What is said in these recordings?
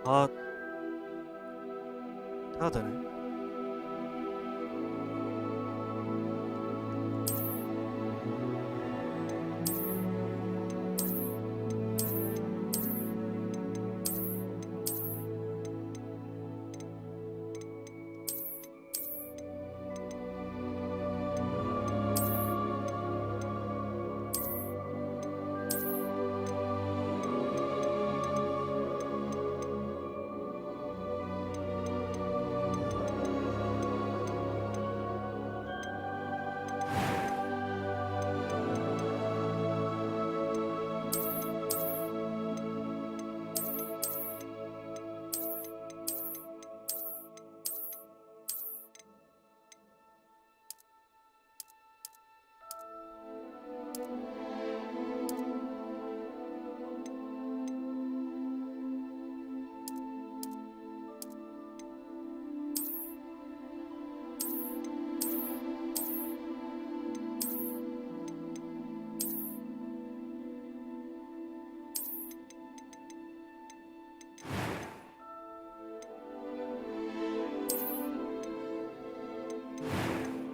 아, 해야 되네.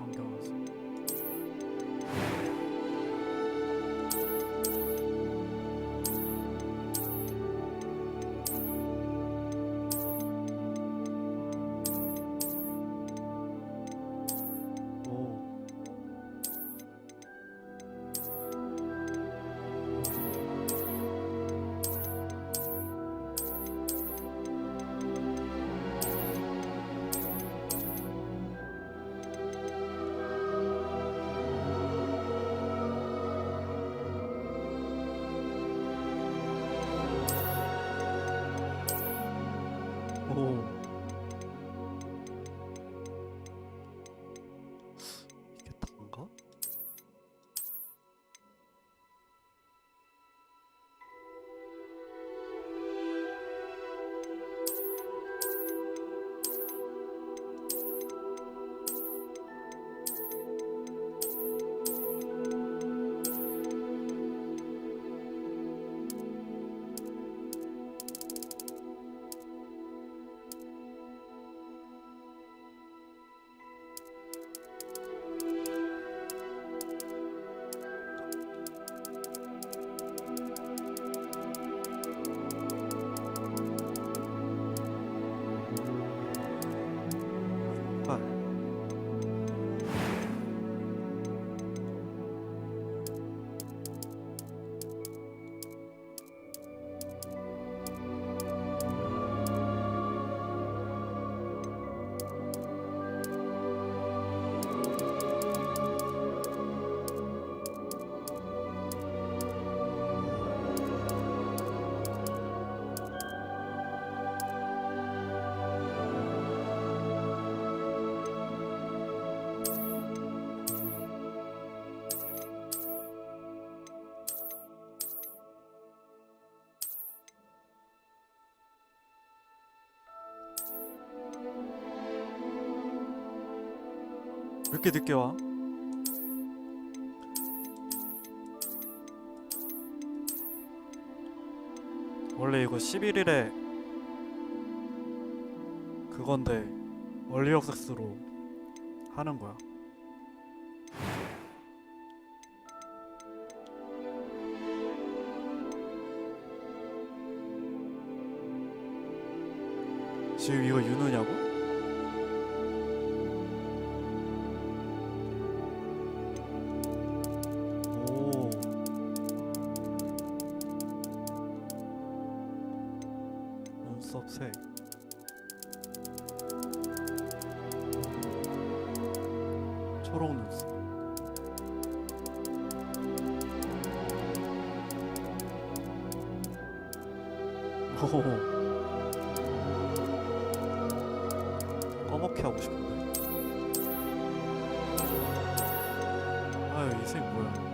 안경하세요. 오. 오. 이게 다인가? 아, 왜 이렇게 늦게 와? 원래 이거 11일에 그건데 얼리 억세스로 하는 거야. 지금 이거 윤우냐고? 오. 눈썹 색. 초록 눈썹. 오. 검게 하고 싶은데. 아유, 이 색 뭐야?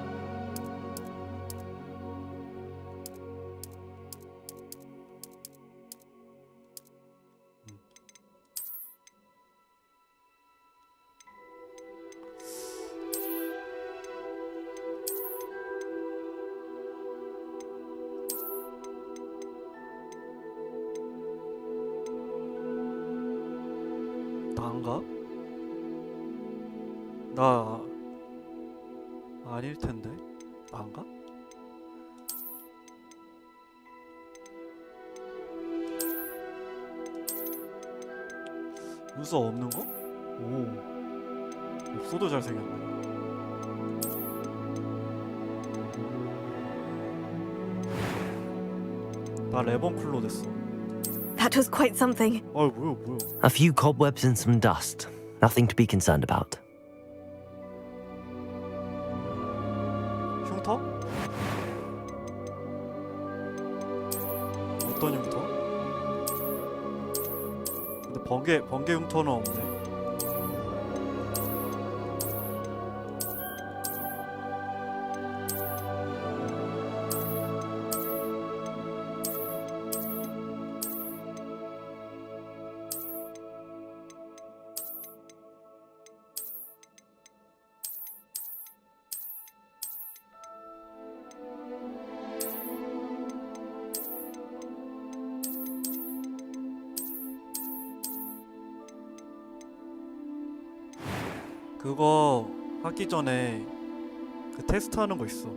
난가? 나 아닐 텐데. 난가? 눈썹 없는 거? 오. 없어도 잘생겼네. 나 레번클로 됐어. That was quite something. 뭐야. A few cobwebs and some dust. Nothing to be concerned about. 흉터? 어떤 흉터? 근데 번개 흉터는 없네. 그거 하기 전에 그 테스트 하는 거 있어.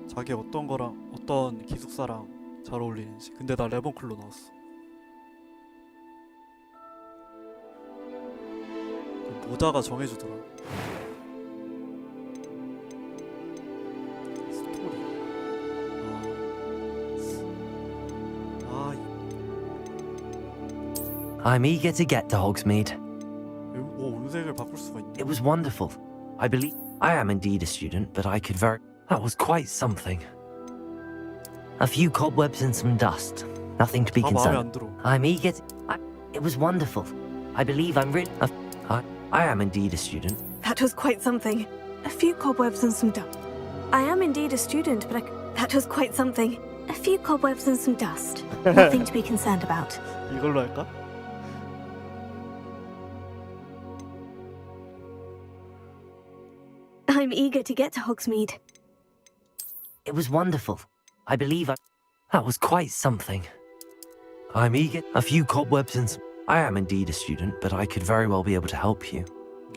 자기 어떤 거랑 어떤 기숙사랑 잘 어울리는지. 근데 나 레번클로 나왔어. 그 모자가 정해주더라. 스토리. I'm eager to get to Hogsmeade. 음색을 바꿀 수가 있네. It was wonderful. I believe I am indeed a student, but I could That was quite something. A few cobwebs and some dust. Nothing to be 마음에 concerned. 안 들어. I'm eager. It was wonderful. I believe I'm really. I am indeed a student. That was quite something. A few cobwebs and some dust. I am indeed a student, but that was quite something. A few cobwebs and some dust. Nothing to be concerned about. 이걸로 할까? I'm eager to get to Hogsmeade. It was wonderful. I believe That was quite something. I'm eager. A few cobwebs and some. I am indeed a student, but I could very well be able to help you.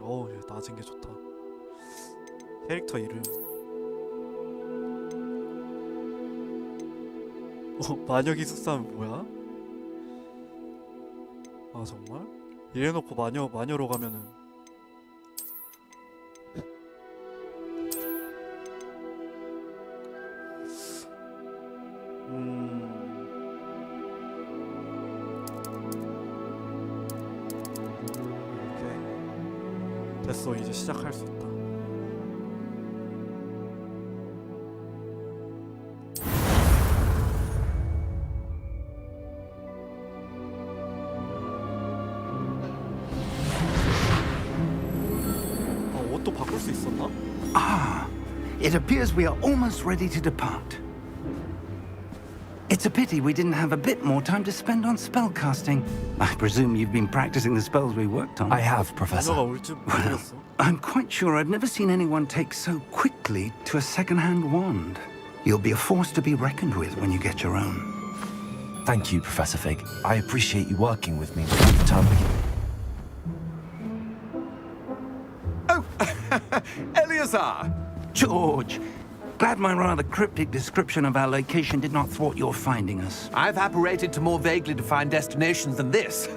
얘 낮은 게 좋다. 캐릭터 이름. 마녀 기숙사는 뭐야? 아 정말? 이래놓고 마녀로 가면은 오케이. 됐어. 이제 시작할 수 있다. 옷도 바꿀 수 있었나? It appears we are almost ready to depart. It's a pity we didn't have a bit more time to spend on spellcasting. I presume you've been practicing the spells we worked on. I have, Professor. 마녀가 올 줄 모르겠어. I'm quite sure I've never seen anyone take so quickly to a second-hand wand. You'll be a force to be reckoned with when you get your own. Thank you, Professor Fig. I appreciate you working with me time to time again. Eleazar! George, glad my rather cryptic description of our location did not thwart your finding us. I've apparated to more vaguely defined destinations than this.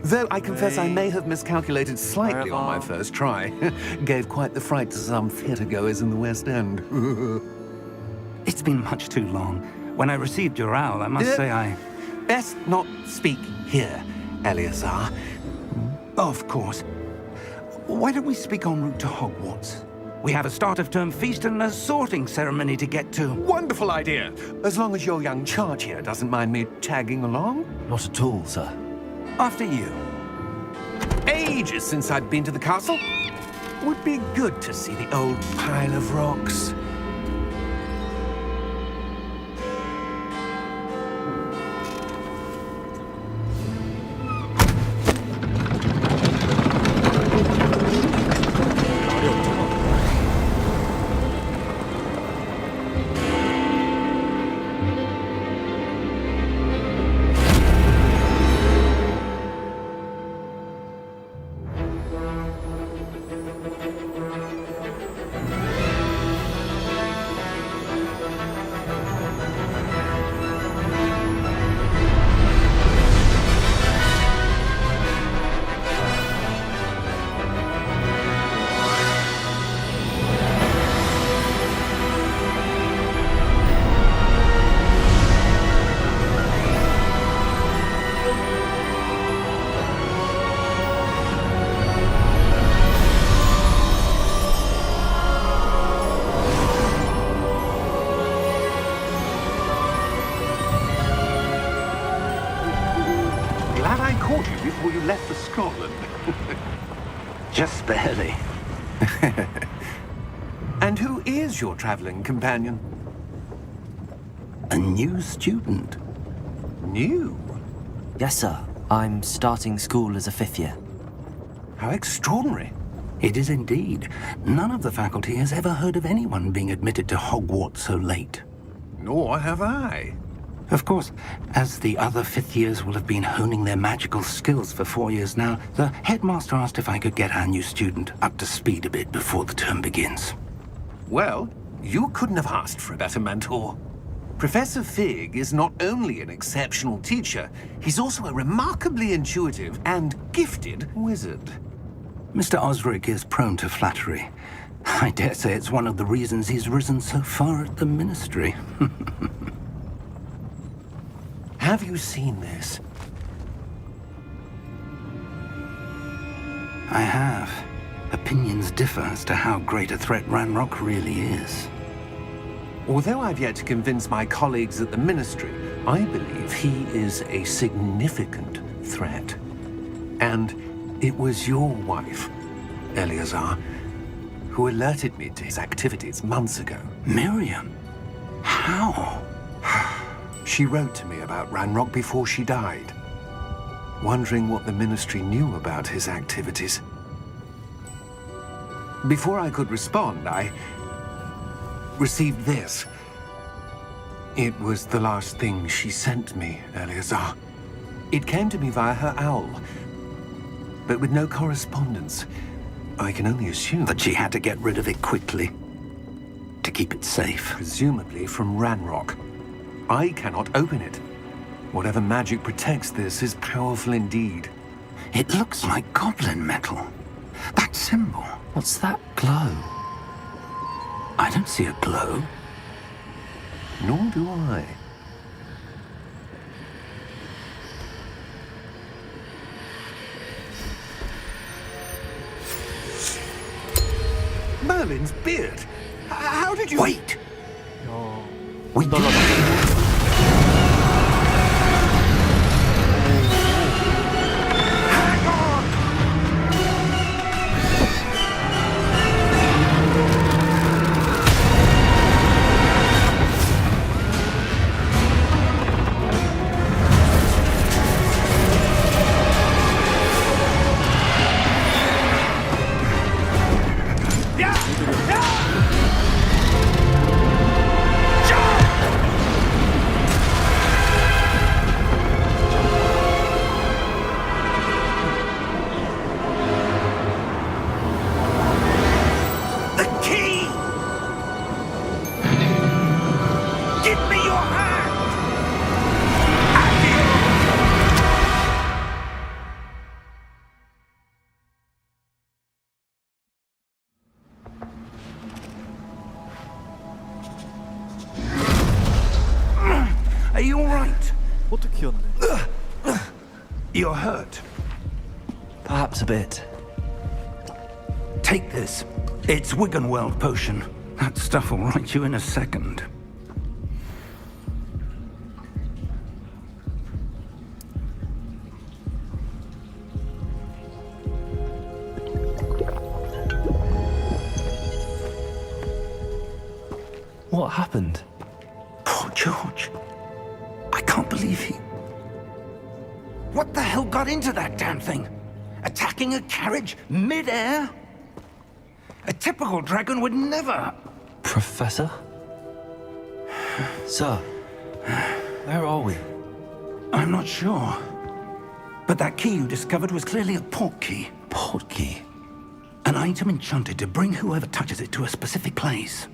Though I confess I may have miscalculated slightly on my first try. Gave quite the fright to some theatre-goers in the West End. It's been much too long. When I received your owl, I must say I... Best not speak here, Eleazar. Of course. Why don't we speak en route to Hogwarts? We have a start-of-term feast and a sorting ceremony to get to. Wonderful idea! As long as your young charge here doesn't mind me tagging along. Not at all, sir. After you. Ages since I'd been to the castle. Would be good to see the old pile of rocks. glad I caught you before you left for Scotland. Just barely. And who is your traveling companion? A new student. New? Yes, sir. I'm starting school as a 5th year. How extraordinary. It is indeed. None of the faculty has ever heard of anyone being admitted to Hogwarts so late. Nor have I. Of course, as the other 5th years will have been honing their magical skills for 4 years now, the headmaster asked if I could get our new student up to speed a bit before the term begins. Well, you couldn't have asked for a better mentor. Professor Fig is not only an exceptional teacher, he's also a remarkably intuitive and gifted wizard. Mr. Osric is prone to flattery. I dare say it's one of the reasons he's risen so far at the Ministry. Have you seen this? I have. Opinions differ as to how great a threat Ranrock really is. Although I've yet to convince my colleagues at the Ministry, I believe he is a significant threat. And it was your wife, Eleazar, who alerted me to his activities months ago. Miriam? How? She wrote to me about Ranrock before she died, wondering what the Ministry knew about his activities. Before I could respond, I received this. It was the last thing she sent me, Eleazar. It came to me via her owl, but with no correspondence. I can only assume That she had to get rid of it quickly. To keep it safe. presumably from Ranrock. I cannot open it. Whatever magic protects this is powerful indeed. It looks like goblin metal. That symbol. What's that glow? I don't see a glow. Nor do I. Merlin's beard. How did you... Wait! 야, We 달라. The key! Give me your hand! Are you all right? 포트키였네. You're hurt. Perhaps a bit. Take this. It's Wiggenweld potion. That stuff will right you in a second. What happened? Poor George. I can't believe he... What the hell got into that damn thing? Attacking a carriage mid-air? A typical dragon would never... Professor? Sir, where are we? I'm not sure. But that key you discovered was clearly a port key. Port key. An item enchanted to bring whoever touches it to a specific place.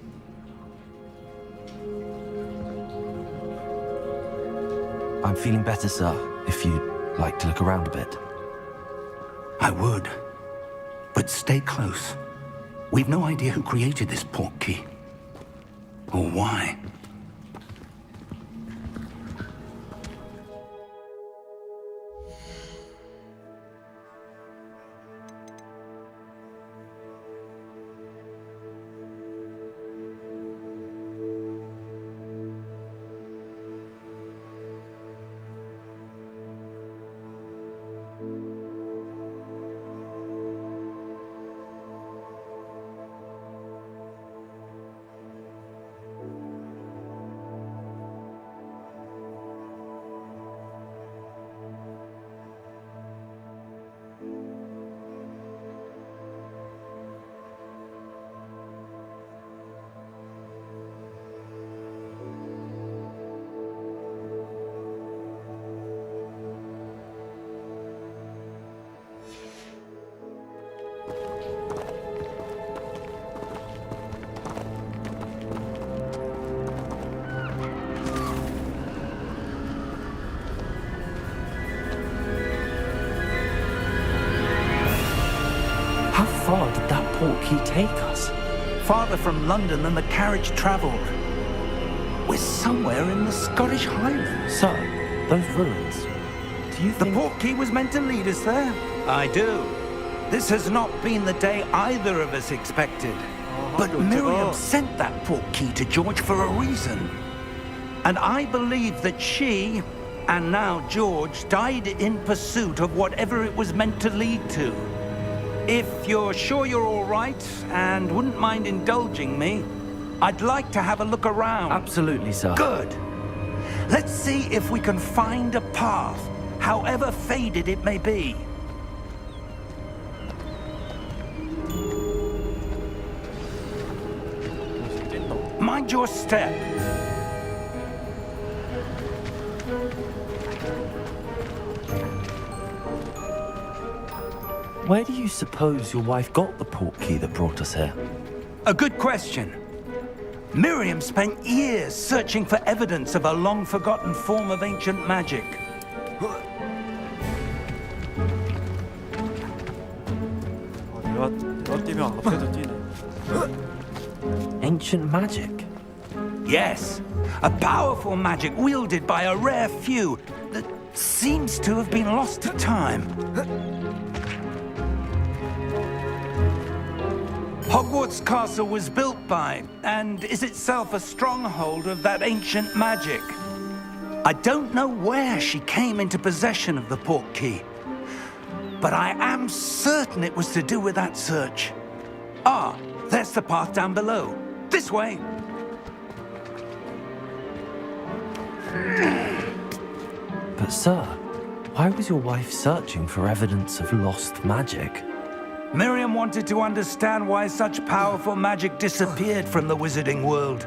I'm feeling better, sir, if you'd like to look around a bit. I would. But stay close. We've no idea who created this port key. Or why. far did that portkey take us? Farther from London than the carriage travelled. We're somewhere in the Scottish Highlands. Sir, those ruins. Do you The think... portkey was meant to lead us there? I do. This has not been the day either of us expected. But Miriam sent that portkey to George for a reason. And I believe that she, and now George, died in pursuit of whatever it was meant to lead to. If you're sure you're all right and wouldn't mind indulging me, I'd like to have a look around. Absolutely, sir. Good. Let's see if we can find a path, however faded it may be. Mind your step. Where do you suppose your wife got the portkey that brought us here? A good question. Miriam spent years searching for evidence of a long-forgotten form of ancient magic. 내가 뛰면 앞에도 뛰네. Ancient magic? Yes, a powerful magic wielded by a rare few that seems to have been lost to time. Hogwarts Castle was built by, and is itself a stronghold of that ancient magic. I don't know where she came into possession of the portkey, but I am certain it was to do with that search. Ah, there's the path down below. This way. But sir, why was your wife searching for evidence of lost magic? Miriam wanted to understand why such powerful magic disappeared from the wizarding world.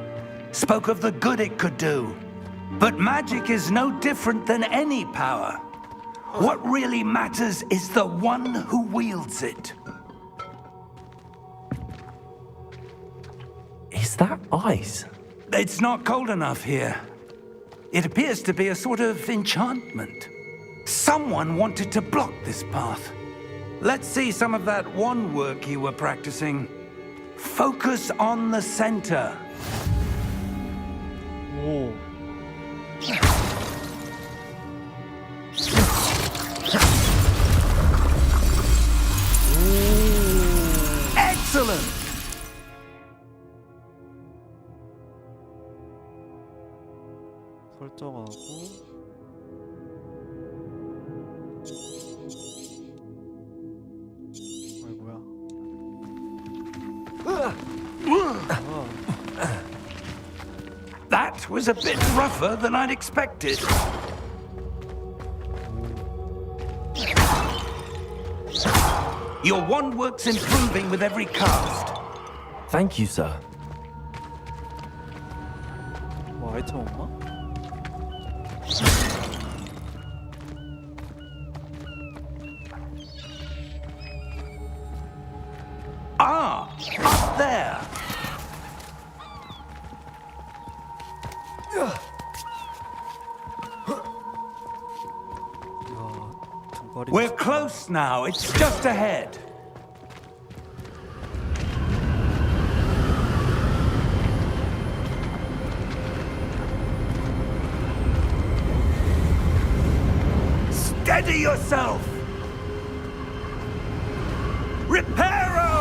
Spoke of the good it could do. But magic is no different than any power. What really matters is the one who wields it. Is that ice? It's not cold enough here. It appears to be a sort of enchantment. Someone wanted to block this path. Let's see some of that wand work you were practicing. Focus on the center. 오. Excellent! 설정하고 That was a bit rougher than I'd expected. Your wand work's improving with every cast. Thank you, sir. 뭐 아이템 없나? Ah, up there. 등발이 We're close now. It's just ahead. Steady yourself. Reparo!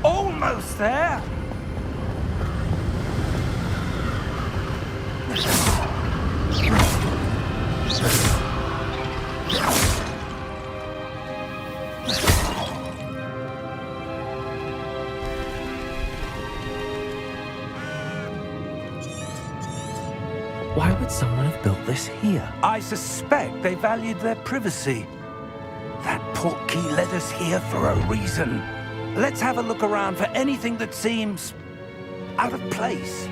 Almost there. Why would someone have built this here? I suspect they valued their privacy. That portkey led us here for a reason. Let's have a look around for anything that seems out of place.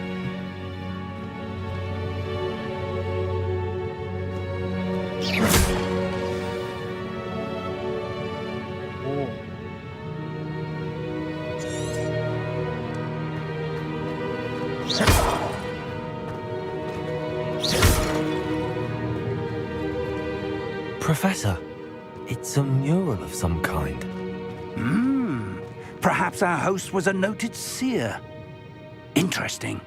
Professor, it's a mural of some kind. Perhaps our host was a noted seer. Interesting.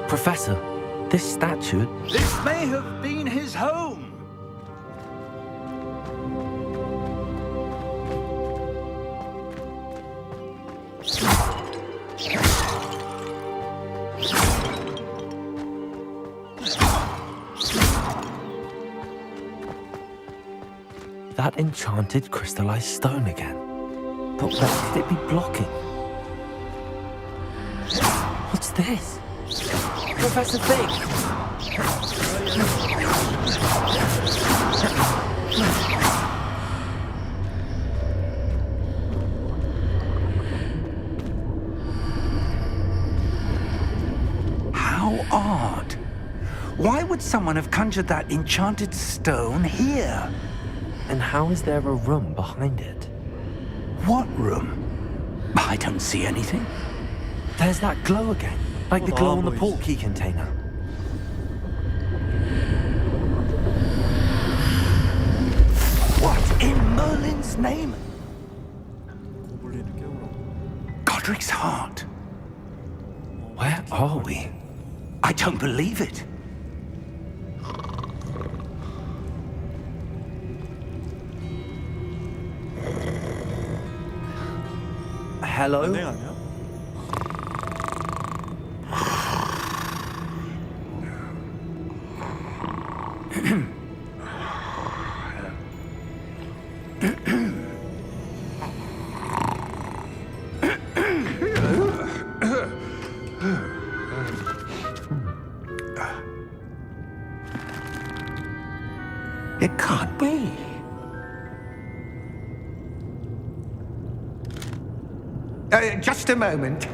Professor, this statue... This may have been his home. That enchanted crystallized stone again. But what could it be blocking? What's this? Professor Fig! How odd. Why would someone have conjured that enchanted stone here? And how is there a room behind it? What room? I don't see anything. There's that glow again, like the Oh, glow on the boys. portkey container. What in Merlin's name? 고블린을 깨우라고. Godric's heart. Where are we? I don't believe it. Hello? 은행 아니야? It can't be. Just a moment.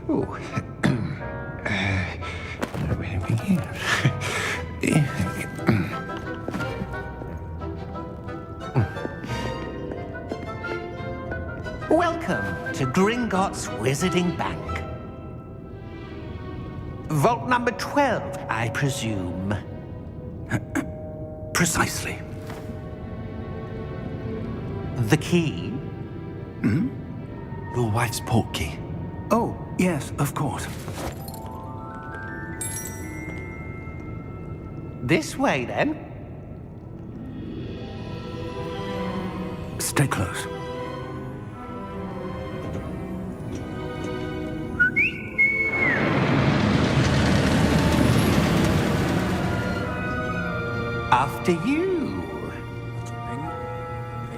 Ooh. Welcome to Gringotts Wizarding Bank. Vault number 12, I presume. Precisely. The key? Your wife's portkey. Oh, yes, of course. This way, then. Stay close. After you.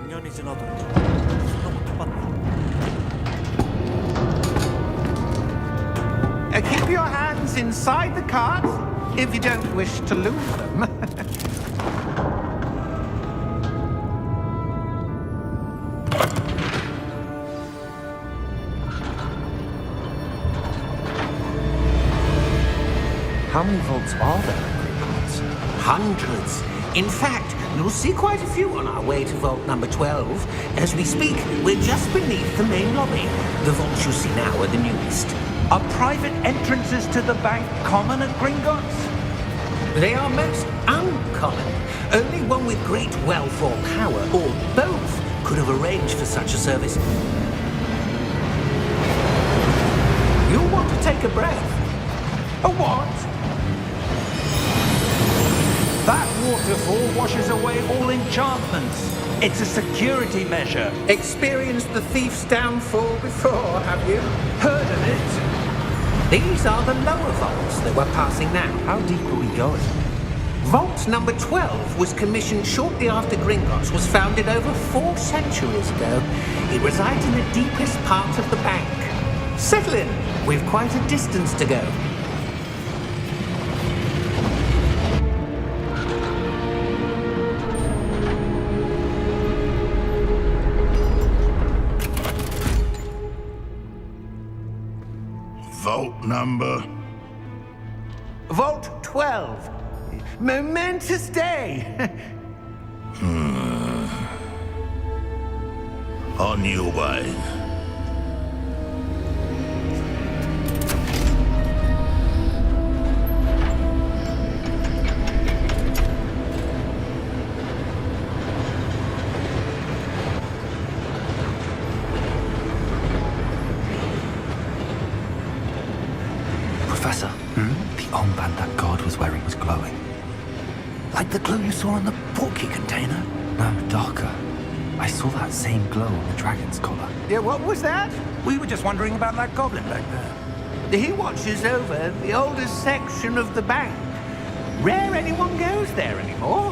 100년이 지나도 생각 못 해봤네. Keep your hands inside the cards if you don't wish to lose them. How many vaults are there at Gringotts? Hundreds. In fact, you'll see quite a few on our way to vault number 12. As we speak, we're just beneath the main lobby. The vaults you see now are the newest. Are private entrances to the bank common at Gringotts? They are most uncommon. Only one with great wealth or power, or both, could have arranged for such a service. You'll want to take a breath. A what? That waterfall washes away all enchantments. It's a security measure. Experienced the thief's downfall before, have you? Heard of it? These are the lower vaults that we're passing now. How deep are we going? Vault number 12 was commissioned shortly after Gringotts was founded over 4 centuries ago. It resides in the deepest part of the bank. Settle in. We've quite a distance to go. Vault number. Vault 12. Momentous day! A new way. Professor, the armband that guard was wearing was glowing. Like the glow you saw in the porky container? No, darker. I saw that same glow on the dragon's collar. Yeah, what was that? We were just wondering about that goblin back there. He watches over the oldest section of the bank. Rare anyone goes there anymore.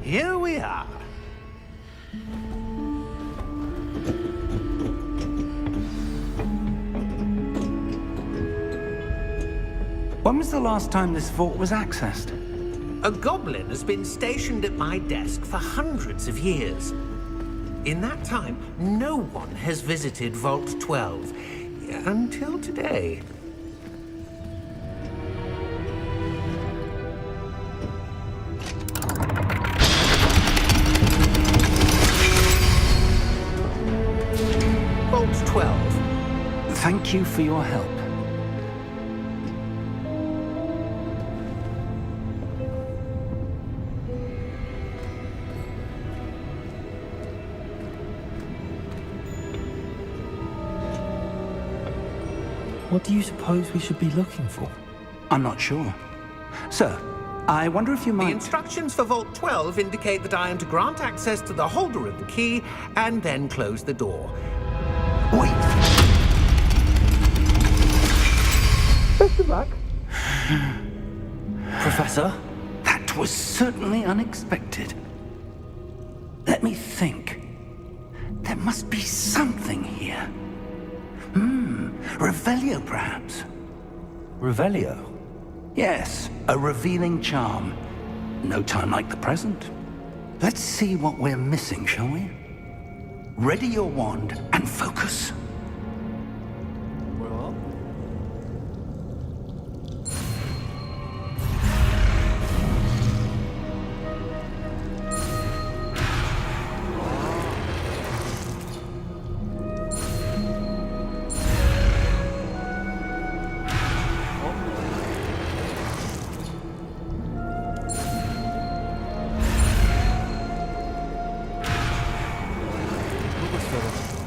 Here we are. When was the last time this vault was accessed? A goblin has been stationed at my desk for hundreds of years. In that time, no one has visited Vault 12 until today. Vault 12. Thank you for your help. What do you suppose we should be looking for? I'm not sure. Sir, I wonder if you The might... instructions for Vault 12 indicate that I am to grant access to the holder of the key and then close the door. Wait! Professor? That was certainly unexpected. Let me think. There must be something here. Revelio, perhaps? Revelio? Yes, a revealing charm. No time like the present. Let's see what we're missing, shall we? Ready your wand and focus. 뭐야? 누구 있어야 돼?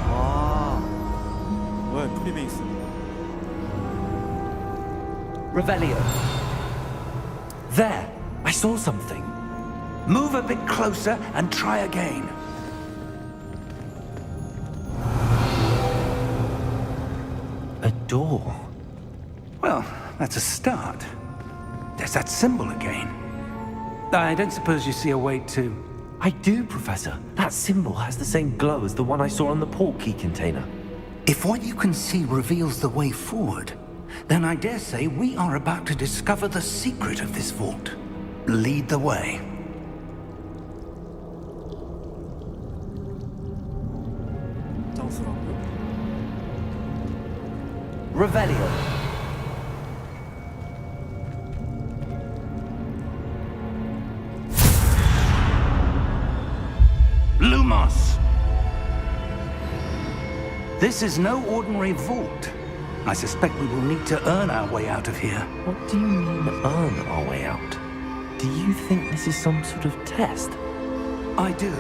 아, 뭐야 프리베이스. Revelio. There! I saw something. Move a bit closer and try again. A door. Well, that's a start. There's that symbol again. I don't suppose you see a way to... I do, Professor. That symbol has the same glow as the one I saw on the port key container. If what you can see reveals the way forward, then I dare say we are about to discover the secret of this vault. Lead the way. 장수라고요? Revelio. Lumos! This is no ordinary vault. I suspect we will need to earn our way out of here. What do you mean, earn our way out? Do you think this is some sort of test? I do.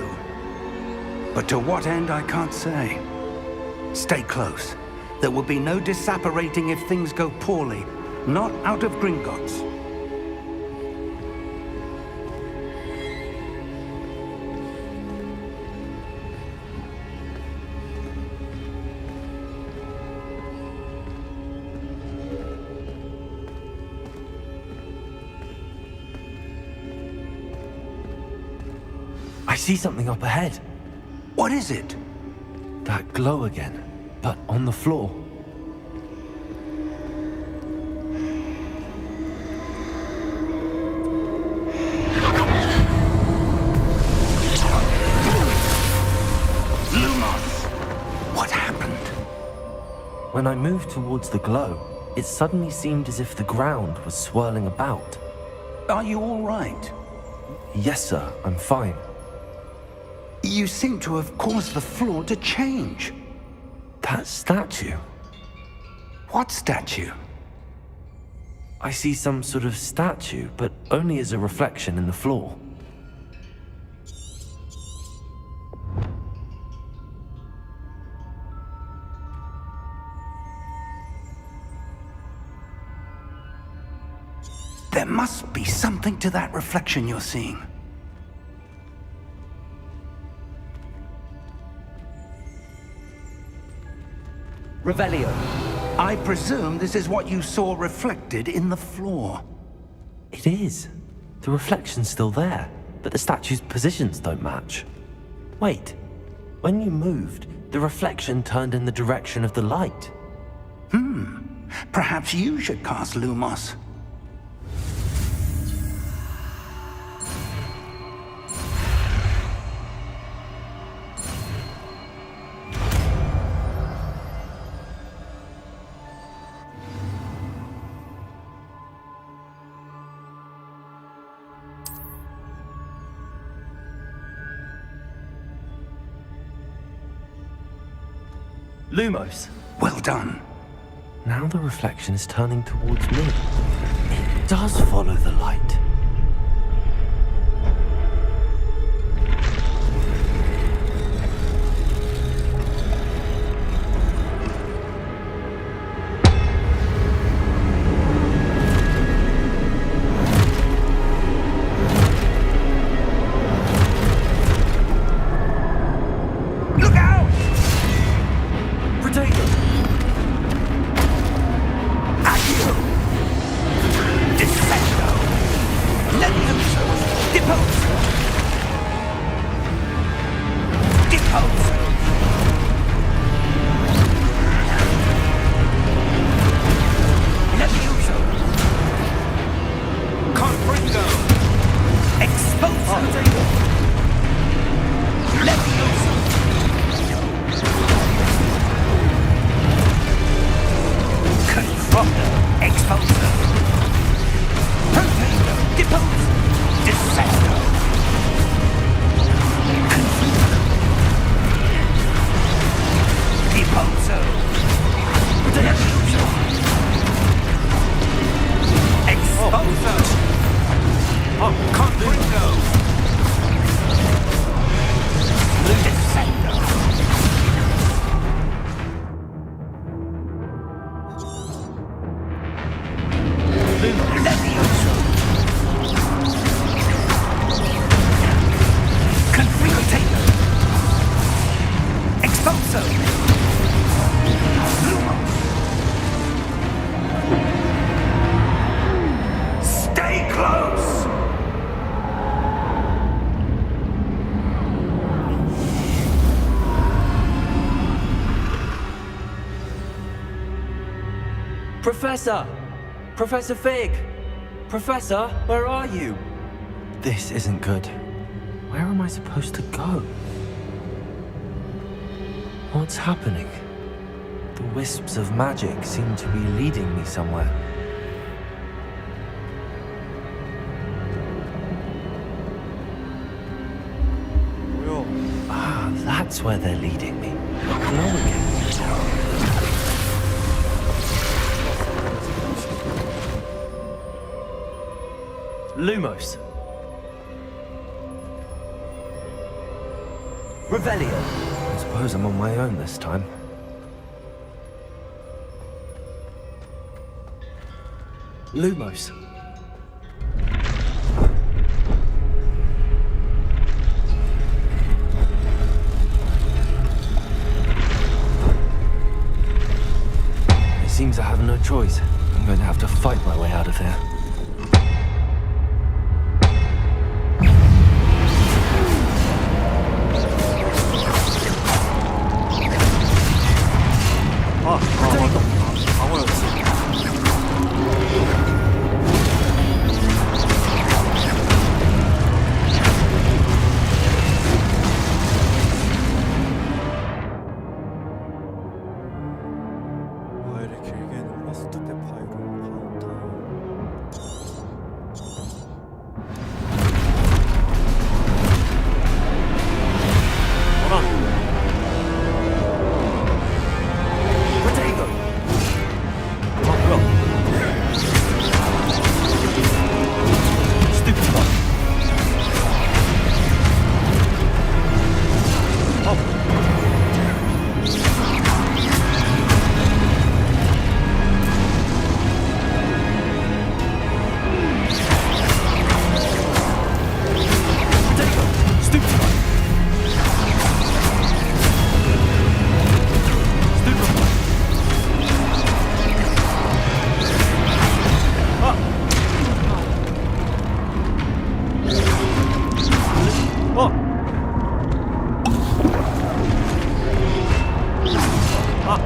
But to what end, I can't say. Stay close. There will be no disapparating if things go poorly. Not out of Gringotts. I see something up ahead. What is it? That glow again, but on the floor. Lumos! What happened? When I moved towards the glow, it suddenly seemed as if the ground was swirling about. Are you all right? Yes, sir, I'm fine. You seem to have caused the floor to change. That statue. What statue? I see some sort of statue, but only as a reflection in the floor. There must be something to that reflection you're seeing. Revelio. I presume this is what you saw reflected in the floor. It is. The reflection's still there, but the statue's positions don't match. Wait. When you moved, the reflection turned in the direction of the light. Perhaps you should cast Lumos. Lumos. Well done. Now the reflection is turning towards me. It does follow the light. Look out! Potato! Accio! Descendo! Levioso! Deposo! Deposo! Levioso! Confringo! Exposo! Levioso! Confronto! Exposo! Protesto! Deposo! Descendo! Confringo! Deposo! Levioso! Exposo! Confringo! Descendo! Levioso! Confringo! Exposo! Lumos! Stay close! Professor! Professor Fig! Professor, where are you? This isn't good. Where am I supposed to go? What's happening? The wisps of magic seem to be leading me somewhere. 뭐야? Ah, that's where they're leading me. Glow again. Lumos. Revelio. I suppose I'm on my own this time. Lumos. It seems I have no choice. I'm going to have to fight my way out of here. 어! 아!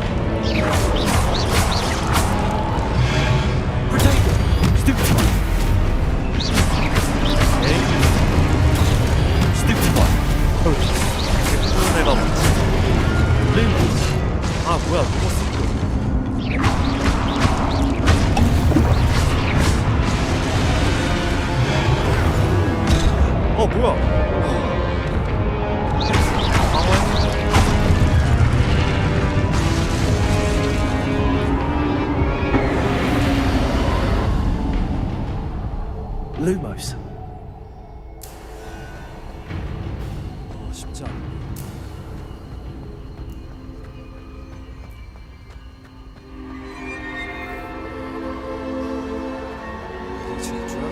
예쁜 애가 많지. 아 뭐야 로봇스. 뭐야? Lumos. 쉽지 않아. 진주야?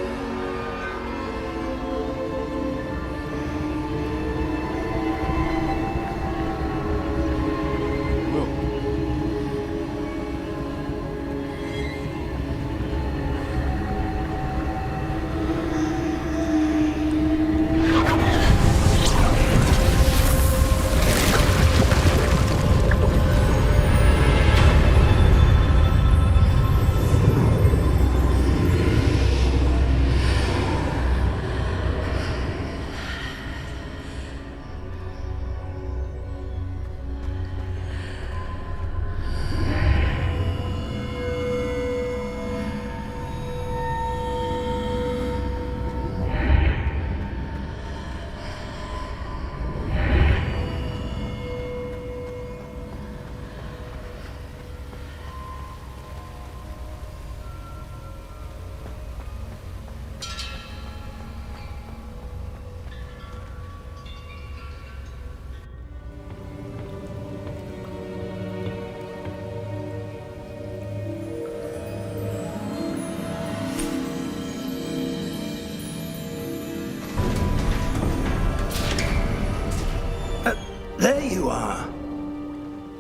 There you are.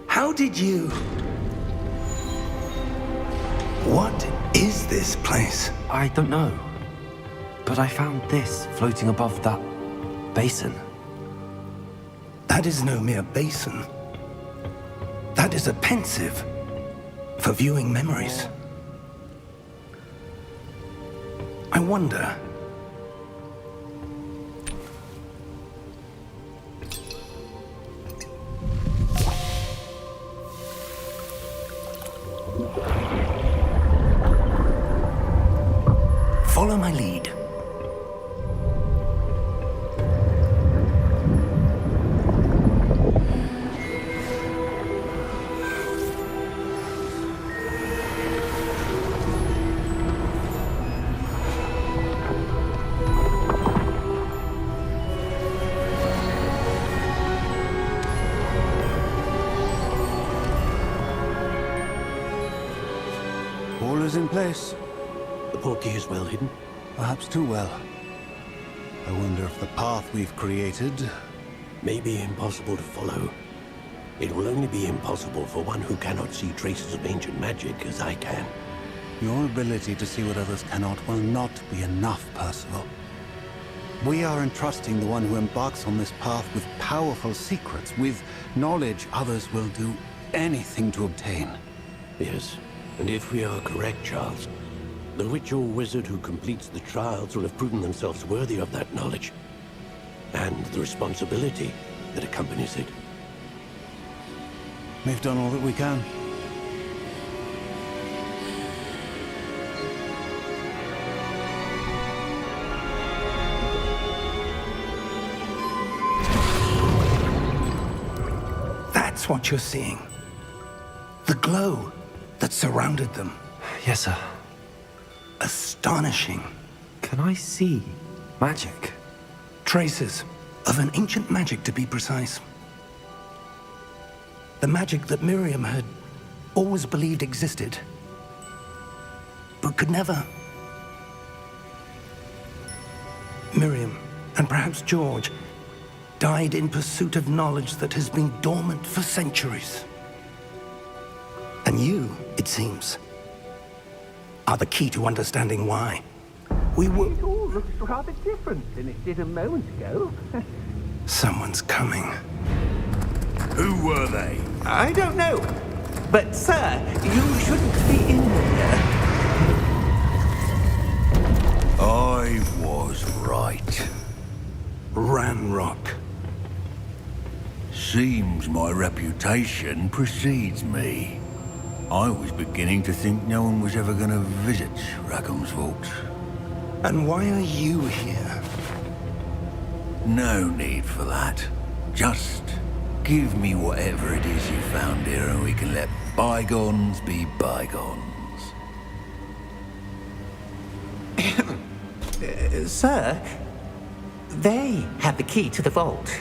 How did you... What is this place? I don't know. But I found this floating above that basin. That is no mere basin. That is a pensive for viewing memories. I wonder... Follow my lead. All is in place. The portkey is well hidden. Perhaps too well. I wonder if the path we've created... May be impossible to follow. It will only be impossible for one who cannot see traces of ancient magic as I can. Your ability to see what others cannot will not be enough, Percival. We are entrusting the one who embarks on this path with powerful secrets, with knowledge others will do anything to obtain. Yes, and if we are correct, Charles, the witch or wizard who completes the trials will have proven themselves worthy of that knowledge, and the responsibility that accompanies it. We've done all that we can. That's what you're seeing. The glow that surrounded them. Yes, sir. Astonishing. Can I see magic? Traces of an ancient magic, to be precise. The magic that Miriam had always believed existed, but could never. Miriam, and perhaps George, died in pursuit of knowledge that has been dormant for centuries. And you, it seems, are the key to understanding why. We were... It all looks rather different than it did a moment ago. Someone's coming. Who were they? I don't know. But, sir, you shouldn't be in here. I was right. Ranrock. Seems my reputation precedes me. I was beginning to think no one was ever going to visit Rackham's vault. And why are you here? No need for that. Just give me whatever it is you found here and we can let bygones be bygones. Sir, they have the key to the vault.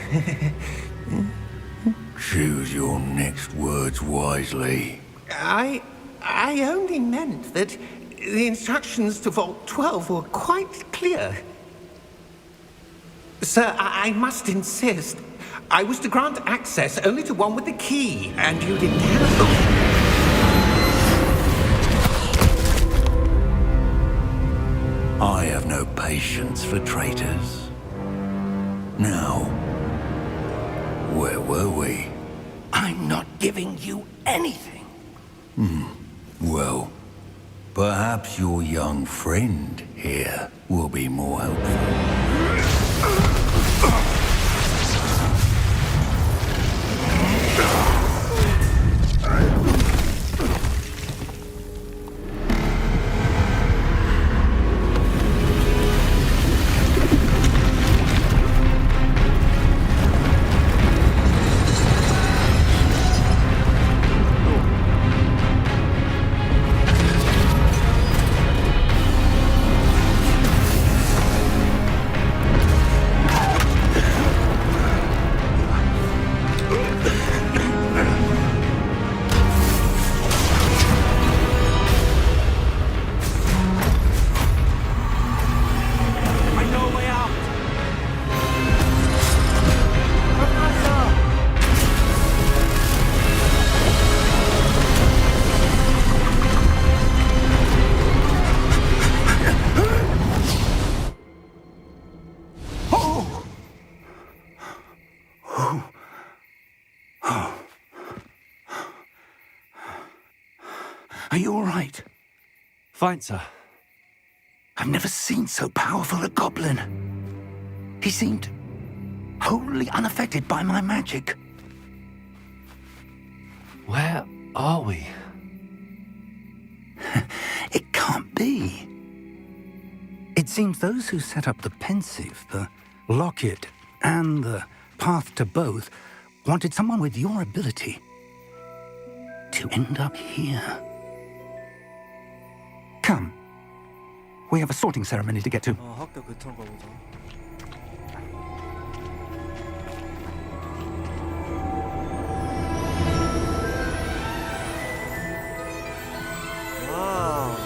Choose your next words wisely. I only meant that the instructions to Vault 12 were quite clear. Sir, I must insist. I was to grant access only to one with the key, and you didn't have... I have no patience for traitors. Now, where were we? I'm not giving you anything. Well, perhaps your young friend here will be more helpful. Are you all right? Fine, sir. I've never seen so powerful a goblin. He seemed wholly unaffected by my magic. Where are we? It can't be. It seems those who set up the pensive, the locket, and the path to both wanted someone with your ability to end up here. Come. We have a sorting ceremony to get to. 학교 근처인가 보다. 와우.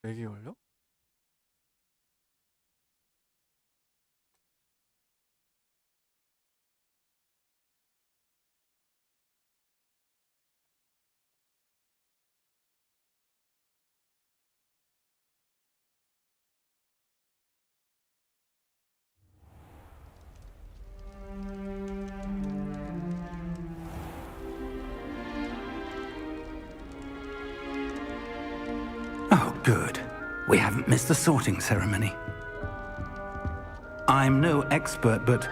렉이 걸려? Oh, good. We haven't missed the sorting ceremony. I'm no expert, but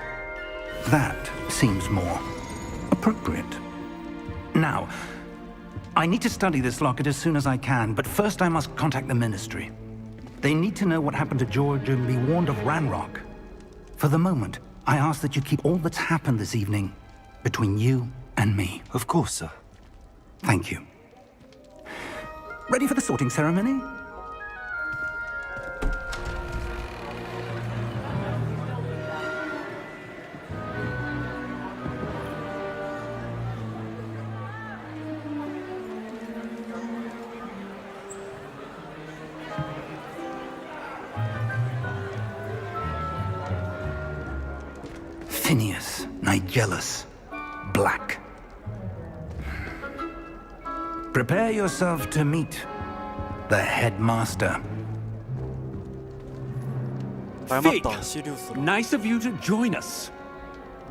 that seems more appropriate. Now, I need to study this locket as soon as I can, but first I must contact the Ministry. They need to know what happened to George and be warned of Ranrock. For the moment, I ask that you keep all that's happened this evening between you and me. Of course, sir. Thank you. Ready for the sorting ceremony? Phineas, Nigellus, Black. Prepare yourself to meet the headmaster. 닮았다 시리우스로. Nice of you to join us.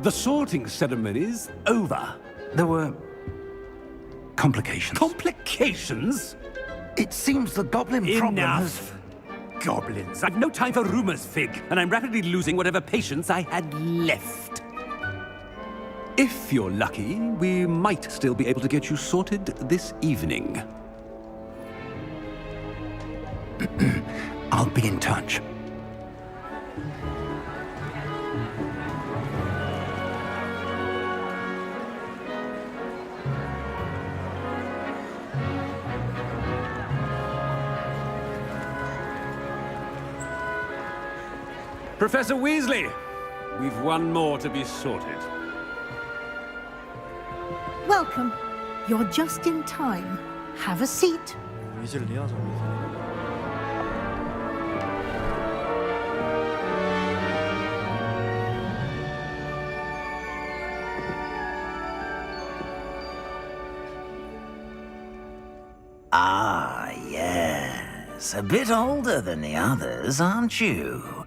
The sorting ceremony's over. There were complications. Complications? It seems the goblin problem has... Enough. Goblins. I've no time for rumors, Fig, and I'm rapidly losing whatever patience I had left. If you're lucky, we might still be able to get you sorted this evening. I'll be in touch. Professor Weasley, we've one more to be sorted. Welcome. You're just in time. Have a seat. 위즐리야 저기. Ah, yes. A bit older than the others, aren't you?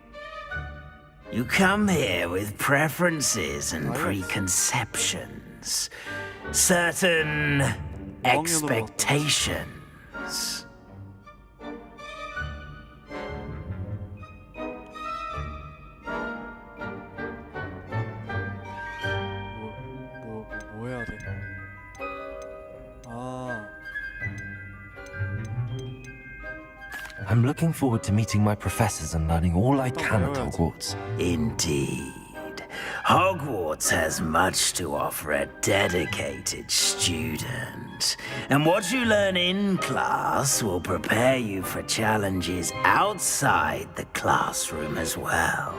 You come here with preferences and preconceptions. Certain expectations. 뭐 해야 돼? 아. I'm looking forward to meeting my professors and learning all I can at Hogwarts. Indeed. Hogwarts has much to offer a dedicated student. And what you learn in class will prepare you for challenges outside the classroom as well.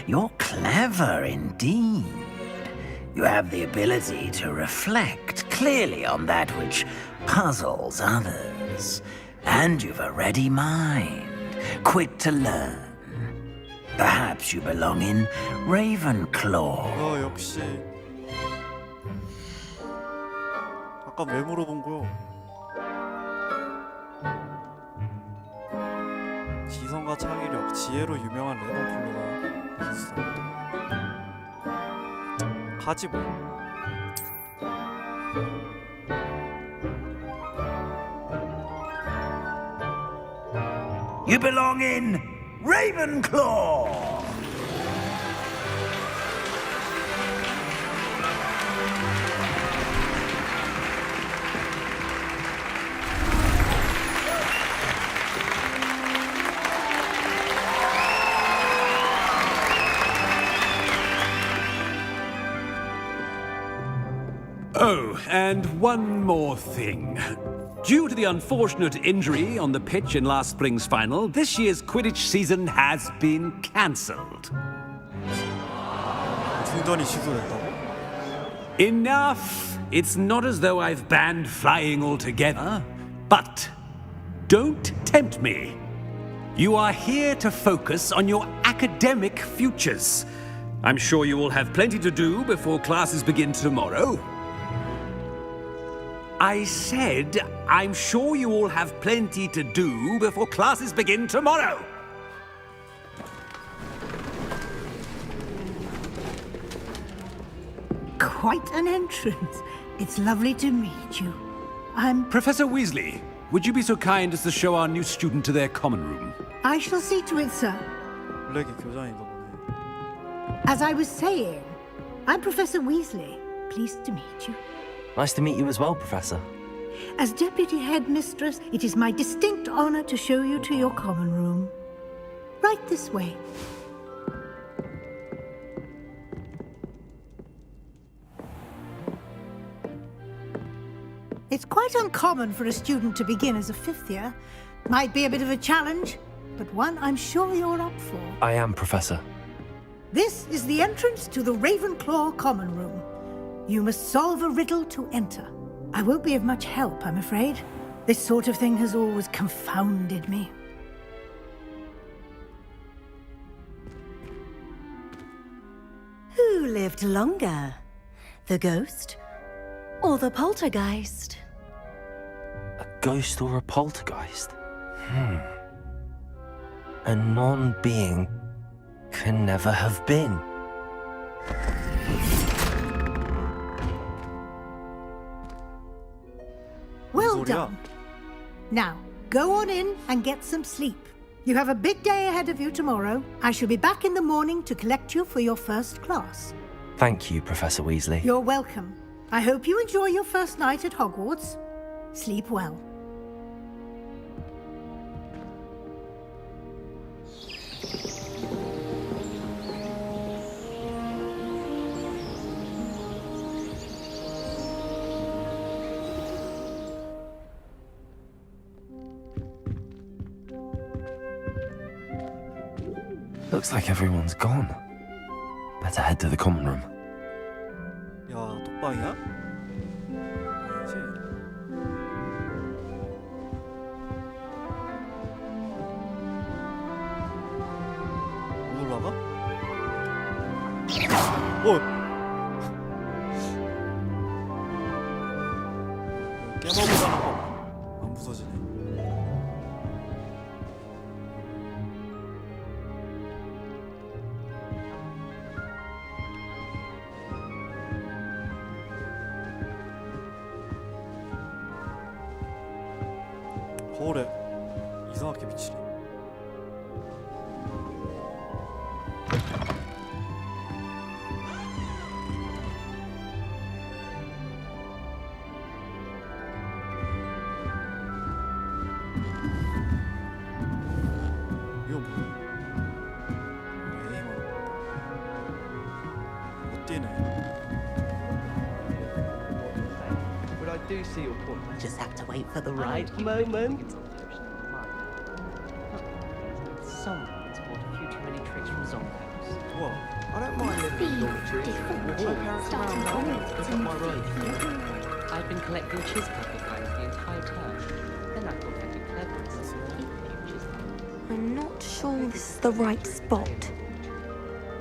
You're clever indeed. You have the ability to reflect clearly on that which puzzles others. And you've a ready mind, quick to learn. Perhaps you belong in Ravenclaw. 역시. 아까 왜 물어본 거야? 지성과 창의력, 지혜로 유명한 레몬플루가 있어. 가지 뭐. You belong in Ravenclaw! Oh, and one more thing. Due to the unfortunate injury on the pitch in last spring's final, this year's Quidditch season has been cancelled. 충전이 취소됐다고? Enough! It's not as though I've banned flying altogether, but don't tempt me. You are here to focus on your academic futures. I'm sure you will have plenty to do before classes begin tomorrow. I said, I'm sure you all have plenty to do before classes begin tomorrow. Quite an entrance. It's lovely to meet you. I'm... Professor Weasley, would you be so kind as to show our new student to their common room? I shall see to it, sir. 블랙이 교장인가 보네. As I was saying, I'm Professor Weasley. Pleased to meet you. Nice to meet you as well, Professor. As Deputy Headmistress, it is my distinct honor to show you to your common room. Right this way. It's quite uncommon for a student to begin as a fifth year. Might be a bit of a challenge, but one I'm sure you're up for. I am, Professor. This is the entrance to the Ravenclaw common room. You must solve a riddle to enter. I won't be of much help, I'm afraid. This sort of thing has always confounded me. Who lived longer? The ghost or the poltergeist? A ghost or a poltergeist? A non-being can never have been. Well done. Now, go on in and get some sleep. You have a big day ahead of you tomorrow. I shall be back in the morning to collect you for your first class. Thank you, Professor Weasley. You're welcome. I hope you enjoy your first night at Hogwarts. Sleep well. Looks like everyone's gone. Better head to the common room. 야, 독방이야? 아니지. 못 올라가? 깨먹으라는 거. 안 부서지네. 거울에 이상하게 비치네. 이거 뭐야? 에이만 못 뛰네. But I do see your point. Just have to wait for the right moment. Someone's bought a few too many tricks from Zonko's. 우와. I don't mind living in dormitories. Walk my parents around now, pick up my road. I've been collecting Chiscup coins the entire term. Then I thought I'd be clever and keep a few Chiscup. I'm not sure this is the right spot.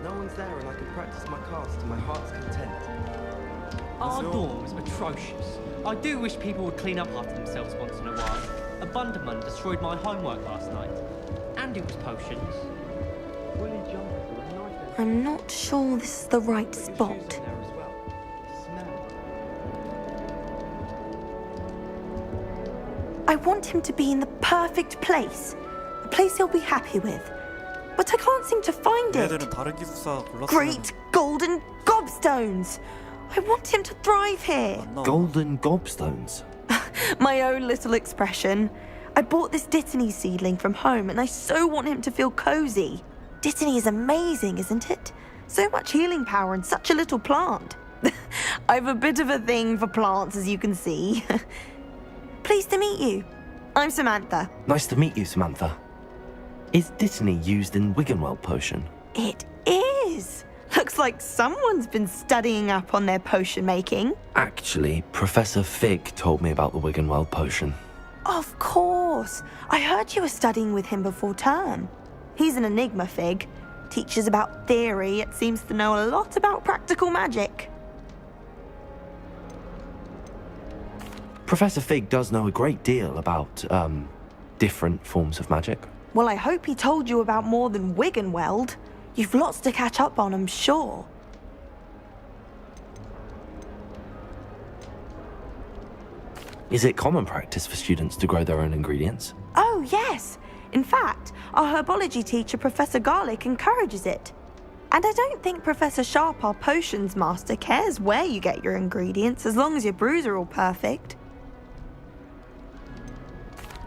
No one's there and I can practice my cards to my heart's content. Our dorm's atrocious. I do wish people would clean up after themselves once in a while. A Bunderman destroyed my homework last night. And it was potions. Woolly jumpers are a nightmare. I'm not sure this is the right spot. There as well. Smell. I want him to be in the perfect place. A place he'll be happy with. But I can't seem to find it. 얘들은 다른 기숙사 골랐으면 Great golden gobstones! I want him to thrive here. 안 나와. Golden gobstones. My own little expression. I bought this Dittany seedling from home and I so want him to feel cozy. Dittany is amazing, isn't it? So much healing power in such a little plant. I've a bit of a thing for plants, as you can see. Pleased to meet you. I'm Samantha. Nice to meet you, Samantha. Is Dittany used in Wiggenweld potion? It is. Looks like someone's been studying up on their potion making. Actually, Professor Fig told me about the Wiggenweld potion. Of course. I heard you were studying with him before term. He's an enigma, Fig. Teaches about theory, yet seems to know a lot about practical magic. Professor Fig does know a great deal about, different forms of magic. Well, I hope he told you about more than Wiggenweld. You've lots to catch up on, I'm sure. Is it common practice for students to grow their own ingredients? Oh, yes. In fact, our herbology teacher, Professor Garlick, encourages it. And I don't think Professor Sharp, our potions master, cares where you get your ingredients as long as your brews are all perfect.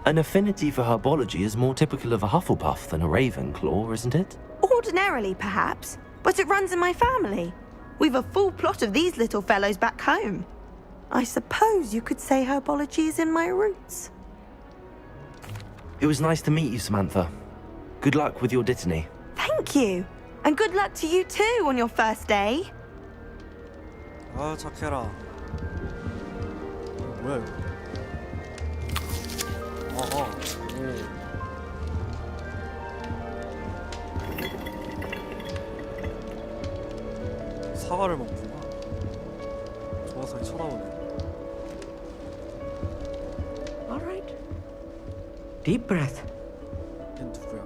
An affinity for herbology is more typical of a Hufflepuff than a Ravenclaw, isn't it? Ordinarily, perhaps, but it runs in my family. We've a full plot of these little fellows back home. I suppose you could say herbology is in my roots. It was nice to meet you, Samantha. Good luck with your dittany. Thank you. And good luck to you too on your first day. 아 착해라. 뭐야 이거? 어허. 오. 사과를 먹구나. 좋아서 쳐다보네. All right. Deep breath. 얜 누구야?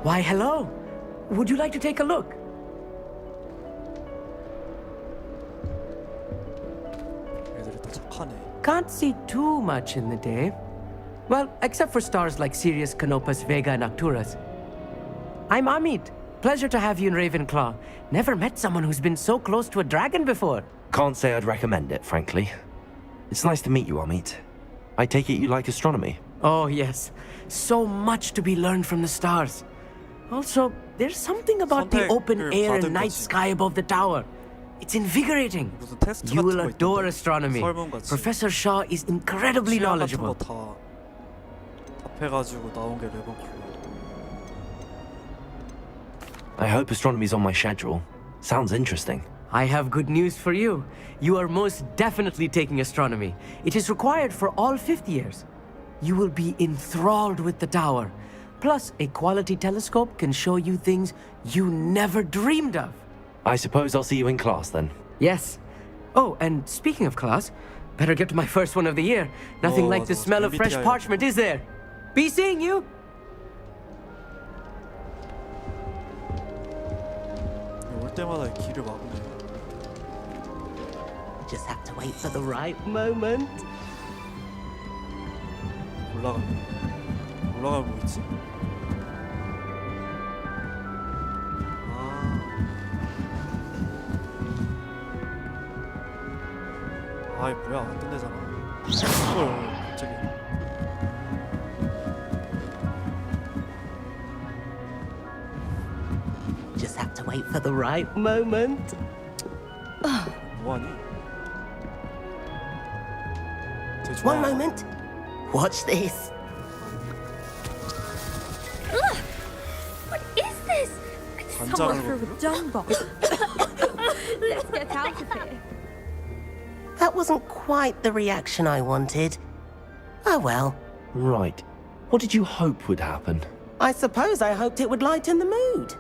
Why, hello. Would you like to take a look? 애들이 다 착하네. Can't see too much in the day. Well, except for stars like Sirius, Canopus, Vega, and Arcturus. I'm Amit. Pleasure to have you in Ravenclaw. Never met someone who's been so close to a dragon before. Can't say I'd recommend it, frankly. It's nice to meet you, Amit. I take it you like astronomy? Oh, yes. So much to be learned from the stars. Also, there's something about the open air and night sky above the tower. It's invigorating. You will adore astronomy. Professor Shaw is incredibly knowledgeable. 다 답해가지고 나온 게 레버클로. I hope astronomy's on my schedule. Sounds interesting. I have good news for you. You are most definitely taking astronomy. It is required for all fifth years. You will be enthralled with the tower. Plus, a quality telescope can show you things you never dreamed of. I suppose I'll see you in class then. Yes. Oh, and speaking of class, better get to my first one of the year. Nothing like the smell of fresh parchment, is there? Be seeing you! 올 때마다 길을 막네. Just have to wait for the right moment. 올라가면 뭐 있지? 아이 뭐야 안 끝내잖아. 헐 갑자기. Just have to wait for the right moment. 뭐하니? One moment. Watch this. What is this? Someone threw a dung bomb. Let's get out of here. That wasn't quite the reaction I wanted. Oh well. Right. What did you hope would happen? I suppose I hoped it would lighten the mood.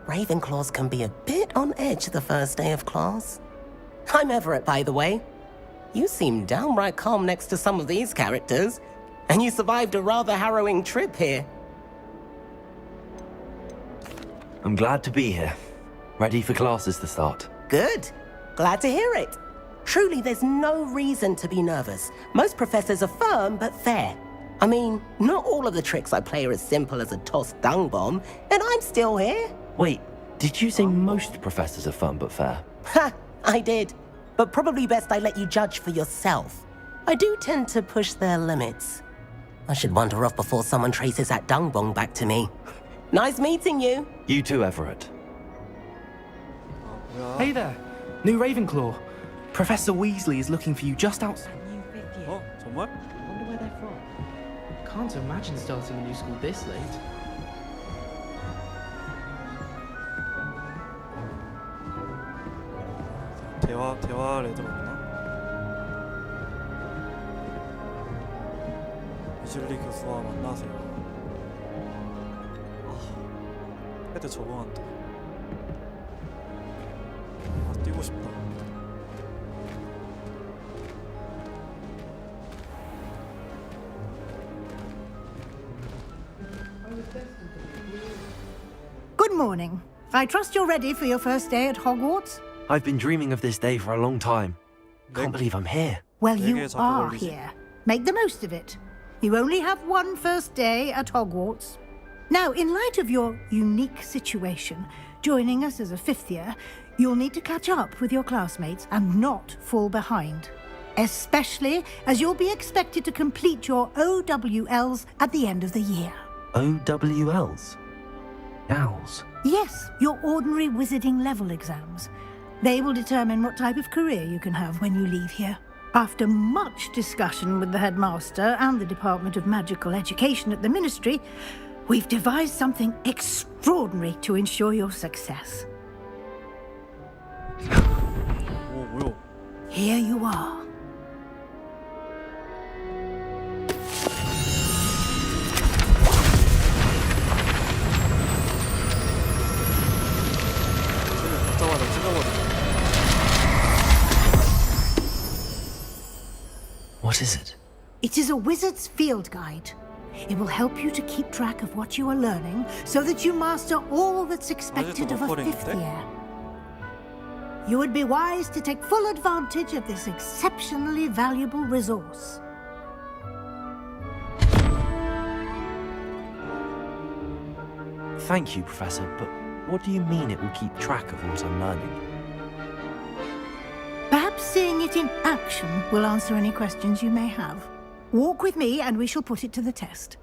Ravenclaws can be a bit on edge the first day of class. I'm Everett, by the way. You seem downright calm next to some of these characters, and you survived a rather harrowing trip here. I'm glad to be here. Ready for classes to start. Good. Glad to hear it. Truly, there's no reason to be nervous. Most professors are firm but fair. I mean, not all of the tricks I play are as simple as a tossed dung bomb, and I'm still here. Wait, did you say most professors are firm but fair? Ha! I did. But probably best I let you judge for yourself. I do tend to push their limits. I should wander off before someone traces that dung bomb back to me. Nice meeting you. You too, Everett. Hey there, new Ravenclaw. Professor Weasley is looking for you just outside. 어? 정말? Wonder where they're from. Can't imagine starting a new school this late. 대화할 애들 없나? 위즐리 교수와 만나세요. 아, 헤드 적응한다. 아, 뛰고 싶다. Good morning. I trust you're ready for your first day at Hogwarts? I've been dreaming of this day for a long time. Can't believe I'm here. Well, you are here. Make the most of it. You only have one first day at Hogwarts. Now, in light of your unique situation, joining us as a fifth year, you'll need to catch up with your classmates and not fall behind. Especially as you'll be expected to complete your OWLs at the end of the year. OWLs? Owls? Yes, your ordinary wizarding level exams. They will determine what type of career you can have when you leave here. After much discussion with the headmaster and the Department of Magical Education at the Ministry, we've devised something extraordinary to ensure your success. Here you are. What is it? It is a wizard's field guide. It will help you to keep track of what you are learning so that you master all that's expected of a fifth year. You would be wise to take full advantage of this exceptionally valuable resource. Thank you, Professor, but what do you mean it will keep track of what I'm learning? Perhaps seeing it in action will answer any questions you may have. Walk with me and we shall put it to the test.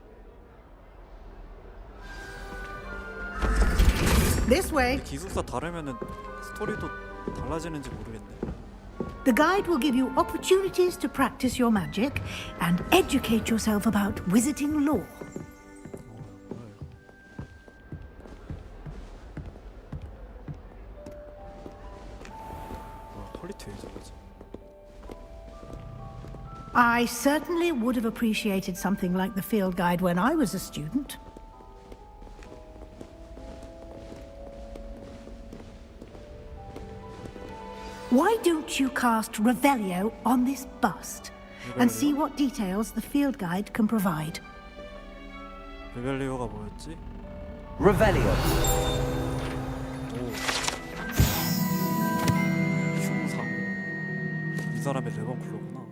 This way. 기숙사 다르면은 스토리도 달라지는지 모르겠네. The guide will give you opportunities to practice your magic and educate yourself about wizarding lore. 퀄리티 왜 저러지? I certainly would have appreciated something like the field guide when I was a student. Why don't you cast Revelio on this bust and see what details the field guide can provide? 레벨리오가 뭐였지? Revelio. 흉상. 이 사람이 레번클로구나.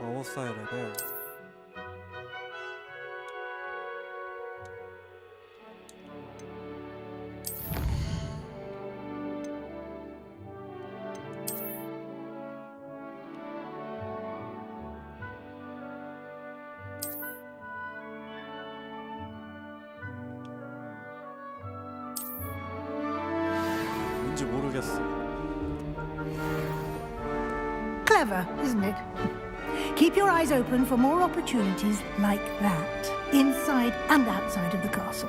마법사의 레벨. 뭔지 모르겠어. Clever, isn't it? Keep your eyes open for more opportunities like that, inside and outside of the castle.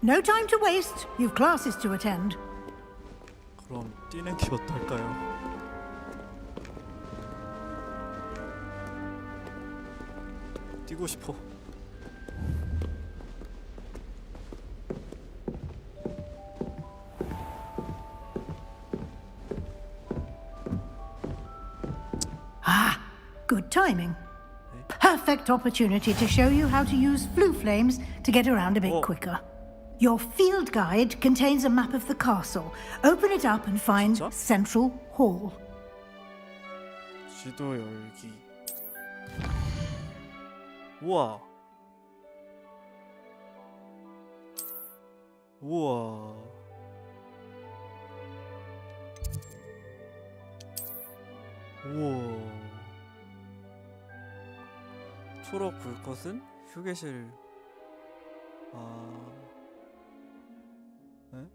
No time to waste. You've classes to attend. 그럼 뛰는 게 어떨까요? 뛰고 싶어. Ah, good timing. Perfect opportunity to show you how to use flue flames to get around a bit quicker. Your field guide contains a map of the castle. Open it up and find Central Hall. 지도 열기. 우와. 우와. 우와. 초록 불꽃은 휴게실. 네?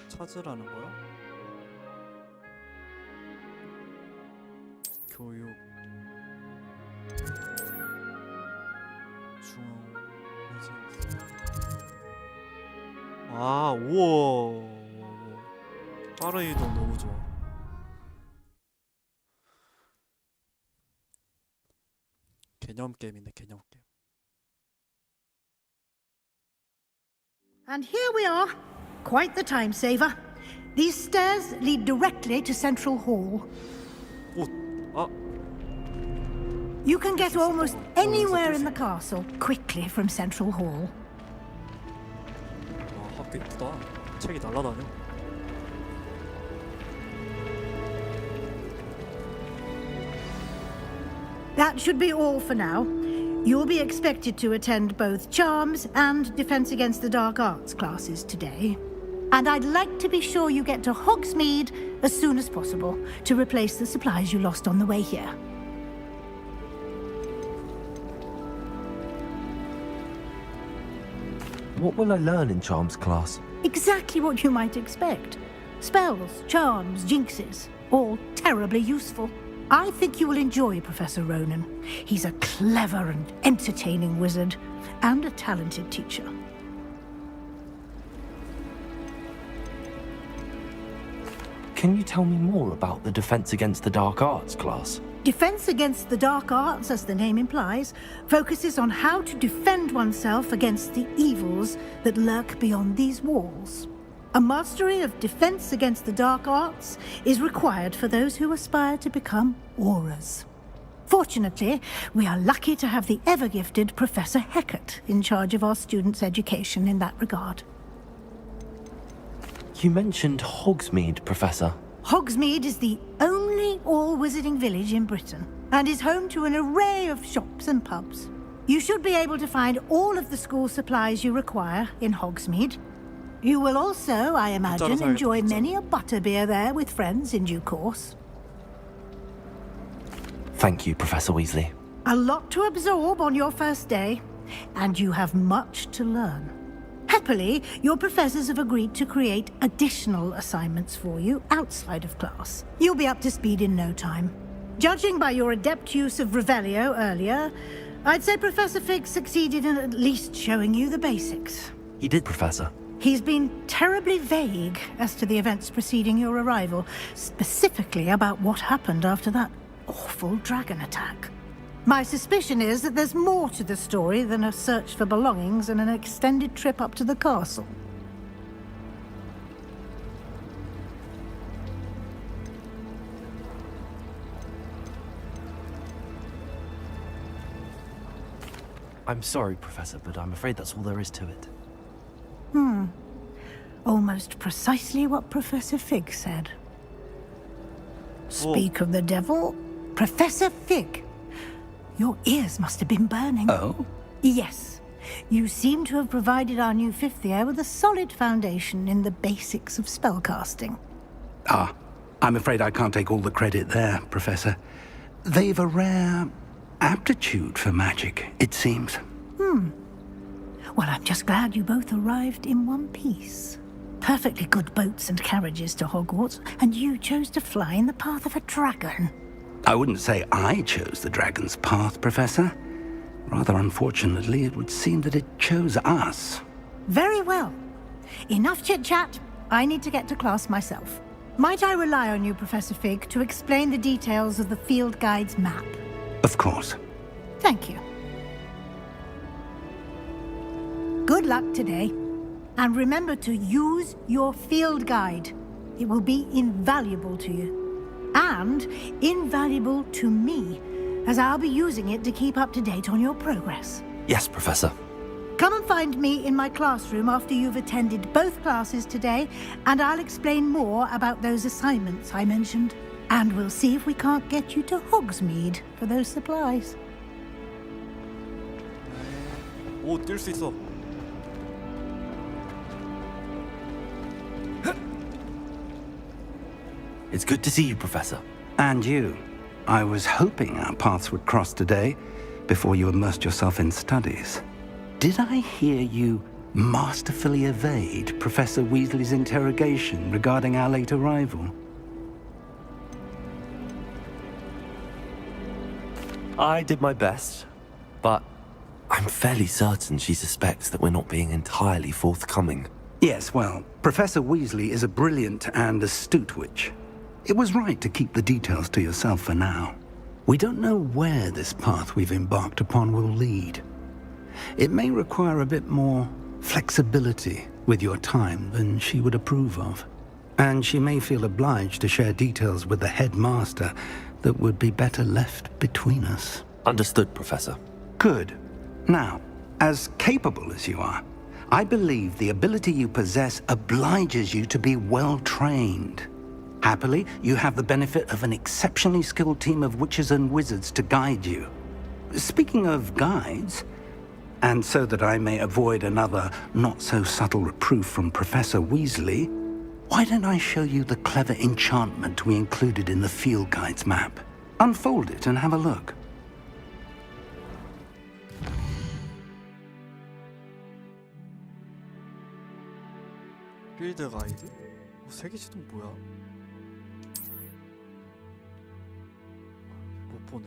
찾으라는 거야? 교육 중앙 아 우와 빠른 이동 너무 좋아. 개념 게임이네 개념 게임. And here we are. quite the time saver. These stairs lead directly to Central Hall. You can get almost anywhere in the castle quickly from Central Hall. 와, 학교 이쁘다. 책이 날라다녀. That should be all for now. You'll be expected to attend both Charms and Defense Against the Dark Arts classes today. And I'd like to be sure you get to Hogsmeade as soon as possible to replace the supplies you lost on the way here. What will I learn in Charms class? Exactly what you might expect. Spells, charms, jinxes, all terribly useful. I think you will enjoy Professor Ronan. He's a clever and entertaining wizard, and a talented teacher. Can you tell me more about the Defense Against the Dark Arts class? Defense Against the Dark Arts, as the name implies, focuses on how to defend oneself against the evils that lurk beyond these walls. A mastery of Defense Against the Dark Arts is required for those who aspire to become auras. Fortunately, we are lucky to have the ever-gifted Professor Hecat in charge of our students' education in that regard. You mentioned Hogsmeade, Professor. Hogsmeade is the only all-wizarding village in Britain, and is home to an array of shops and pubs. You should be able to find all of the school supplies you require in Hogsmeade. You will also, I imagine, enjoy many a butterbeer there with friends in due course. Thank you, Professor Weasley. A lot to absorb on your first day, and you have much to learn. Happily, your professors have agreed to create additional assignments for you outside of class. You'll be up to speed in no time. Judging by your adept use of Revelio earlier, I'd say Professor Fig succeeded in at least showing you the basics. He did, Professor. He's been terribly vague as to the events preceding your arrival, specifically about what happened after that awful dragon attack. My suspicion is that there's more to the story than a search for belongings and an extended trip up to the castle. I'm sorry, Professor, but I'm afraid that's all there is to it. Almost precisely what Professor Fig said. Speak of the devil, Professor Fig. Your ears must have been burning. Oh? Yes. You seem to have provided our new fifth year with a solid foundation in the basics of spellcasting. Ah, I'm afraid I can't take all the credit there, Professor. They've a rare aptitude for magic, it seems. Well, I'm just glad you both arrived in one piece. Perfectly good boats and carriages to Hogwarts, and you chose to fly in the path of a dragon. I wouldn't say I chose the dragon's path, Professor. Rather unfortunately, it would seem that it chose us. Very well. Enough chit-chat. I need to get to class myself. Might I rely on you, Professor Fig, to explain the details of the field guide's map? Of course. Thank you. Good luck today. And remember to use your field guide. It will be invaluable to you. And invaluable to me, as I'll be using it to keep up to date on your progress. Yes, Professor. Come and find me in my classroom after you've attended both classes today, and I'll explain more about those assignments I mentioned. And we'll see if we can't get you to Hogsmeade for those supplies. 오, 뛸 수 있어. It's good to see you, Professor. And you. I was hoping our paths would cross today, before you immersed yourself in studies. Did I hear you masterfully evade Professor Weasley's interrogation regarding our late arrival? I did my best, but I'm fairly certain she suspects that we're not being entirely forthcoming. Yes, well, Professor Weasley is a brilliant and astute witch. It was right to keep the details to yourself for now. We don't know where this path we've embarked upon will lead. It may require a bit more flexibility with your time than she would approve of. And she may feel obliged to share details with the headmaster that would be better left between us. Understood, Professor. Good. Now, as capable as you are, I believe the ability you possess obliges you to be well trained. Happily, you have the benefit of an exceptionally skilled team of witches and wizards to guide you. Speaking of guides, and so that I may avoid another not-so-subtle reproof from Professor Weasley, why don't I show you the clever enchantment we included in the field guide's map? Unfold it and have a look. 필드 가이드? 세계지도는 뭐야? 못 보네.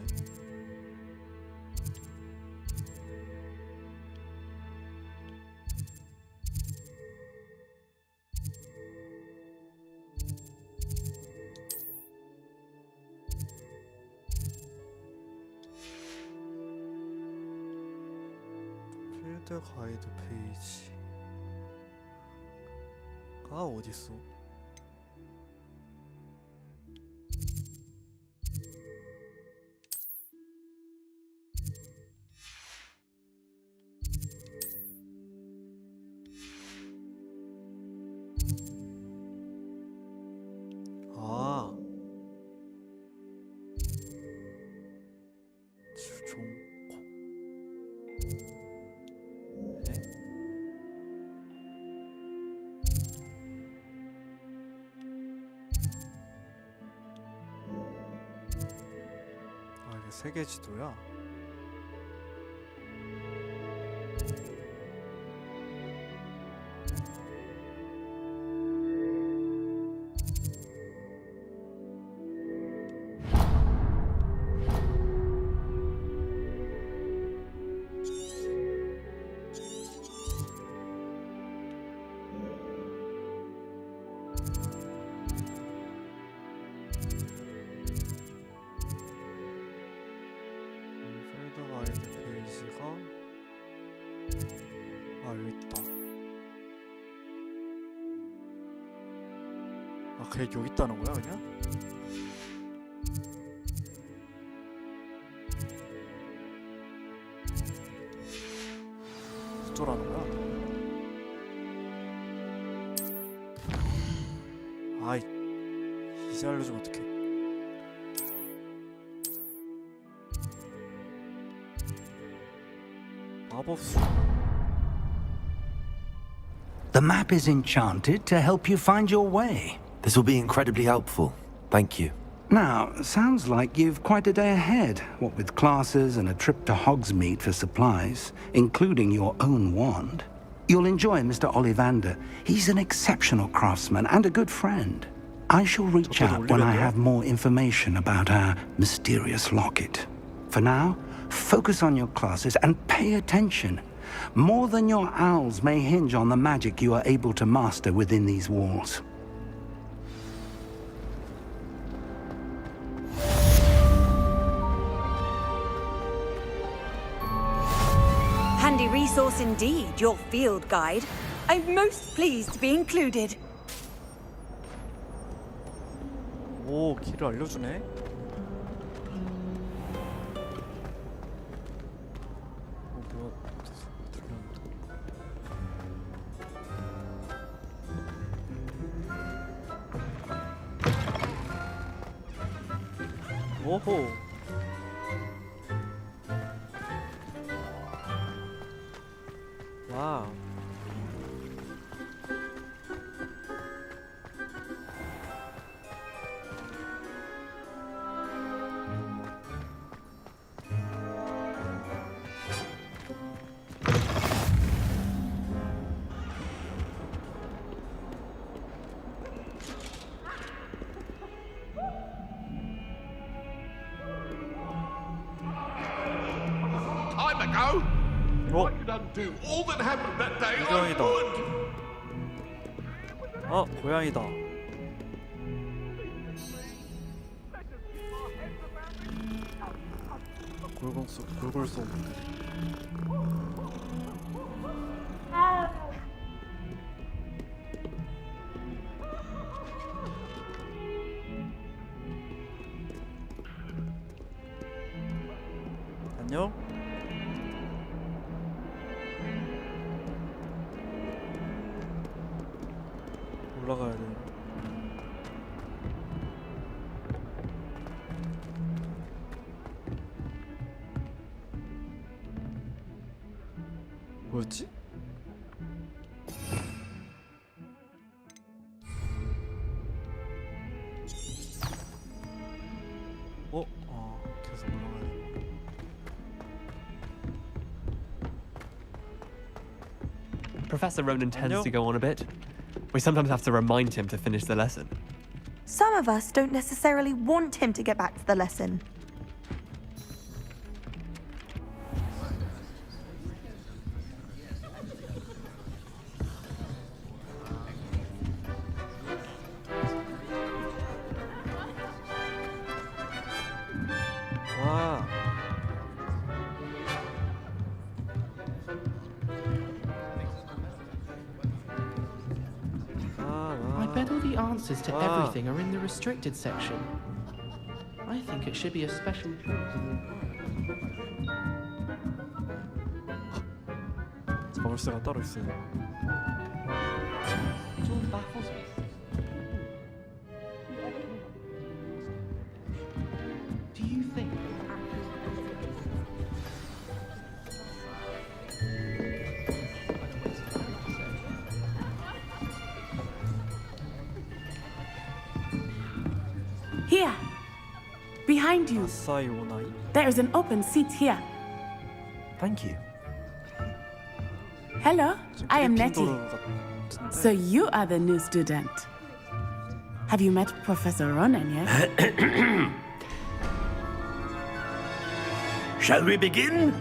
필드 가이드 페이지가 어딨어? 아, 이게 세계 지도야? 그래, 여기 있다는 거야, 그냥? 어쩌라는 거야? 아이, 이제 알려주면 어떡해. 마법수. The map is enchanted to help you find your way. This will be incredibly helpful. Thank you. Now, sounds like you've quite a day ahead, what with classes and a trip to Hogsmeade for supplies, including your own wand. You'll enjoy Mr. Ollivander. He's an exceptional craftsman and a good friend. I shall reach out when I have more information about our mysterious locket. For now, focus on your classes and pay attention. More than your owls may hinge on the magic you are able to master within these walls. Handy resource indeed, your field guide. I'm most pleased to be included. 오, 길을 알려주네. 오호. 와우. Time ago, I could undo all that happened that day. I 고양이다. would. 고양이다. 골골 쏘. 안녕? 올라가야 돼. 뭐였지? 계속 올라가야 돼. Professor Ronan tends to go on a bit. We sometimes have to remind him to finish the lesson. Some of us don't necessarily want him to get back to the lesson. 와. I bet all the answers to everything are in the restricted section. I think it should be a special 자물쇠가 따로 있어요. 좀 baffles me. Do you think Here, behind you. There's an open seat here. Thank you. Hello, I am Nettie. So you are the new student. Have you met Professor Ronan yet? Shall we begin?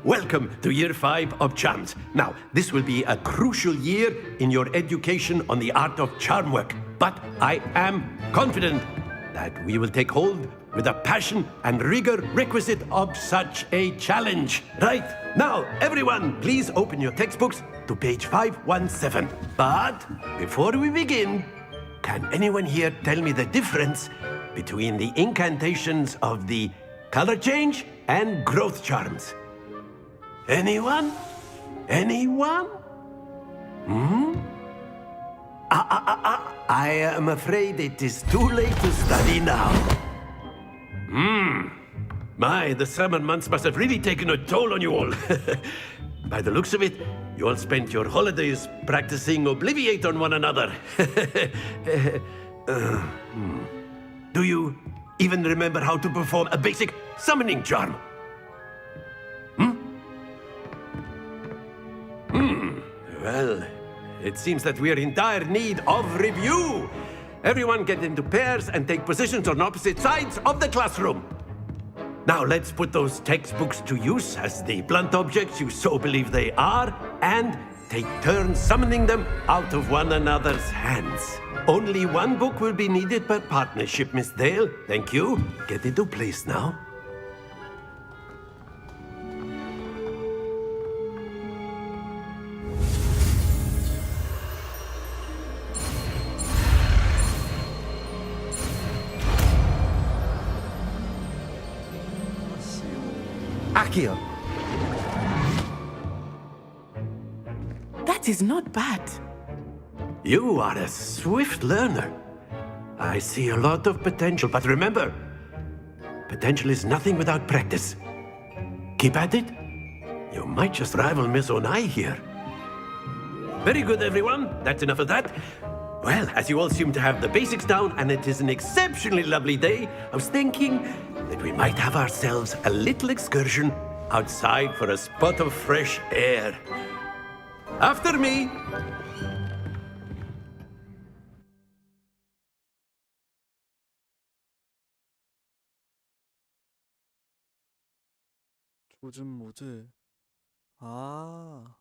Welcome to Year 5 of Charms. Now, this will be a crucial year in your education on the art of charm work. But I am confident that we will take hold with the passion and rigor requisite of such a challenge. Right, now, everyone, please open your textbooks to page 517. But before we begin, can anyone here tell me the difference between the incantations of the color change and growth charms? Anyone? Anyone? I am afraid it is too late to study now. My, the summer months must have really taken a toll on you all. By the looks of it, you all spent your holidays practicing Obliviate on one another. Do you even remember how to perform a basic summoning charm? Well, it seems that we are in dire need of review. Everyone get into pairs and take positions on opposite sides of the classroom. Now let's put those textbooks to use as the blunt objects you so believe they are, and take turns summoning them out of one another's hands. Only one book will be needed per partnership, Miss Dale. Thank you. Get into place now. Accio. That is not bad. You are a swift learner. I see a lot of potential, but remember, potential is nothing without practice. Keep at it. You might just rival Miss Onai here. Very good, everyone. That's enough of that. Well, as you all seem to have the basics down, and it is an exceptionally lovely day, I was thinking that we might have ourselves a little excursion outside for a spot of fresh air. After me. 조준 모드. 아.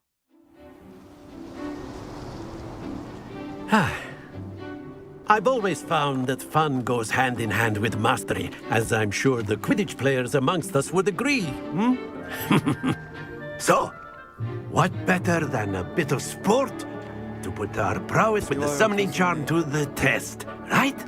I've always found that fun goes hand in hand with mastery, as I'm sure the Quidditch players amongst us would agree. So, what better than a bit of sport to put our prowess with the summoning charm to the test, right?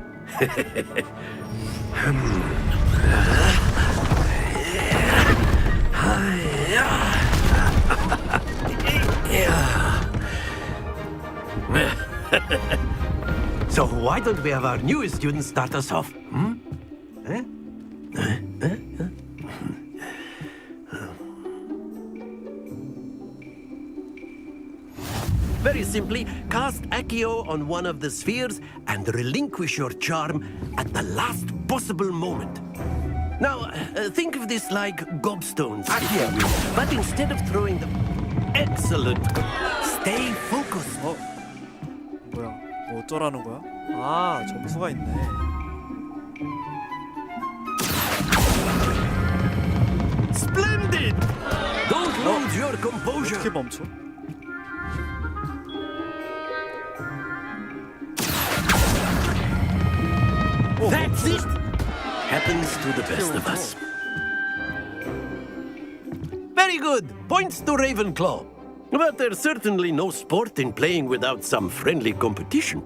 why don't we have our newest student start us off? Very simply, cast Accio on one of the spheres and relinquish your charm at the last possible moment. Now, think of this like gobstones, if you will, but instead of throwing them... Excellent! Stay focused. 뭐야? 뭐 어쩌라는 거야? 아, 점수가 있네. Splendid! Don't lose your composure. 어떻게 멈춰? That's it! Happens to the best of us. Very good! Points to Ravenclaw. But there's certainly no sport in playing without some friendly competition.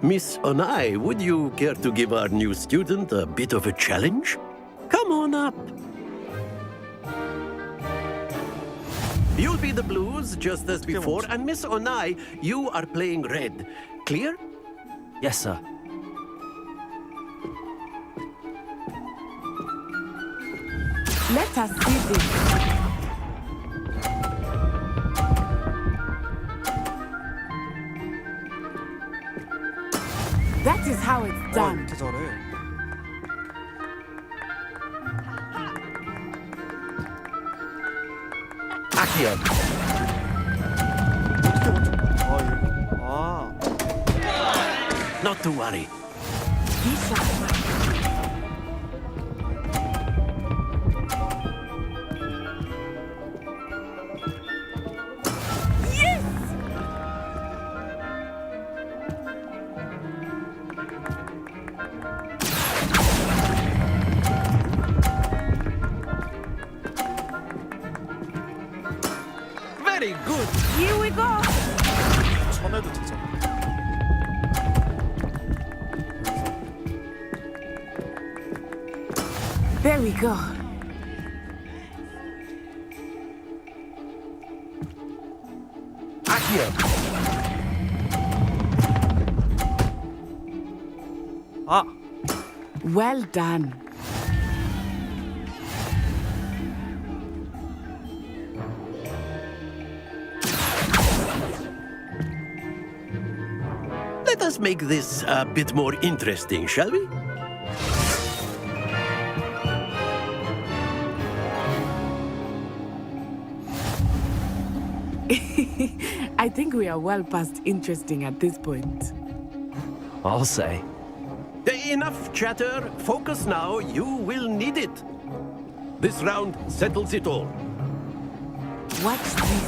Miss Onai, would you care to give our new student a bit of a challenge? Come on up. You'll be the blues, just as before, and Miss Onai, you are playing red. Clear? Yes, sir. Let us see this. That is how it's done. 이렇게 잘해. Accio. Not to worry. Very good. Here we go. 천에도 되잖아. There we go. Accio. 아. Well done. Let us make this a bit more interesting, shall we? I think we are well past interesting at this point. I'll say. Enough chatter. Focus now. You will need it. This round settles it all. Watch this.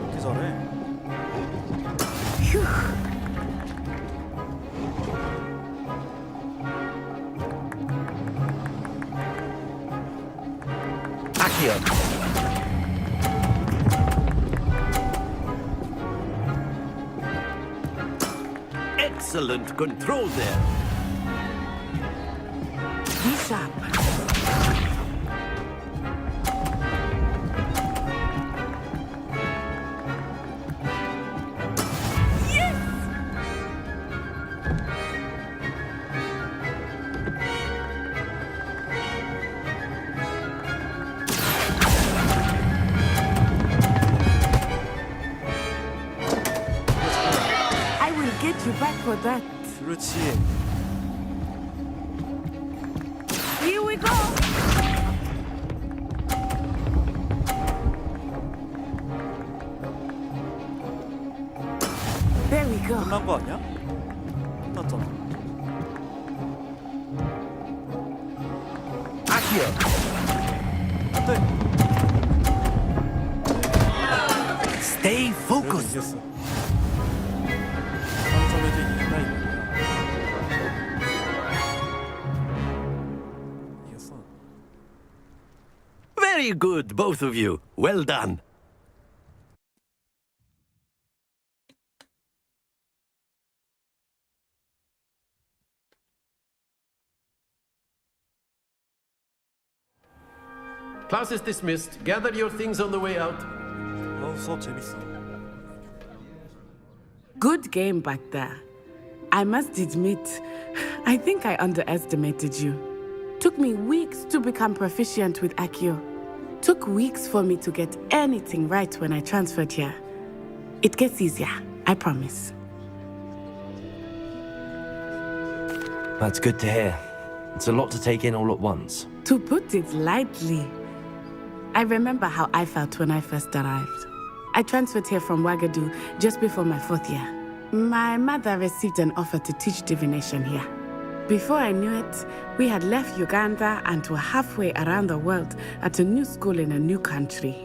이렇게 잘해. Phew. Accio. Excellent control there. Be sharp. I will get you back for that. 그렇지. Here we go. There we go. 끝난 거 아니야? 끝났잖아. Accio. 안돼. Stay focused. 이겼어. 삼성에도 이긴다 이거야. 이겼어. Very good, both of you. Well done. Class is dismissed. Gather your things on the way out. 수업 재밌어. Good game back there. I must admit, I think I underestimated you. Took me weeks to become proficient with Accio. Took weeks for me to get anything right when I transferred here. It gets easier, I promise. That's good to hear. It's a lot to take in all at once. To put it lightly, I remember how I felt when I first arrived. I transferred here from Ouagadougou just before my 4th year. My mother received an offer to teach divination here. Before I knew it, we had left Uganda and were halfway around the world at a new school in a new country.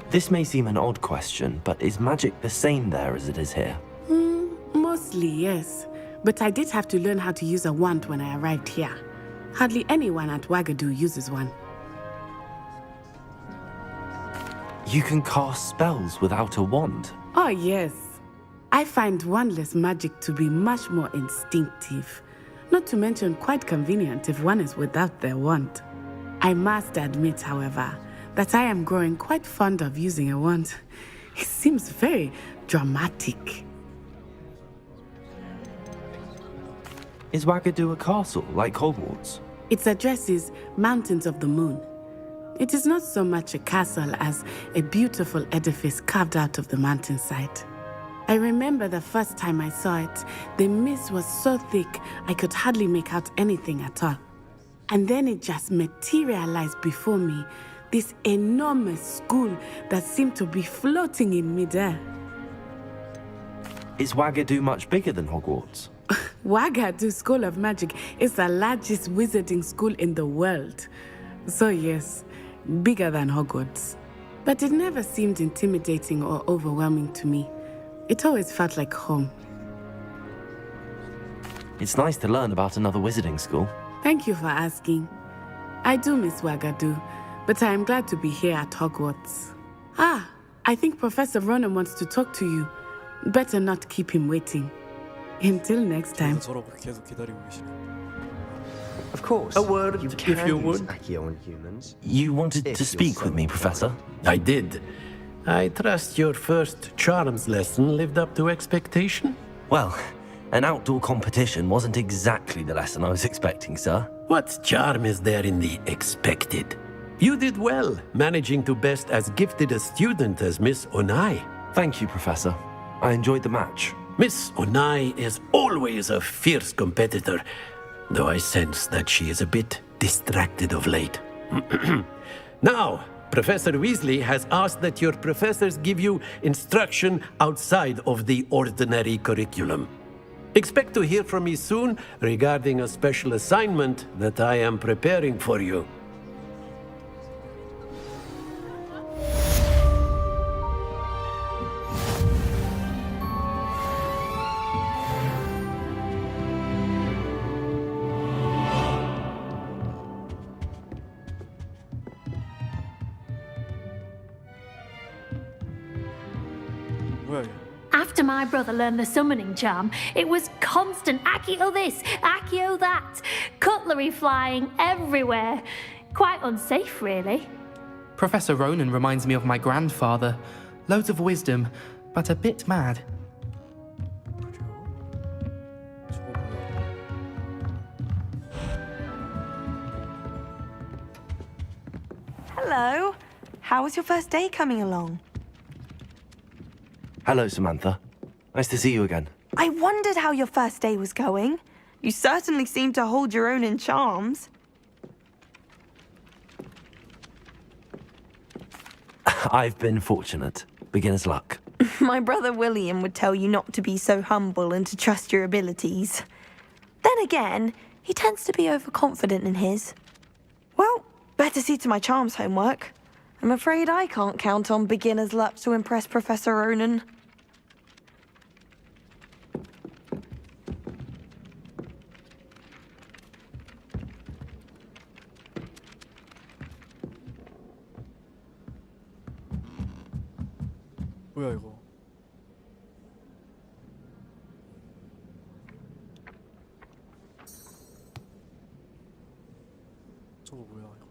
This may seem an odd question, but is magic the same there as it is here? Mostly, yes. But I did have to learn how to use a wand when I arrived here. Hardly anyone at Ouagadougou uses one. You can cast spells without a wand? Oh, yes. I find wandless magic to be much more instinctive. Not to mention quite convenient if one is without their wand. I must admit, however, that I am growing quite fond of using a wand. It seems very dramatic. Is Ouagadougou a castle, like Hogwarts? Its address is Mountains of the Moon. It is not so much a castle as a beautiful edifice carved out of the mountainside. I remember the first time I saw it, the mist was so thick I could hardly make out anything at all. And then it just materialized before me, this enormous school that seemed to be floating in midair. Is Ouagadougou much bigger than Hogwarts? Ouagadougou School of Magic is the largest wizarding school in the world. So yes, bigger than Hogwarts. But it never seemed intimidating or overwhelming to me. It always felt like home. It's nice to learn about another wizarding school. Thank you for asking. I do miss Ouagadougou, but I am glad to be here at Hogwarts. Ah, I think Professor Ronan wants to talk to you. Better not keep him waiting. Until next time. Of course. A word, you if you would. Accio on humans. You wanted to speak with me, Professor? I did. I trust your first charms lesson lived up to expectation? Well, an outdoor competition wasn't exactly the lesson I was expecting, sir. What charm is there in the expected? You did well, managing to best as gifted a student as Miss Onai. Thank you, Professor. I enjoyed the match. Miss Onai is always a fierce competitor, though I sense that she is a bit distracted of late. Now, Professor Weasley has asked that your professors give you instruction outside of the ordinary curriculum. Expect to hear from me soon regarding a special assignment that I am preparing for you. After my brother learned the summoning charm, it was constant Accio this, Accio that, cutlery flying everywhere. Quite unsafe, really. Professor Ronan reminds me of my grandfather. Loads of wisdom, but a bit mad. Hello. How was your first day coming along? Hello, Samantha. Nice to see you again. I wondered how your first day was going. You certainly seem to hold your own in charms. I've been fortunate. Beginner's luck. My brother William would tell you not to be so humble and to trust your abilities. Then again, he tends to be overconfident in his. Well, better see to my charms homework. I'm afraid I can't count on beginner's luck to impress Professor Ronan. 뭐야 이거? 저거 뭐야 이거?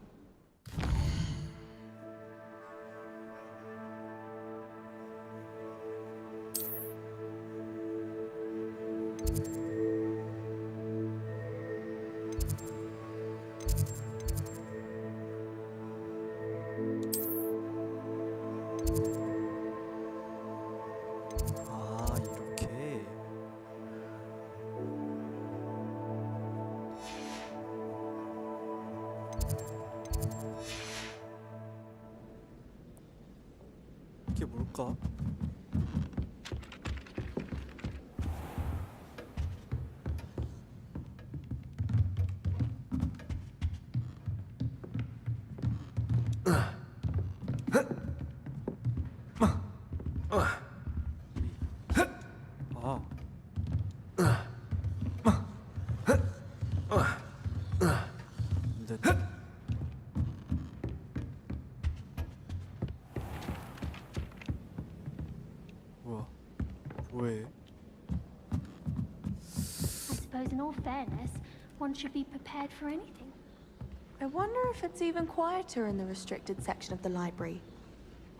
아, 이렇게. 이게 뭘까? 아. 근데 뭐야? 뭐해? I suppose in all fairness, one should be prepared for anything. I wonder if it's even quieter in the restricted section of the library.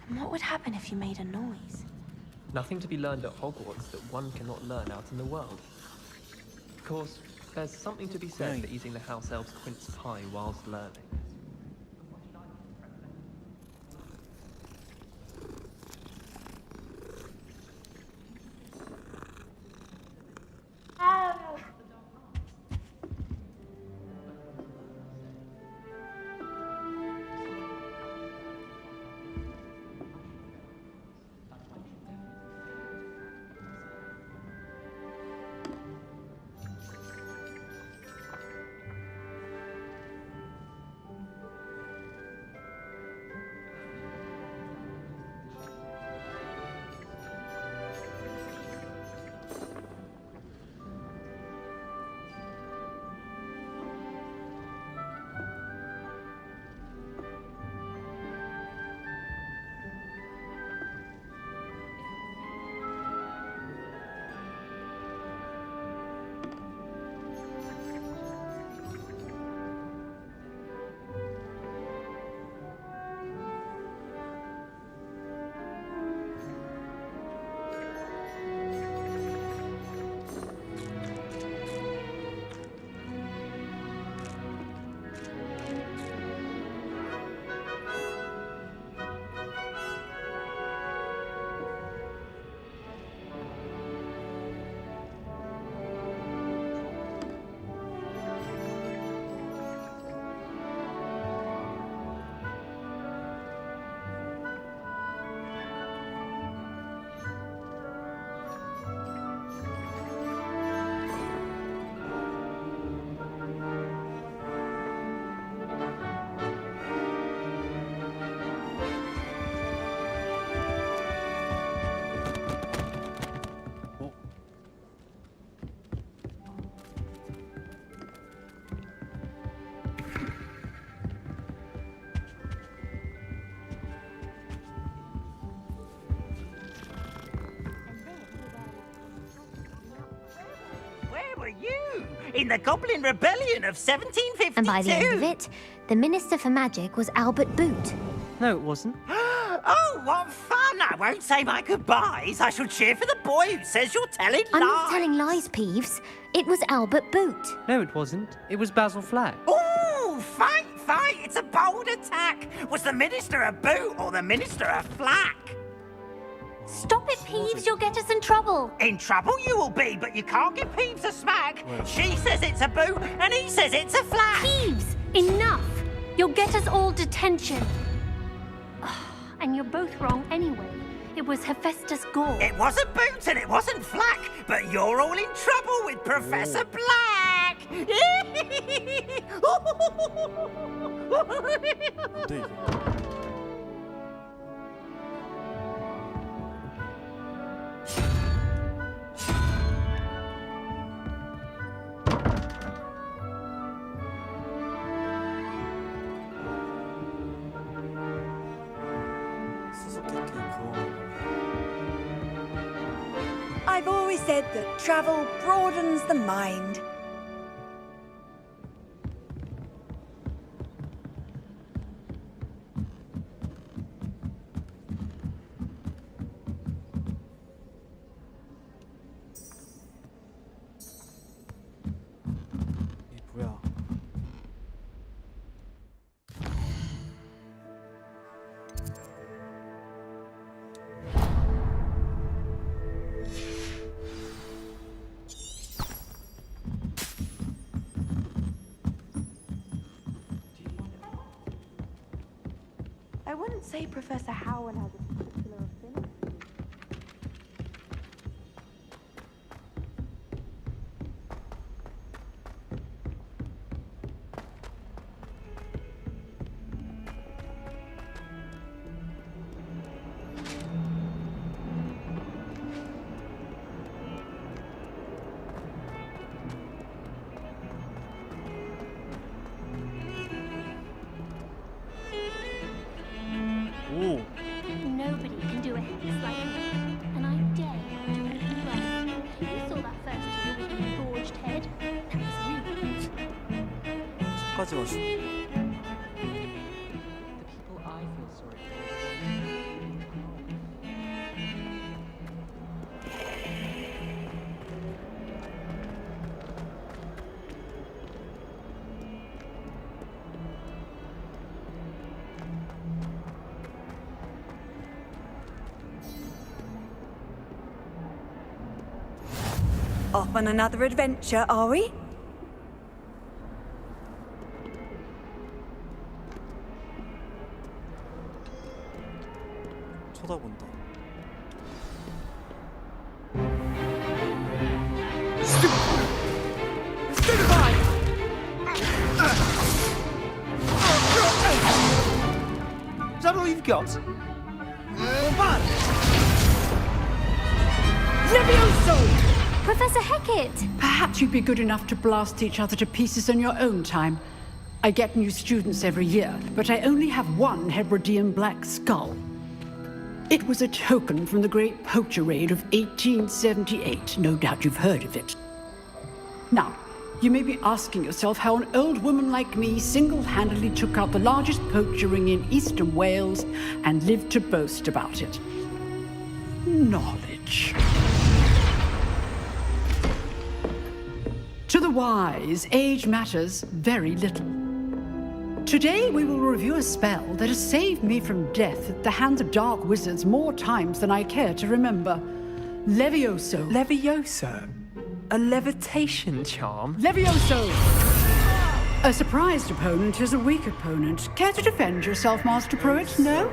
And what would happen if you made a noise? Nothing to be learned at Hogwarts that one cannot learn out in the world. Of course, there's something to be said for eating the house elf's quince pie whilst learning. You in the Goblin Rebellion of 1752. And by the end of it, the Minister for Magic was Albert Boot. No, it wasn't. Oh, what fun! I won't say my goodbyes. I shall cheer for the boy who says you're telling lies. I'm not telling lies, Peeves. It was Albert Boot. No, it wasn't. It was Basil Flack. Oh, fight! It's a bold attack. Was the Minister a boot or the Minister a flack? Stop it, Peeves. You'll get us in trouble. In trouble you will be, but you can't give Peeves a smack. She says it's a boot, and he says it's a flack. Peeves, enough. You'll get us all detention. And you're both wrong anyway. It was Hephaestus Gore. It wasn't boot and it wasn't flack, but you're all in trouble with Professor Black. I've always said that travel broadens the mind. can't say Professor Howard has a particular affinity. 오. Nobody can do a hex like me, and I dare you to prove me wrong. You saw that first year with the forged head. That was you. 차까지 마시고. The people I feel sorry for. Off on another adventure, are we? 쳐다본다. Is that all you've got? Levioso! Professor Hecat! Perhaps you'd be good enough to blast each other to pieces in your own time. I get new students every year, but I only have one Hebridean black skull. It was a token from the Great Poacher Raid of 1878. No doubt you've heard of it. Now, you may be asking yourself how an old woman like me single-handedly took out the largest poacher ring in eastern Wales and lived to boast about it. Knowledge. To the wise, age matters very little. Today we will review a spell that has saved me from death at the hands of dark wizards more times than I care to remember. Levioso. Levioso? A levitation charm? Levioso! A surprised opponent is a weak opponent. Care to defend yourself, Master Pruitt? No?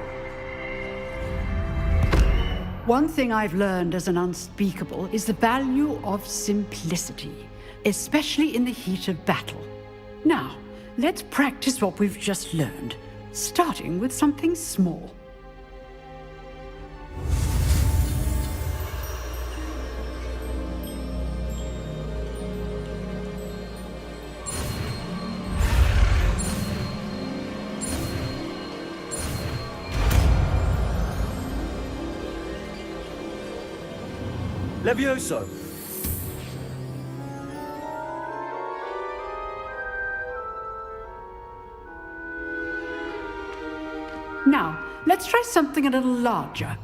One thing I've learned as an unspeakable is the value of simplicity, especially in the heat of battle. Now, let's practice what we've just learned, starting with something small. Levioso! Now, let's try something a little larger.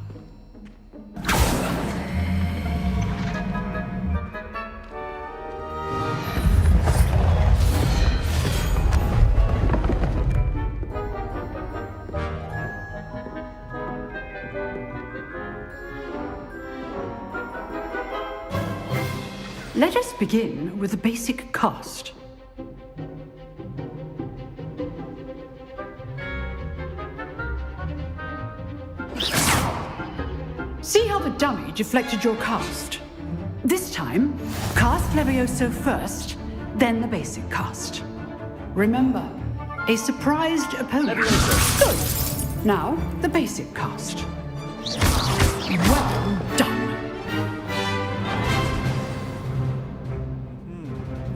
Let us begin with the basic cast. See how the dummy deflected your cast? This time, cast Levioso first, then the basic cast. Remember, a surprised opponent. Good. Now, the basic cast. Well done.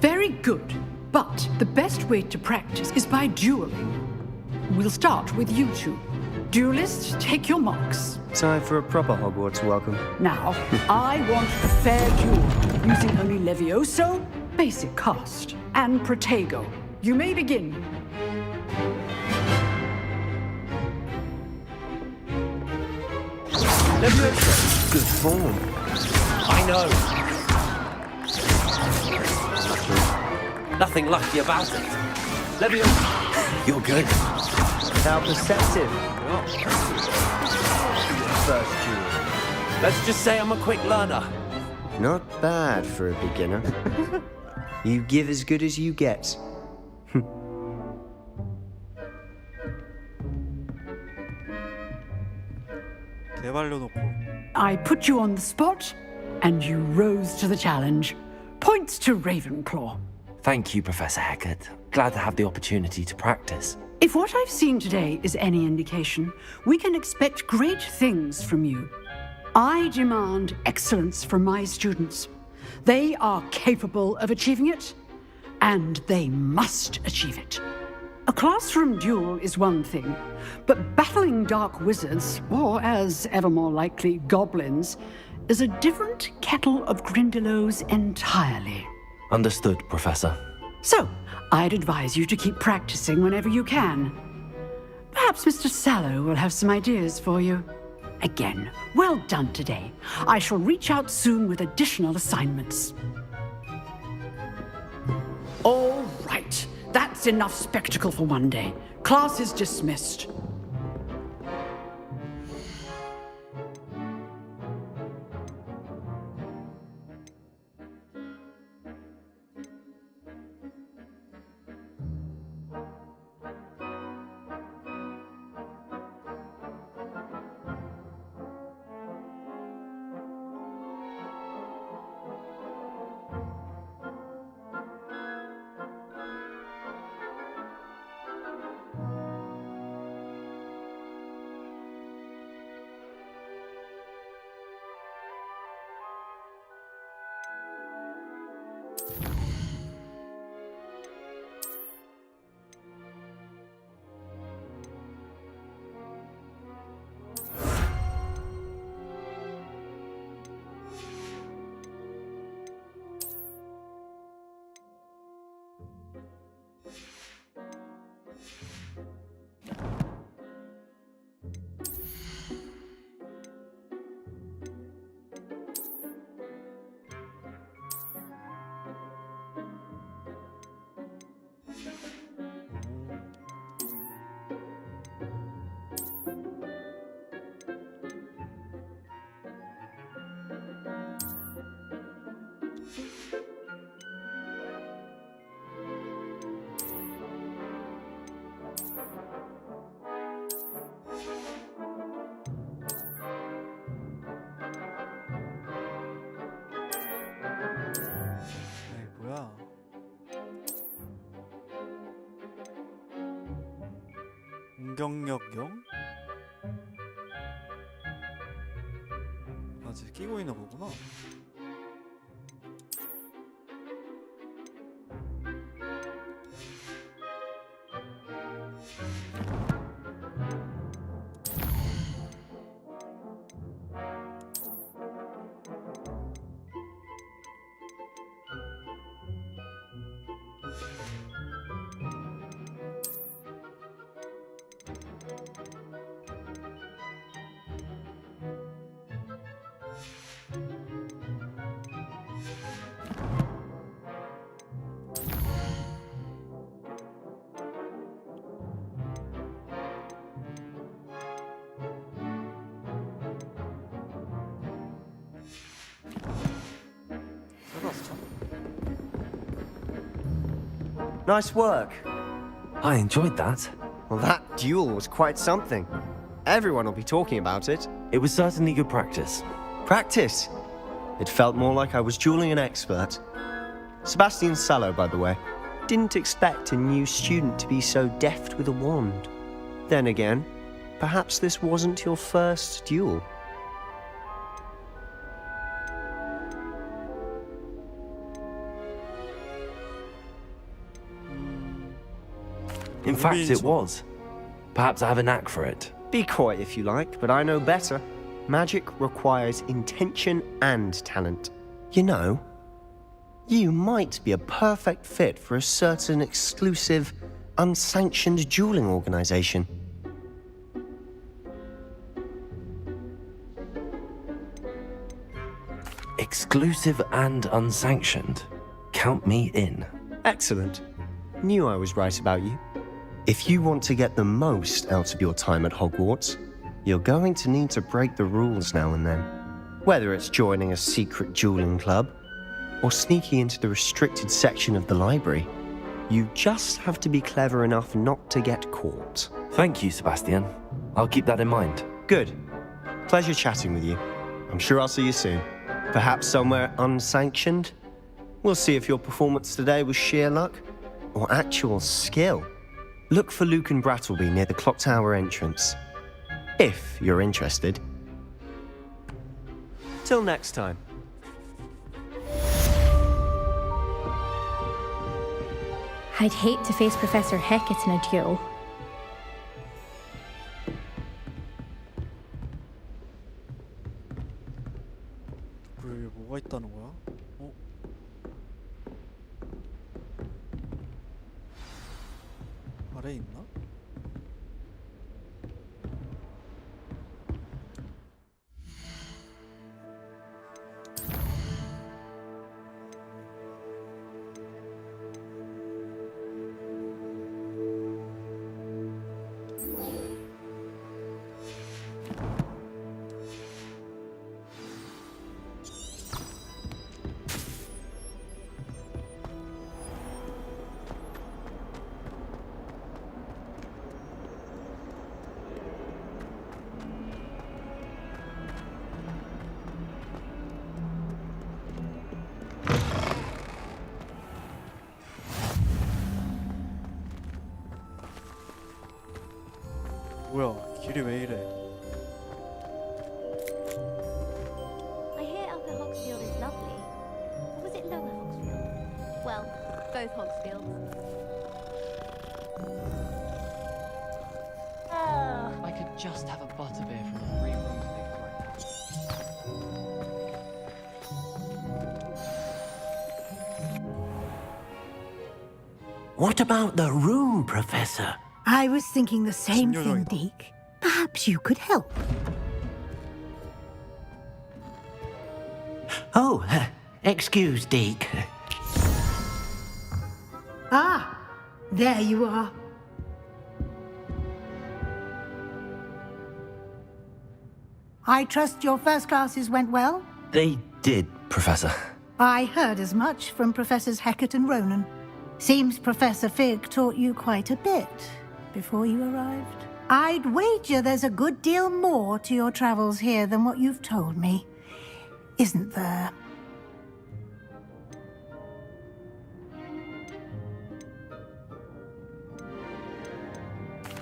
Very good, but the best way to practice is by dueling. We'll start with you two. Duelists, take your marks. Time for a proper Hogwarts welcome. Now, I want a fair duel, using only Levioso, basic cast, and Protego. You may begin. Levioso. Good form. I know. Nothing lucky about it. Levioso. You're good. How perceptive. First duel. Let's just say I'm a quick learner. Not bad for a beginner. You give as good as you get. 개발려놓고. I put you on the spot, and you rose to the challenge. Points to Ravenclaw. Thank you, Professor Hecat. Glad to have the opportunity to practice. If what I've seen today is any indication, we can expect great things from you. I demand excellence from my students. They are capable of achieving it, and they must achieve it. A classroom duel is one thing, but battling dark wizards, or as ever more likely, goblins, is a different kettle of Grindylows entirely. Understood, Professor. So, I'd advise you to keep practicing whenever you can. Perhaps Mr. Sallow will have some ideas for you. Again, well done today. I shall reach out soon with additional assignments. All right. That's enough spectacle for one day. Class is dismissed. 뭐야? 공격력 0? 아직 끼고 있는 거구나. Nice work. I enjoyed that. Well, that duel was quite something. Everyone will be talking about it. It was certainly good practice. Practice? It felt more like I was dueling an expert. Sebastian Sallow, by the way. Didn't expect a new student to be so deft with a wand. Then again, perhaps this wasn't your first duel. In fact, it was. Perhaps I have a knack for it. Be coy if you like, but I know better. Magic requires intention and talent. You know, you might be a perfect fit for a certain exclusive, unsanctioned dueling organization. Exclusive and unsanctioned. Count me in. Excellent. Knew I was right about you. If you want to get the most out of your time at Hogwarts, you're going to need to break the rules now and then. Whether it's joining a secret dueling club, or sneaking into the restricted section of the library, you just have to be clever enough not to get caught. Thank you, Sebastian. I'll keep that in mind. Good. Pleasure chatting with you. I'm sure I'll see you soon. Perhaps somewhere unsanctioned? We'll see if your performance today was sheer luck or actual skill. Look for Luke and Brattleby near the clock tower entrance. If you're interested. Till next time. I'd hate to face Professor Hackett in a duel. 여기 뭐가 있다는 거야? 어? 아래에 있나? 뭐야, 길이 왜 이래? I hear Upper Hogsfield is lovely. Or was it Lower Hogsfield? Well, both Hogsfields. I could just have a butterbeer from a free room thing right now. What about the room, Professor? I was thinking the same thing, Deke. Perhaps you could help. Oh, excuse, Deke. Ah, there you are. I trust your first classes went well? They did, Professor. I heard as much from Professors Hackett and Ronan. Seems Professor Fig taught you quite a bit before you arrived. I'd wager there's a good deal more to your travels here than what you've told me, isn't there?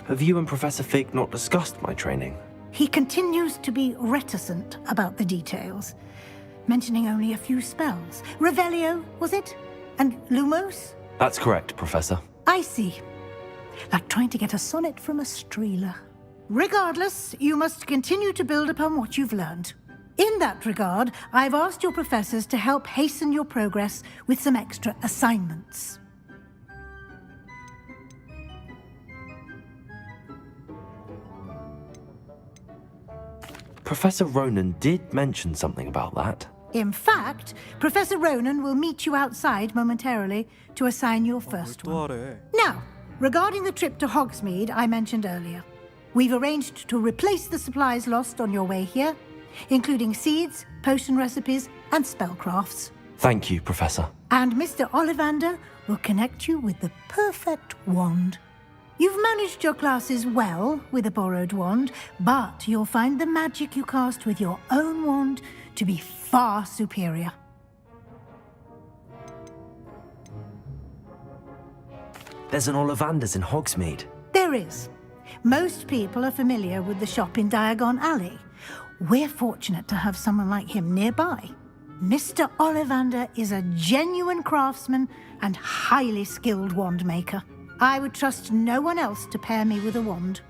Have you and Professor Fig not discussed my training? He continues to be reticent about the details, mentioning only a few spells. Revelio, was it? And Lumos? That's correct, Professor. I see. Like trying to get a sonnet from a streeler. Regardless, you must continue to build upon what you've learned. In that regard, I've asked your professors to help hasten your progress with some extra assignments. Professor Ronan did mention something about that. In fact, Professor Ronan will meet you outside momentarily to assign your first one. Now, regarding the trip to Hogsmeade I mentioned earlier, we've arranged to replace the supplies lost on your way here, including seeds, potion recipes, and spellcrafts. Thank you, Professor. And Mr. Ollivander will connect you with the perfect wand. You've managed your classes well with a borrowed wand, but you'll find the magic you cast with your own wand to be far superior. There's an Ollivander's in Hogsmeade. There is. Most people are familiar with the shop in Diagon Alley. We're fortunate to have someone like him nearby. Mr. Ollivander is a genuine craftsman and highly skilled wand maker. I would trust no one else to pair me with a wand.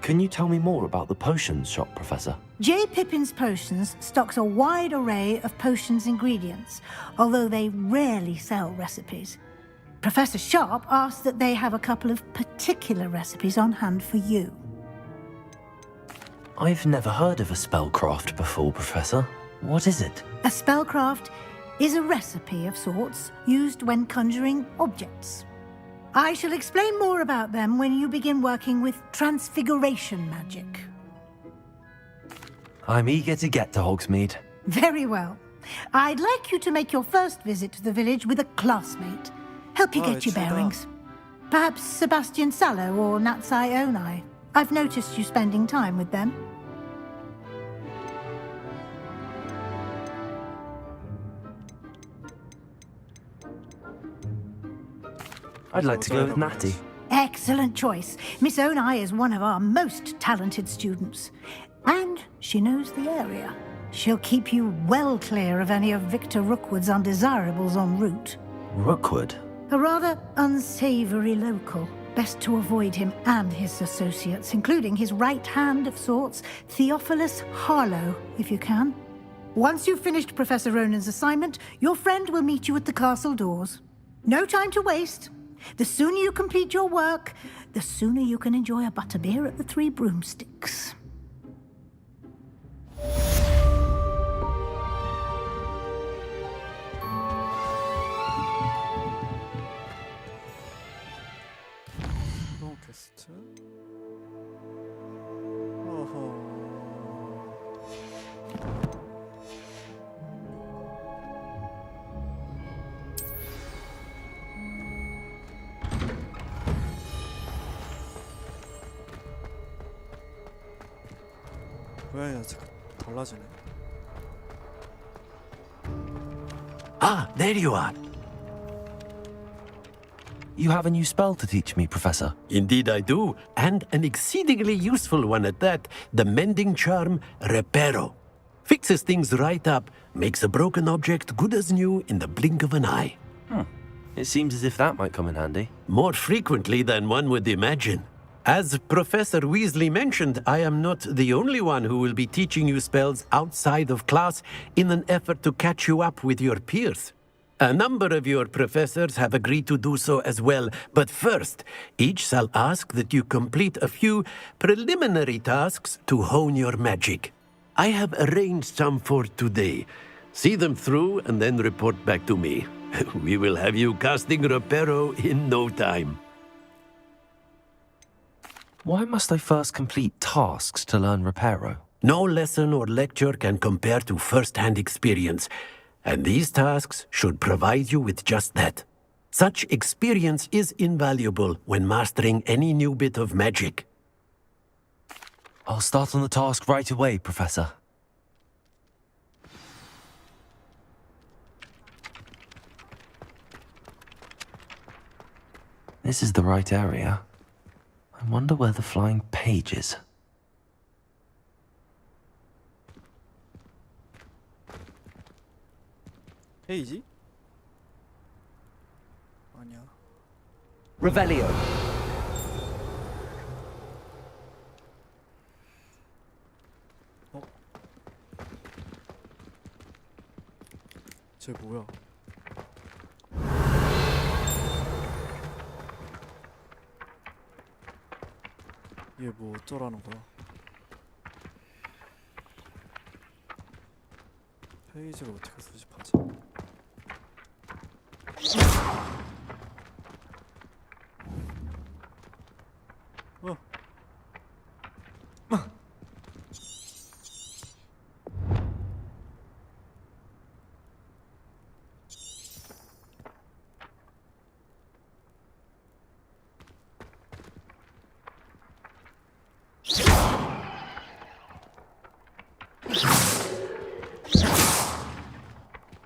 Can you tell me more about the potions shop, Professor? J. Pippin's Potions stocks a wide array of potions ingredients, although they rarely sell recipes. Professor Sharp asked that they have a couple of particular recipes on hand for you. I've never heard of a spellcraft before, Professor. What is it? A spellcraft is a recipe of sorts used when conjuring objects. I shall explain more about them when you begin working with transfiguration magic. I'm eager to get to Hogsmeade. Very well. I'd like you to make your first visit to the village with a classmate. Help you get your bearings. Perhaps Sebastian Sallow or Natsai Onai. I've noticed you spending time with them. I'd like to go with Natty. Excellent choice. Miss Onai is one of our most talented students. And she knows the area. She'll keep you well clear of any of Victor Rookwood's undesirables en route. Rookwood? A rather unsavory local. Best to avoid him and his associates, including his right hand of sorts, Theophilus Harlow, if you can. Once you've finished Professor Ronan's assignment, your friend will meet you at the castle doors. No time to waste. The sooner you complete your work, the sooner you can enjoy a butterbeer at the Three Broomsticks. 퀘스트. 어허. 고양이 아직 달라지네. Ah, there you are. You have a new spell to teach me, Professor. Indeed I do, and an exceedingly useful one at that, the mending charm Reparo. Fixes things right up, makes a broken object good as new in the blink of an eye. It seems as if that might come in handy. More frequently than one would imagine. As Professor Weasley mentioned, I am not the only one who will be teaching you spells outside of class in an effort to catch you up with your peers. A number of your professors have agreed to do so as well, but first, each shall ask that you complete a few preliminary tasks to hone your magic. I have arranged some for today. See them through and then report back to me. We will have you casting Reparo in no time. Why must I first complete tasks to learn Reparo? No lesson or lecture can compare to first-hand experience, and these tasks should provide you with just that. Such experience is invaluable when mastering any new bit of magic. I'll start on the task right away, Professor. This is the right area. I wonder where the flying page is. 페이지? 아니야. Revelio. 쟤 뭐야? 얘 뭐 어쩌라는 거야? 페이지를 어떻게 수집하지?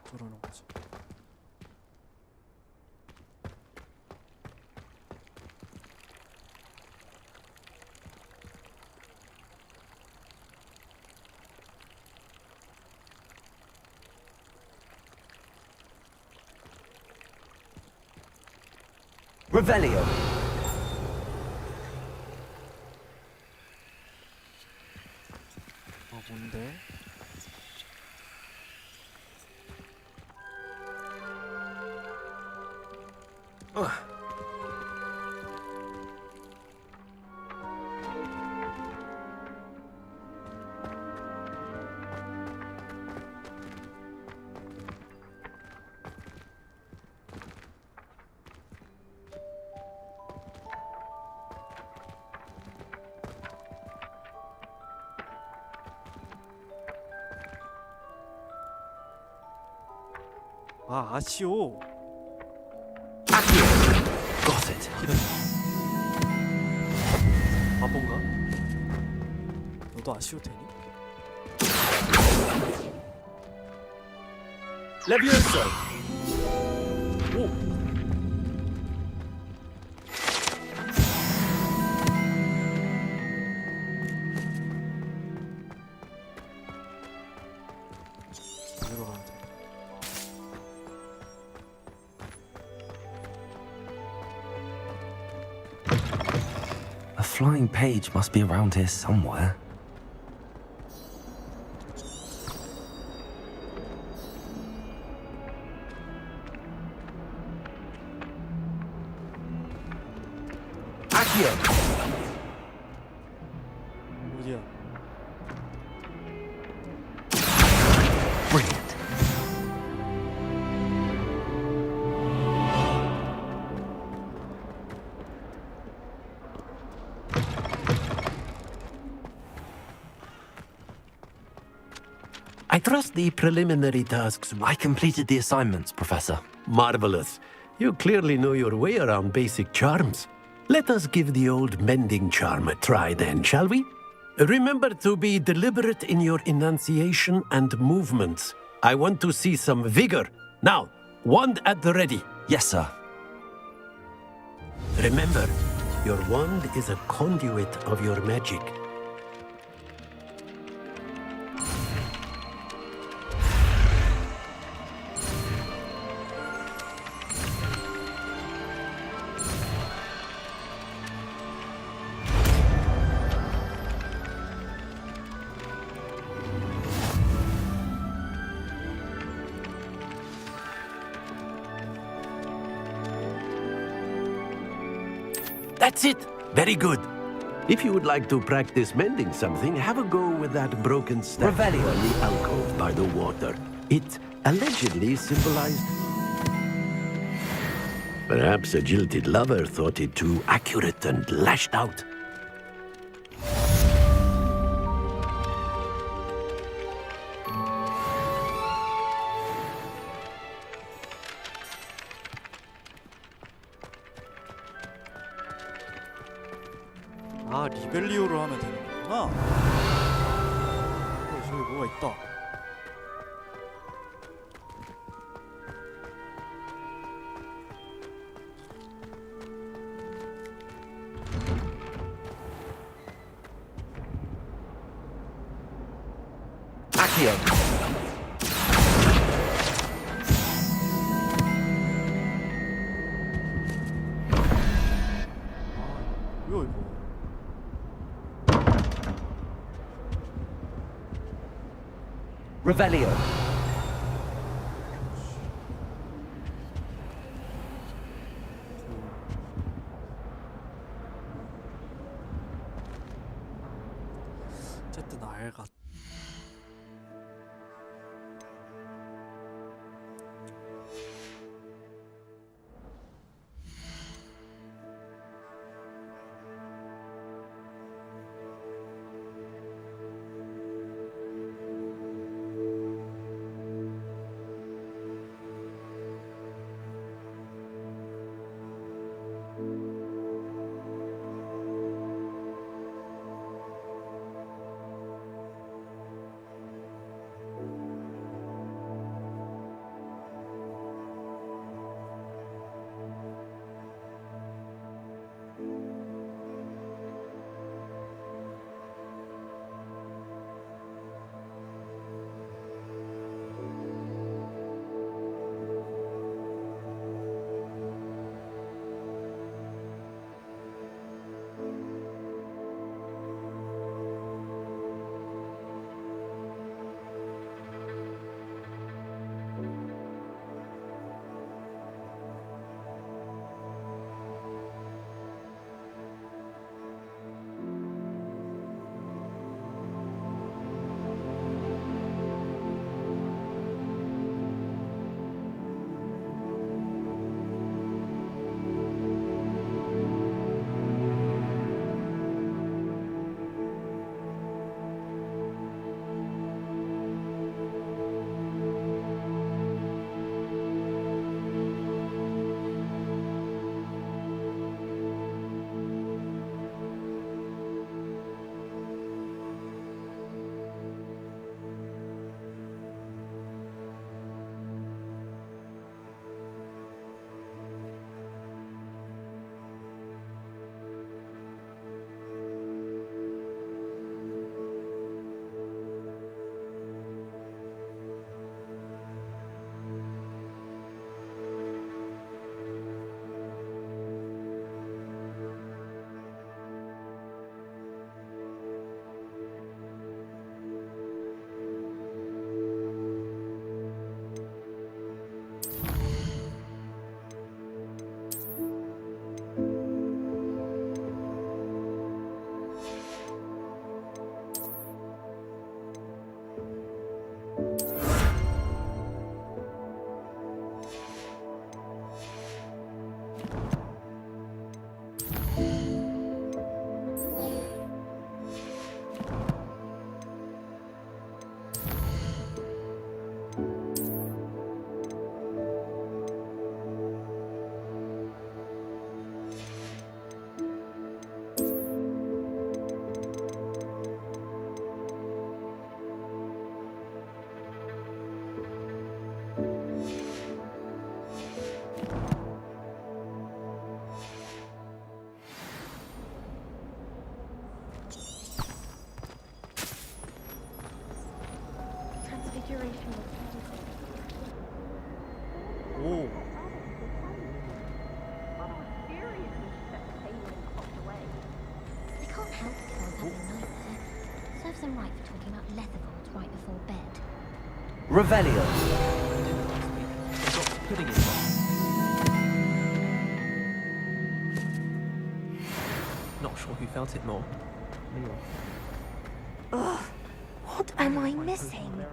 어쩌라는 거지? Revelio. 뭔데? 아, 아시오. Got it. 바본가? 너도 아쉬우테니? 레비오소. 오. 여기로 가야 돼. A flying page must be around here somewhere. Accio. 어디야? Brilliant. I trust the preliminary tasks. I completed the assignments, Professor. Marvelous. You clearly know your way around basic charms. Let us give the old mending charm a try then, shall we? Remember to be deliberate in your enunciation and movements. I want to see some vigor. Now, wand at the ready. Yes, sir. Remember, your wand is a conduit of your magic. That's it. Very good. If you would like to practice mending something, have a go with that broken statue Revelio. in the alcove by the water. It allegedly symbolized... Perhaps a jilted lover thought it too accurate and lashed out. 아, 리벨리오를 하면 되는 거구나. 저기 뭐가 있다. Accio. 뭐야 이거? Revelio. 어쨌든 알같. 오. I can't help if I was having a nightmare. Serves them right for talking about leather vaults right before bed. Revelio. Putting it on. Not sure who felt it more. Me or... Ugh, what am I missing?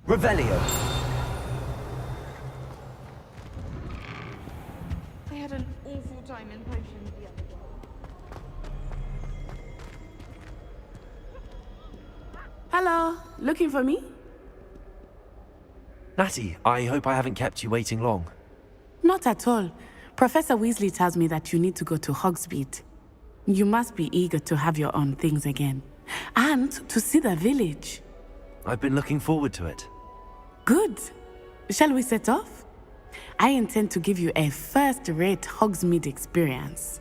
Revelio. I had an awful time in potions the other day. Hello, looking for me? Natty, I hope I haven't kept you waiting long. Not at all. Professor Weasley tells me that you need to go to Hogsmeade. You must be eager to have your own things again. And to see the village. I've been looking forward to it. Good. Shall we set off? I intend to give you a first-rate Hogsmeade experience.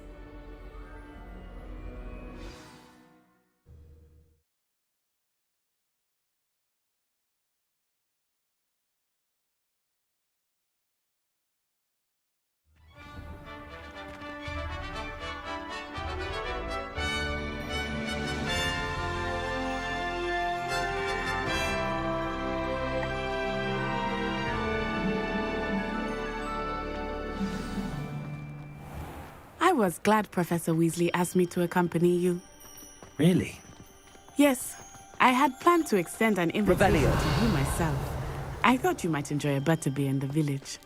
I was glad Professor Weasley asked me to accompany you. Really? Yes, I had planned to extend an invitation Revelio. to you myself. I thought you might enjoy a butterbeer in the village.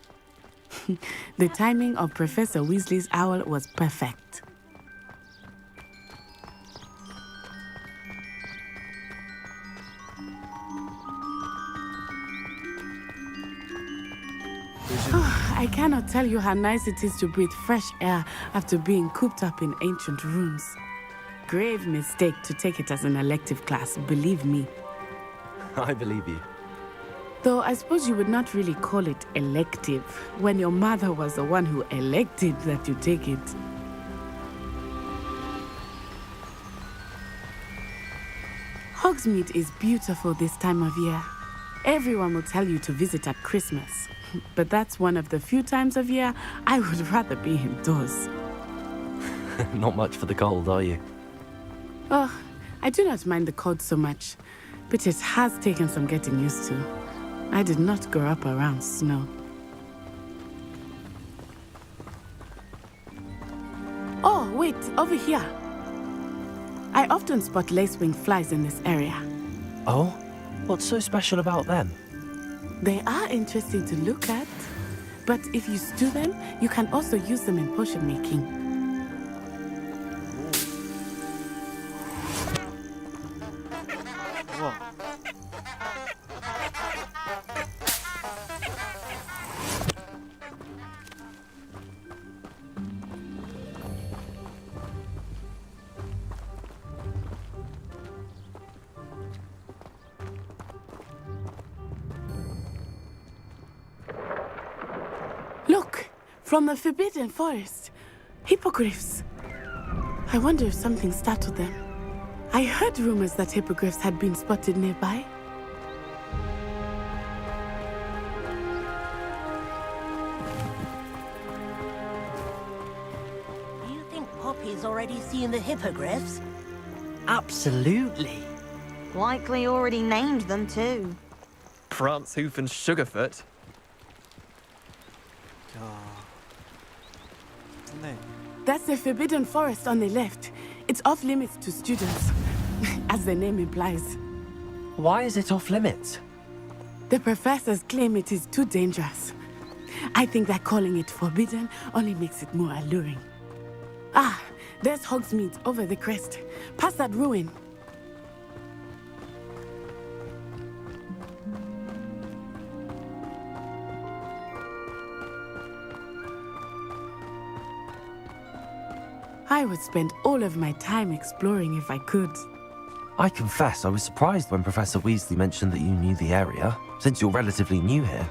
The timing of Professor Weasley's owl was perfect. I cannot tell you how nice it is to breathe fresh air after being cooped up in ancient rooms. Grave mistake to take it as an elective class, believe me. I believe you. Though I suppose you would not really call it elective when your mother was the one who elected that you take it. Hogsmeade is beautiful this time of year. Everyone will tell you to visit at Christmas. But that's one of the few times of year I would rather be indoors. Not much for the cold, are you? Oh, I do not mind the cold so much, but it has taken some getting used to. I did not grow up around snow. Oh, wait, over here. I often spot lacewing flies in this area. Oh? What's so special about them? They are interesting to look at, but if you stew them, you can also use them in potion making. Look, from the Forbidden Forest, hippogriffs. I wonder if something startled them. I heard rumors that hippogriffs had been spotted nearby. Do you think Poppy's already seen the hippogriffs? Absolutely. Likely already named them too. Prance, Hoof, and Sugarfoot. That's the Forbidden Forest on the left. It's off limits to students, as the name implies. Why is it off limits? The professors claim it is too dangerous. I think that calling it forbidden only makes it more alluring. Ah, there's Hogsmeade over the crest. Past that ruin. I would spend all of my time exploring if I could. I confess I was surprised when Professor Weasley mentioned that you knew the area, since you're relatively new here.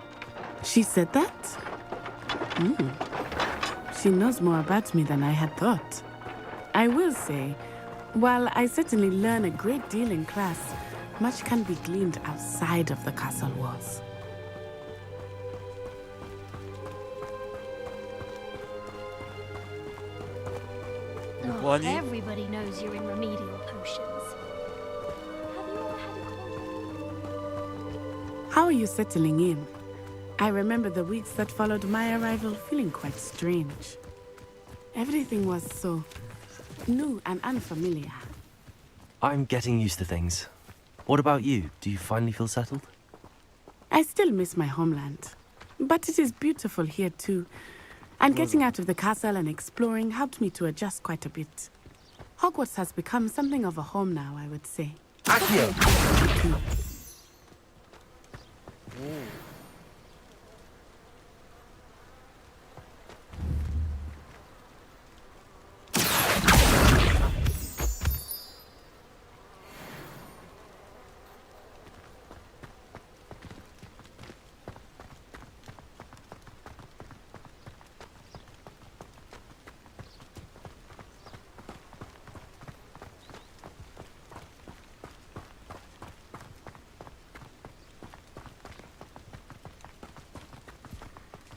She said that? She knows more about me than I had thought. I will say, while I certainly learn a great deal in class, much can be gleaned outside of the castle walls. Oh, everybody knows you're in remedial potions. Have you ever had a How are you settling in? I remember the weeks that followed my arrival feeling quite strange. Everything was so new and unfamiliar. I'm getting used to things. What about you? Do you finally feel settled? I still miss my homeland, but it is beautiful here too. And getting out of the castle and exploring helped me to adjust quite a bit. Hogwarts has become something of a home now, I would say. Accio!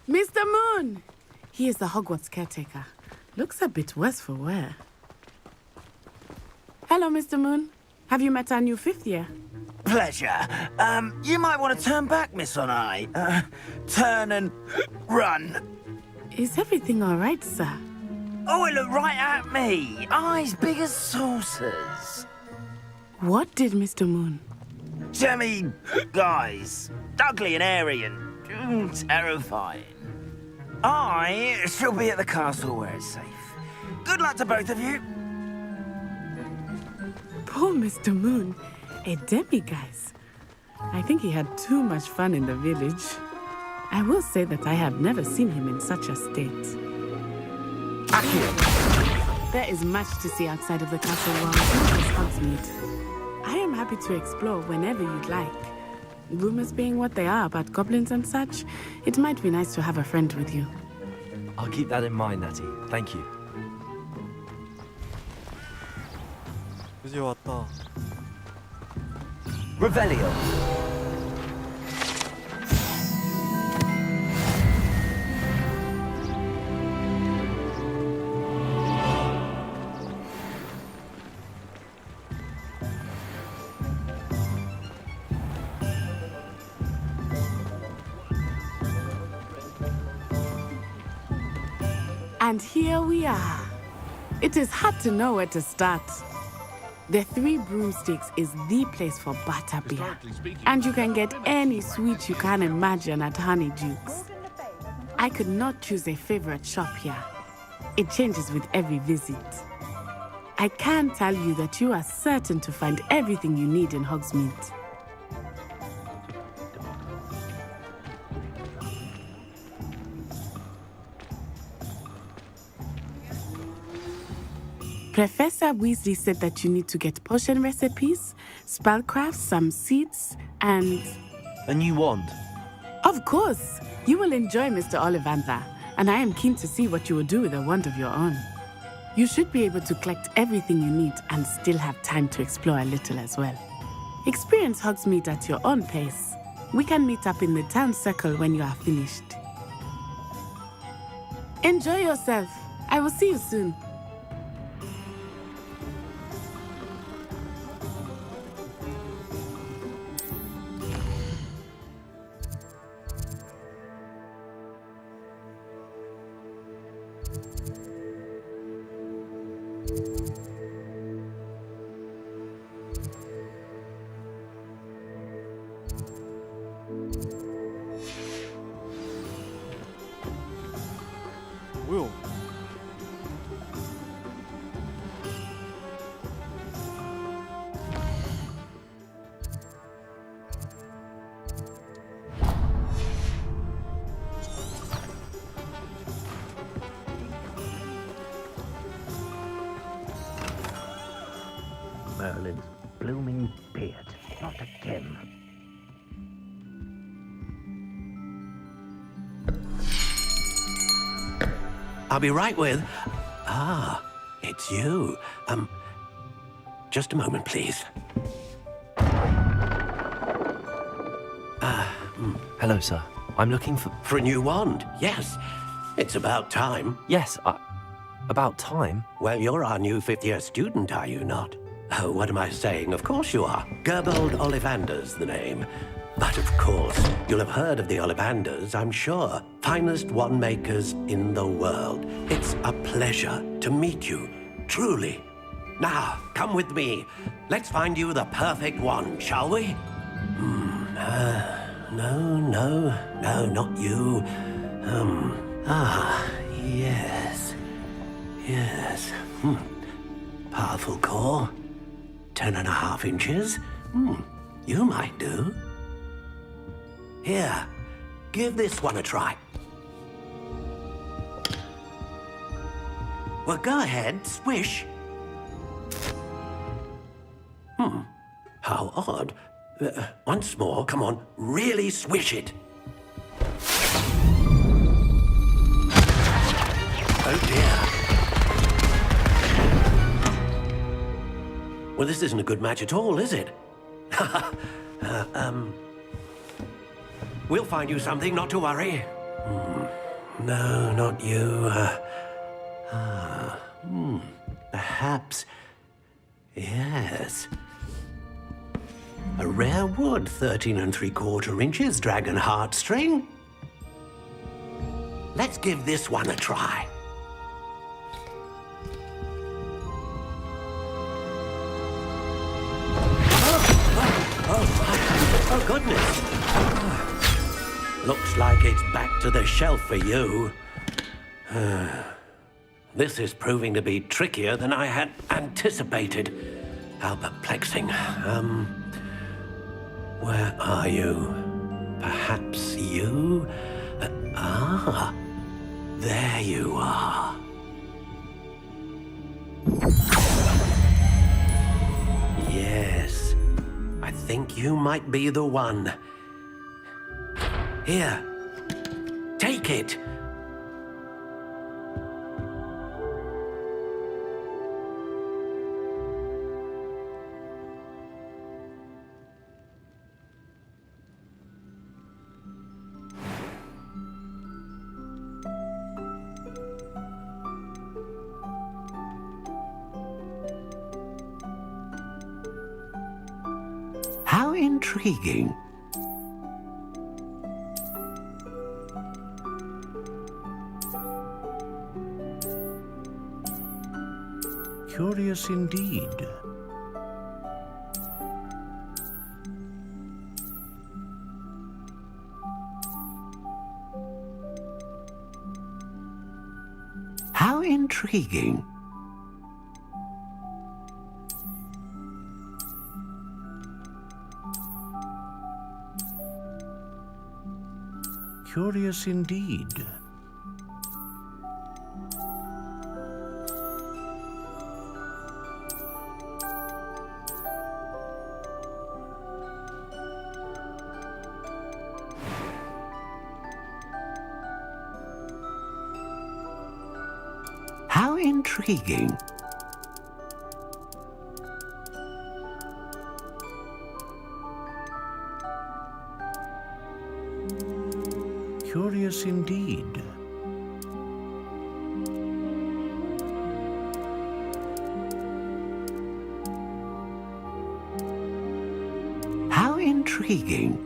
Mr. Moon! He is the Hogwarts caretaker. Looks a bit worse for wear. Hello, Mr. Moon. Have you met our new fifth year? Pleasure. You might want to turn back, Miss Onai. Turn and run. Is everything all right, sir? Oh, it looked right at me. Eyes big as saucers. What did Mr. Moon? Jemmy guys. Ugly and airy and terrifying. I shall be at the castle where it's safe. Good luck to both of you. Poor Mr. Moon. A demiguise. I think he had too much fun in the village. I will say that I have never seen him in such a state. There is much to see outside of the castle walls, not just Hogsmeade. I am happy to explore whenever you'd like. Rumors being what they are about goblins and such, it might be nice to have a friend with you. I'll keep that in mind, Natty. Thank you. 드디어 왔다. Revelio. And here we are. It is hard to know where to start. The Three Broomsticks is the place for butterbeer. And you can get any sweet you can imagine at Honeydukes. I could not choose a favorite shop here. It changes with every visit. I can tell you that you are certain to find everything you need in Hogsmeade. Professor Weasley said that you need to get potion recipes, spellcrafts, some seeds, and... A new wand. Of course! You will enjoy Mr. Ollivander, and I am keen to see what you will do with a wand of your own. You should be able to collect everything you need and still have time to explore a little as well. Experience Hogsmeade at your own pace. We can meet up in the town circle when you are finished. Enjoy yourself. I will see you soon. 뭐요? Merlin's blooming beard. Not again. I'll be right with... Ah, it's you. Just a moment, please. Hello, sir. I'm looking for... For a new wand, yes. It's about time. Yes, about time? Well, you're our new fifth-year student, are you not? Oh, what am I saying? Of course you are. Gerbold Ollivander's the name. But of course, you'll have heard of the Ollivanders, I'm sure. Finest wand makers in the world. It's a pleasure to meet you, truly. Now, come with me. Let's find you the perfect wand, shall we? No, not you. Yes. Powerful core. 10.5 inches. You might do. Here, give this one a try. Well, go ahead, swish. How odd. Once more, come on, really swish it. Oh dear. Well, this isn't a good match at all, is it? We'll find you something, not to worry. No, not you. Perhaps. Yes. A rare wood, 13 3/4 inches, dragon heartstring. Let's give this one a try. Oh, goodness. Looks like it's back to the shelf for you. This is proving to be trickier than I had anticipated. How perplexing. Where are you? Perhaps you? There you are. Yes, I think you might be the one. Here, take it. How intriguing. Curious indeed. How intriguing. Curious indeed. How intriguing. Curious indeed. How intriguing.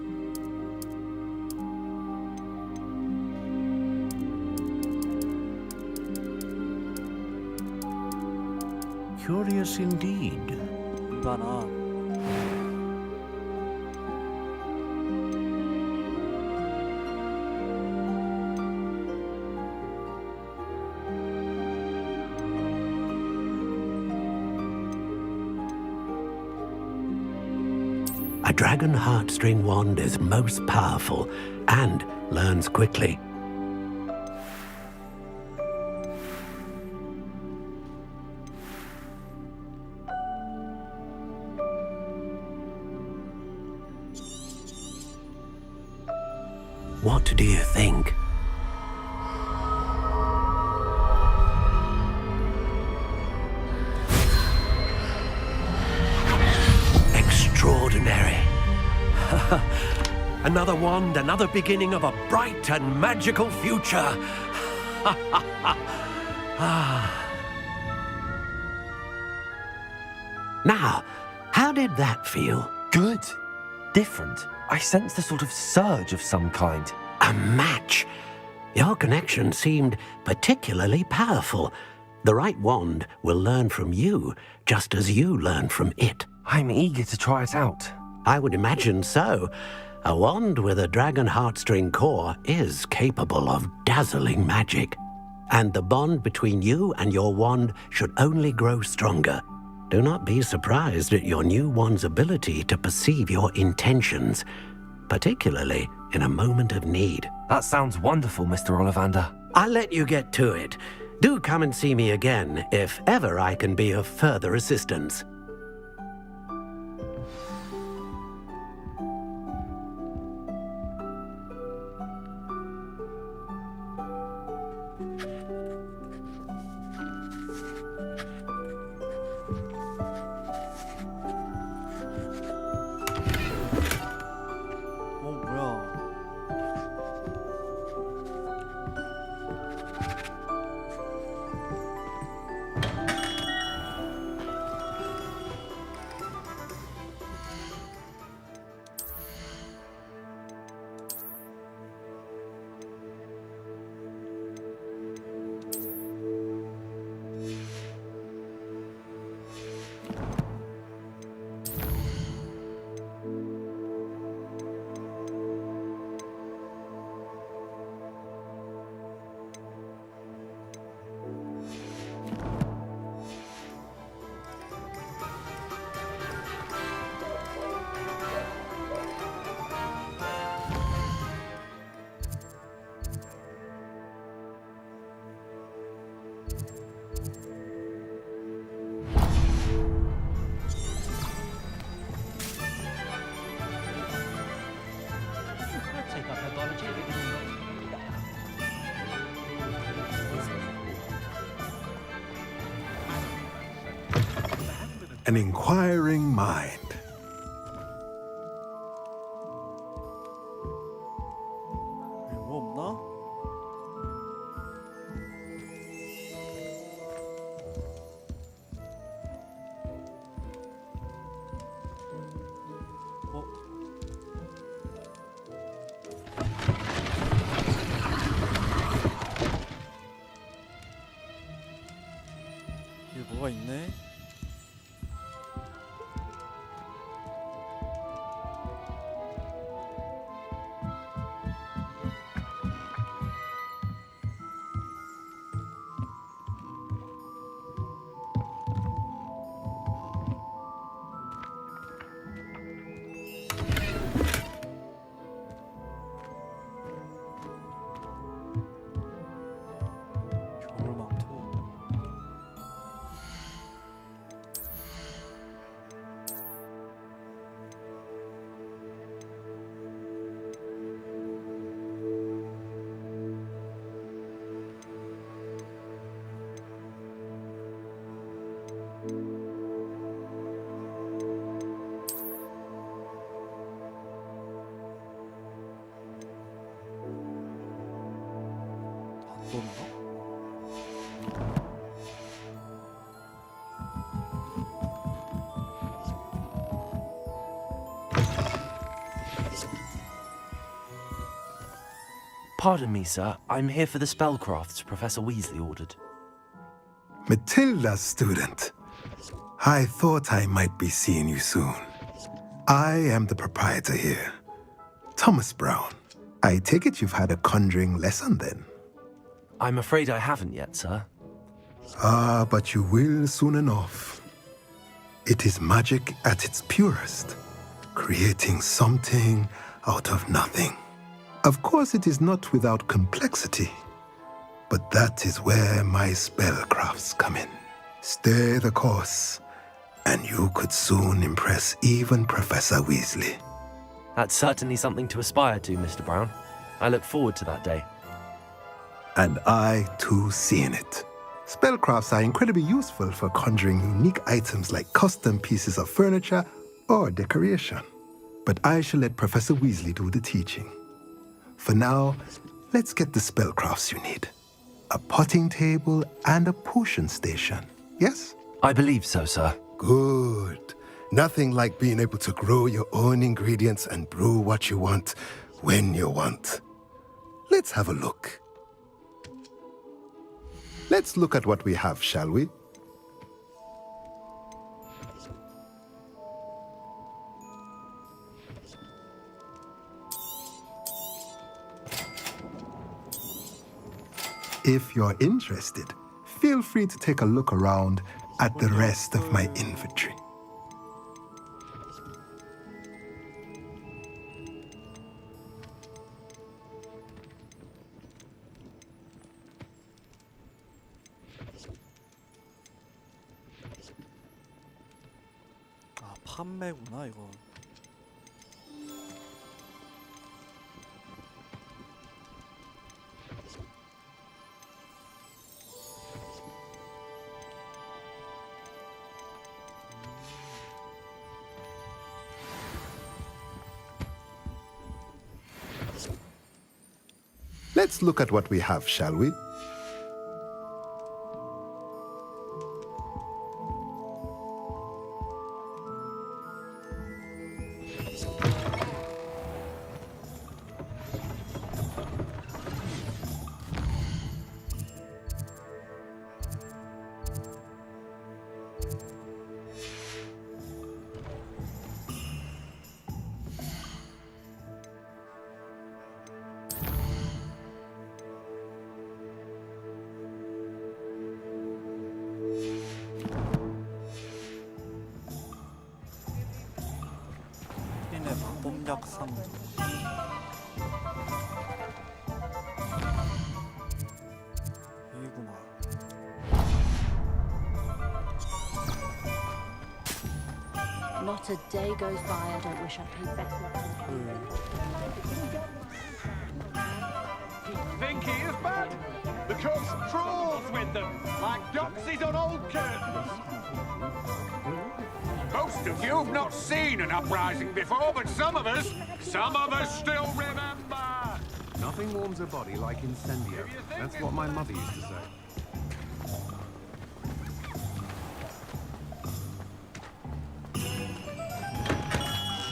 Curious indeed. 인간아. A dragon heartstring wand is most powerful and learns quickly. What do you think? Extraordinary. Another wand, another beginning of a bright and magical future. Now, how did that feel? Good. Different. I sensed a sort of surge of some kind. A match. Your connection seemed particularly powerful. The right wand will learn from you, just as you learn from it. I'm eager to try it out. I would imagine so. A wand with a dragon heartstring core is capable of dazzling magic. And the bond between you and your wand should only grow stronger. Do not be surprised at your new wand's ability to perceive your intentions, particularly in a moment of need. That sounds wonderful, Mr. Ollivander. I'll let you get to it. Do come and see me again if ever I can be of further assistance. An inquiring mind. 뭐 없나? 여기 뭐가 있네? Pardon me, sir. I'm here for the spellcrafts Professor Weasley ordered. Matilda's student. I thought I might be seeing you soon. I am the proprietor here, Thomas Brown. I take it you've had a conjuring lesson then? I'm afraid I haven't yet, sir. Ah, but you will soon enough. It is magic at its purest. creating something out of nothing. Of course, it is not without complexity, but that is where my spellcrafts come in. Stay the course, and you could soon impress even Professor Weasley. That's certainly something to aspire to, Mr. Brown. I look forward to that day. And I, too, see in it. Spellcrafts are incredibly useful for conjuring unique items like custom pieces of furniture or decoration. But I shall let Professor Weasley do the teaching. For now, let's get the spellcrafts you need. A potting table and a potion station, yes? I believe so, sir. Good. Nothing like being able to grow your own ingredients and brew what you want when you want. Let's have a look. Let's look at what we have, shall we? If you're interested, feel free to take a look around at the rest of my inventory. 아, 판매구나 이거. Let's look at what we have, shall we? 마법약 상자. 이구만. Not a day goes by I don't wish I'd paid better attention. Think he is bad? Because trolls with them, like doxies on old curtains. Most of you have not seen an uprising before, but some of us still remember. Nothing warms a body like incendio. That's what my mother used to say.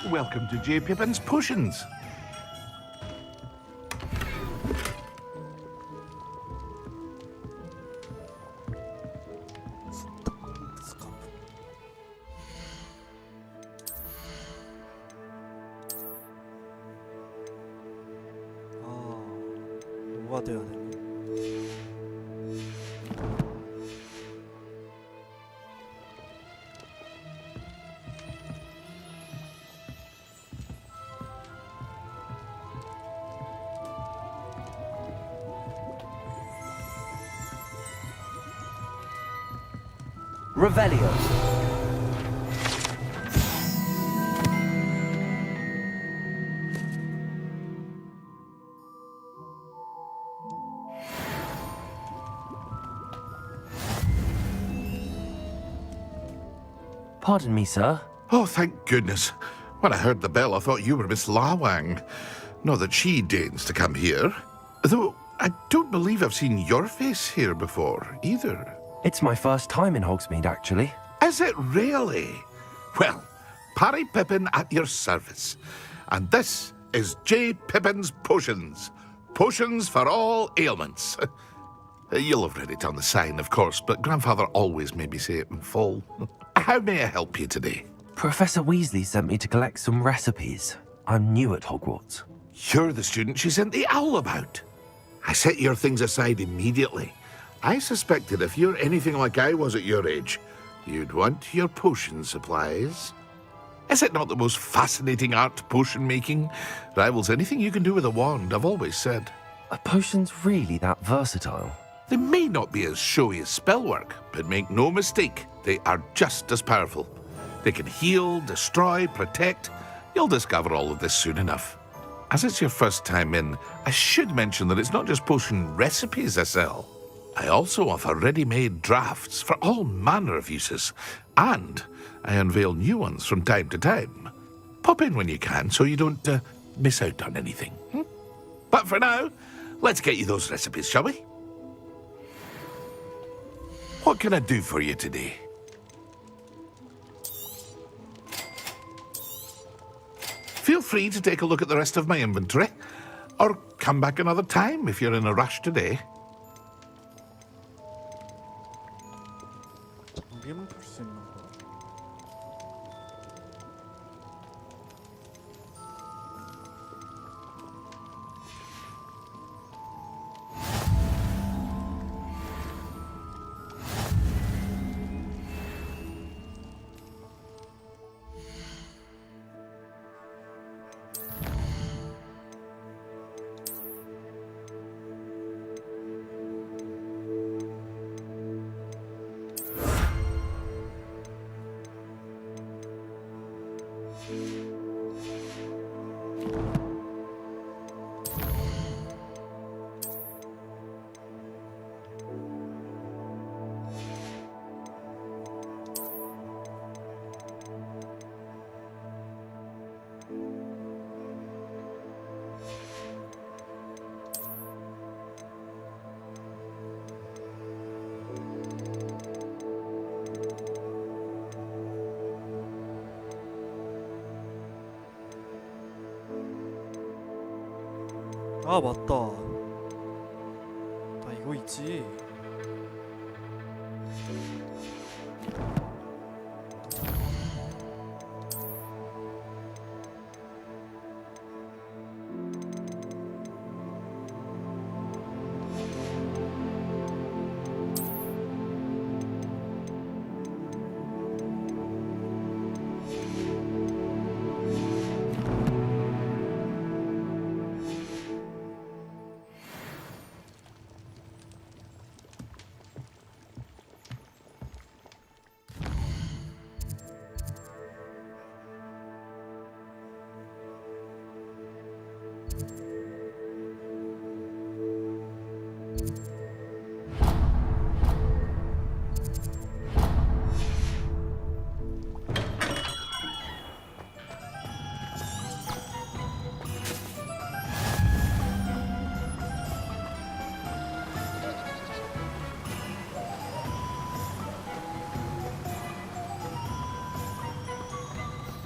Welcome to J. Pippin's Potions. 뭐가 돼야 되나? Revelio. Pardon me, sir. Oh, thank goodness. When I heard the bell, I thought you were Miss Lawang. Not that she deigns to come here. Though I don't believe I've seen your face here before, either. It's my first time in Hogsmeade, actually. Is it really? Well, Parry Pippin at your service. And this is J. Pippin's Potions. Potions for all ailments. You'll have read it on the sign, of course, but Grandfather always made me say it in full. How may I help you today? Professor Weasley sent me to collect some recipes. I'm new at Hogwarts. You're the student she sent the owl about. I set your things aside immediately. I suspected if you're anything like I was at your age, you'd want your potion supplies. Is it not the most fascinating art, potion making? Rivals anything you can do with a wand, I've always said. Are potions really that versatile? They may not be as showy as spellwork, but make no mistake, they are just as powerful. They can heal, destroy, protect. You'll discover all of this soon enough. As it's your first time in, I should mention that it's not just potion recipes I sell. I also offer ready-made drafts for all manner of uses, and I unveil new ones from time to time. Pop in when you can so you don't miss out on anything. But for now, let's get you those recipes, shall we? What can I do for you today? Feel free to take a look at the rest of my inventory, or come back another time if you're in a rush today. 여기만 볼 수 있는 거. 아 맞다. 나 이거 있지.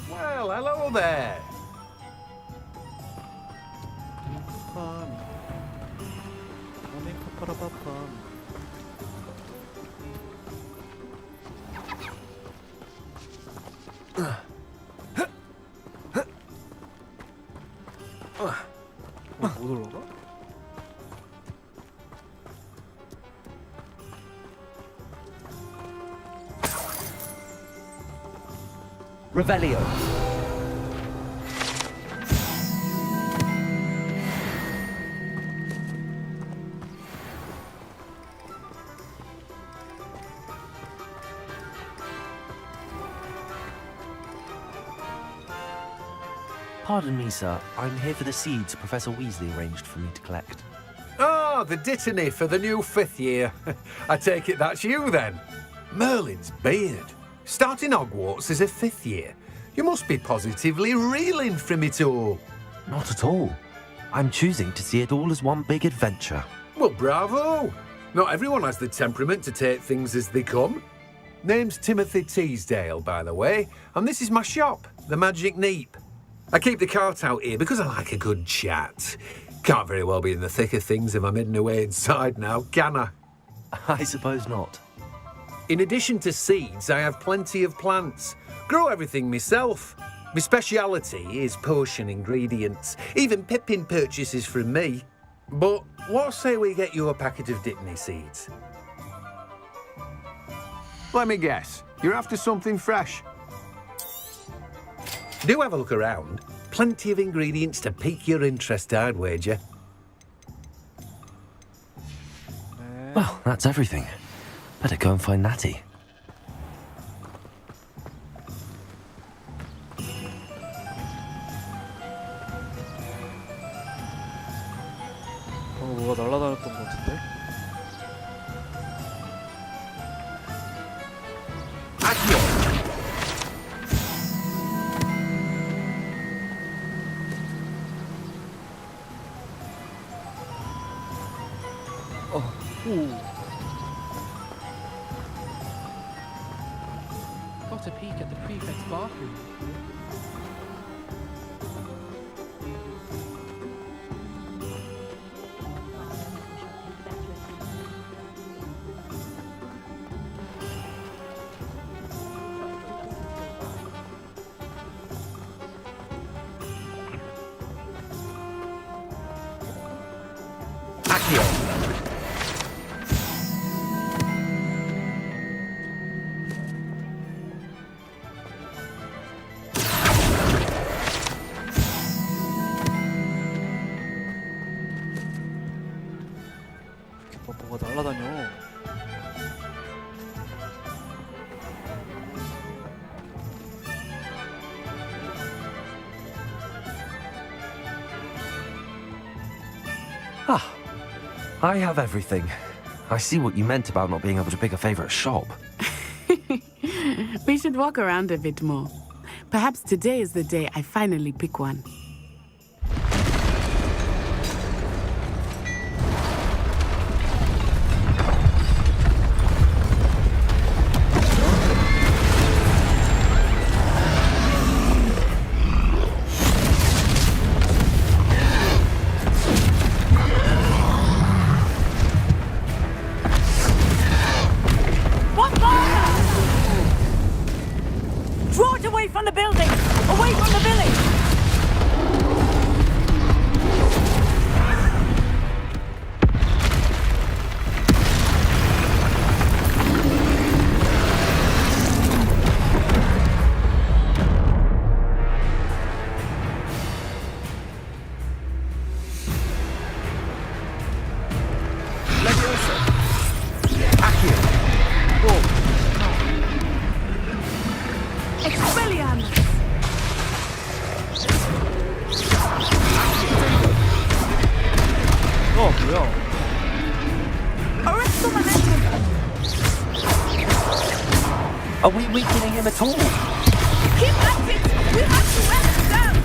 Well, hello there. 못 올라가? Revelio. Pardon me, sir. I'm here for the seeds Professor Weasley arranged for me to collect. Ah, the dittany for the new 5th year. I take it that's you then. Merlin's beard. Starting Hogwarts as a 5th year. You must be positively reeling from it all. Not at all. I'm choosing to see it all as one big adventure. Well, bravo. Not everyone has the temperament to take things as they come. Name's Timothy Teasdale, by the way, and this is my shop, the Magic Neep. I keep the cart out here because I like a good chat. Can't very well be in the thick of things if I'm hidden away inside now, can I? I suppose not. In addition to seeds, I have plenty of plants. Grow everything myself. My speciality is potion ingredients. Even Pippin purchases from me. But what say we get you a packet of dittany seeds? Let me guess. You're after something fresh. Do have a look around. Plenty of ingredients to pique your interest, I'd wager. Well, that's everything. Better go and find Natty. 뭐가 날아다녔던 것 같은데? Got a peek at the prefect's bathroom. 뭐가 날아다녀. Ah, I have everything. I see what you meant about not being able to pick a favorite shop. We should walk around a bit more. Perhaps today is the day I finally pick one. Draw it away from the building! Away from the village! Are we weakening him at all? Keep at it! We have to wear them down!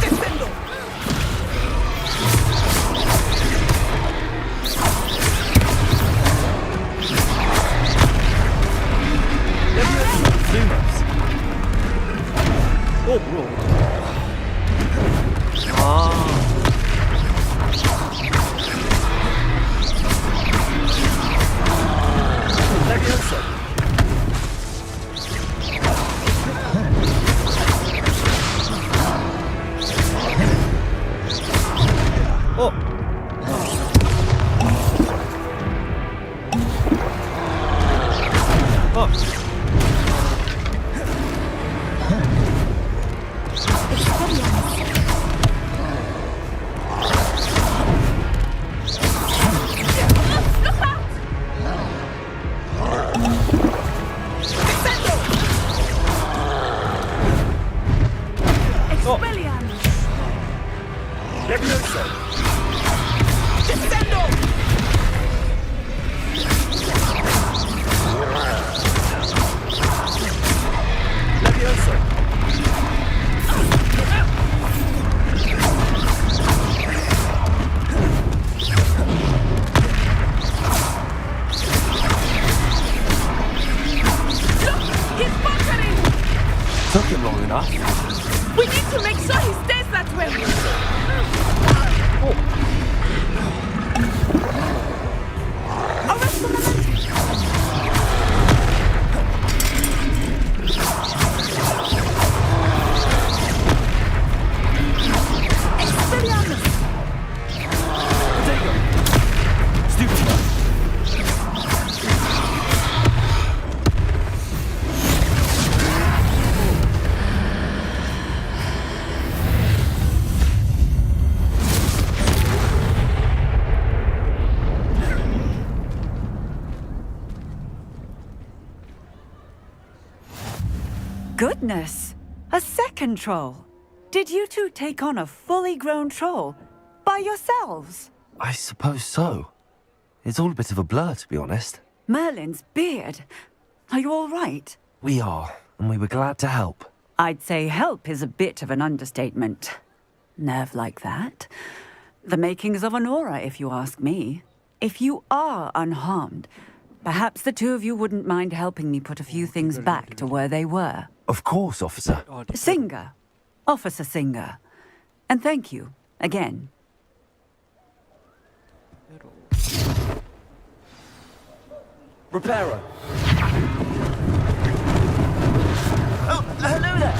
Descendo! Took him long enough. We need to make sure he stays that way! goodness! A second troll! Did you two take on a fully grown troll? By yourselves? I suppose so. It's all a bit of a blur, to be honest. Merlin's beard. Are you all right? We are, and we were glad to help. I'd say help is a bit of an understatement. Nerve like that. The makings of an aura, if you ask me. If you are unharmed, perhaps the two of you wouldn't mind helping me put a few things back to where they were. Of course, officer. Singer. Officer Singer. And thank you, again. Repairer. Oh, hello there.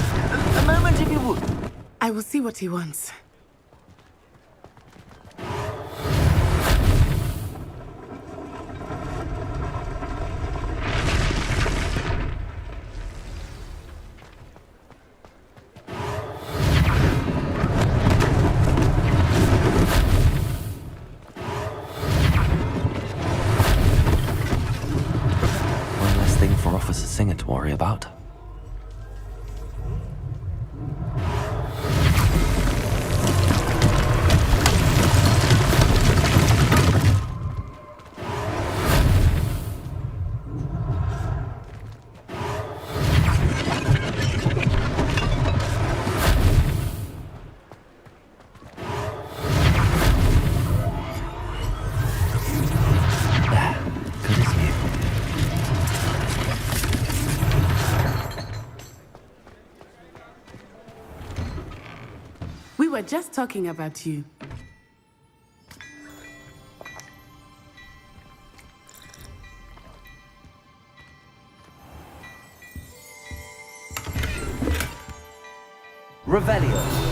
A moment, if you would. I will see what he wants. One less thing for Officer Singer to worry about. We were just talking about you. Revelio.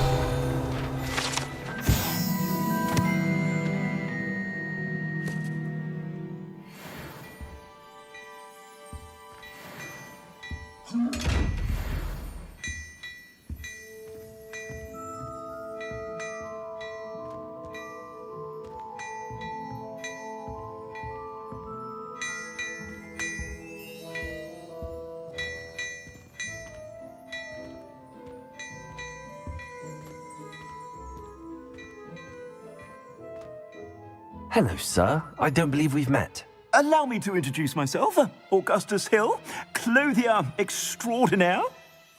Hello, sir. I don't believe we've met. Allow me to introduce myself, Augustus Hill, clothier extraordinaire.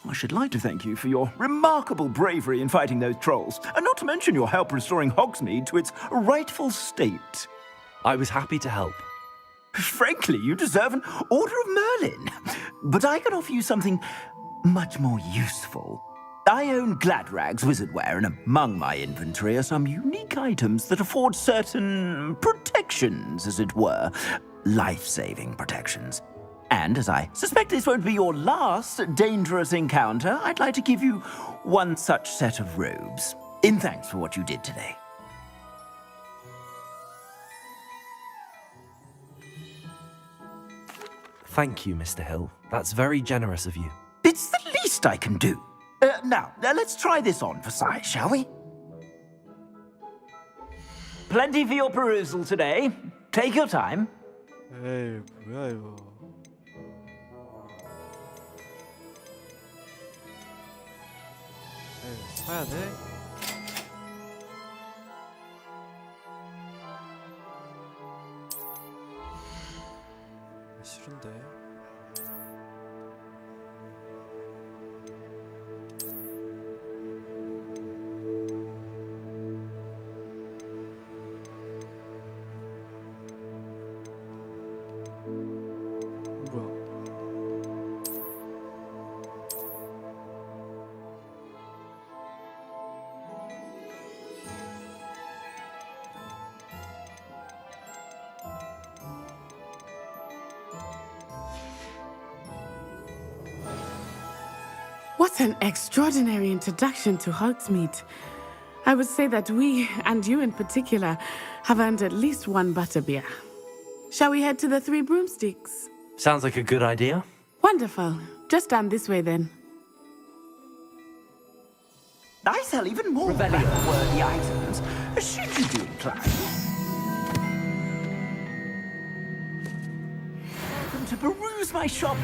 I should like to thank you for your remarkable bravery in fighting those trolls, and not to mention your help restoring Hogsmeade to its rightful state. I was happy to help. Frankly, you deserve an Order of Merlin. But I can offer you something much more useful. I own Gladrag's wizardware, and among my inventory are some unique items that afford certain protections, as it were. Life-saving protections. And as I suspect this won't be your last dangerous encounter, I'd like to give you one such set of robes, in thanks for what you did today. Thank you, Mr. Hill. That's very generous of you. It's the least I can do. Now, let's try this on for size, shall we? Plenty for your perusal today. Take your time. 에이, 뭐야 이거. 에이, 사야 돼? 싫은데. What an extraordinary introduction to Hogsmeade. I would say that we, and you in particular, have earned at least one butterbeer. Shall we head to the Three Broomsticks? Sounds like a good idea. Wonderful. Just down this way then. I sell even more worthy items, should you be inclined. Welcome to peruse my shop.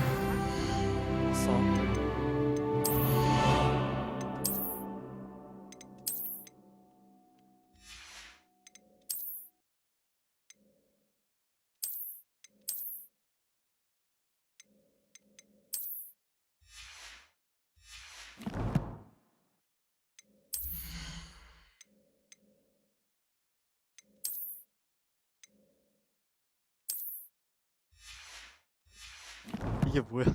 이게 뭐야?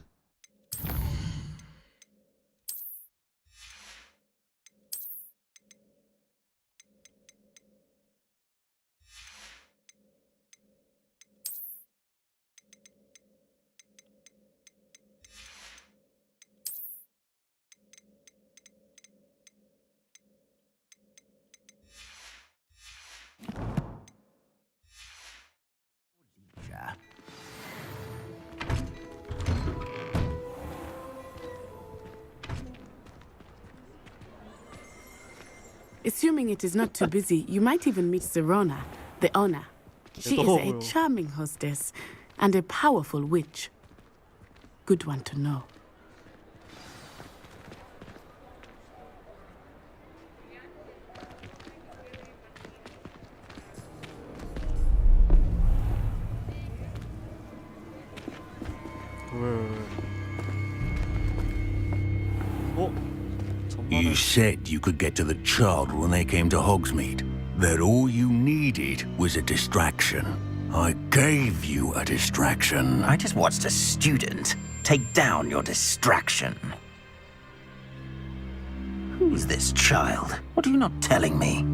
Assuming it is not too busy, you might even meet Sirona, the owner. She is a charming hostess and a powerful witch. Good one to know. You said you could get to the child when they came to Hogsmeade. That all you needed was a distraction. I gave you a distraction. I just watched a student take down your distraction. Who's this child? What are you not telling me?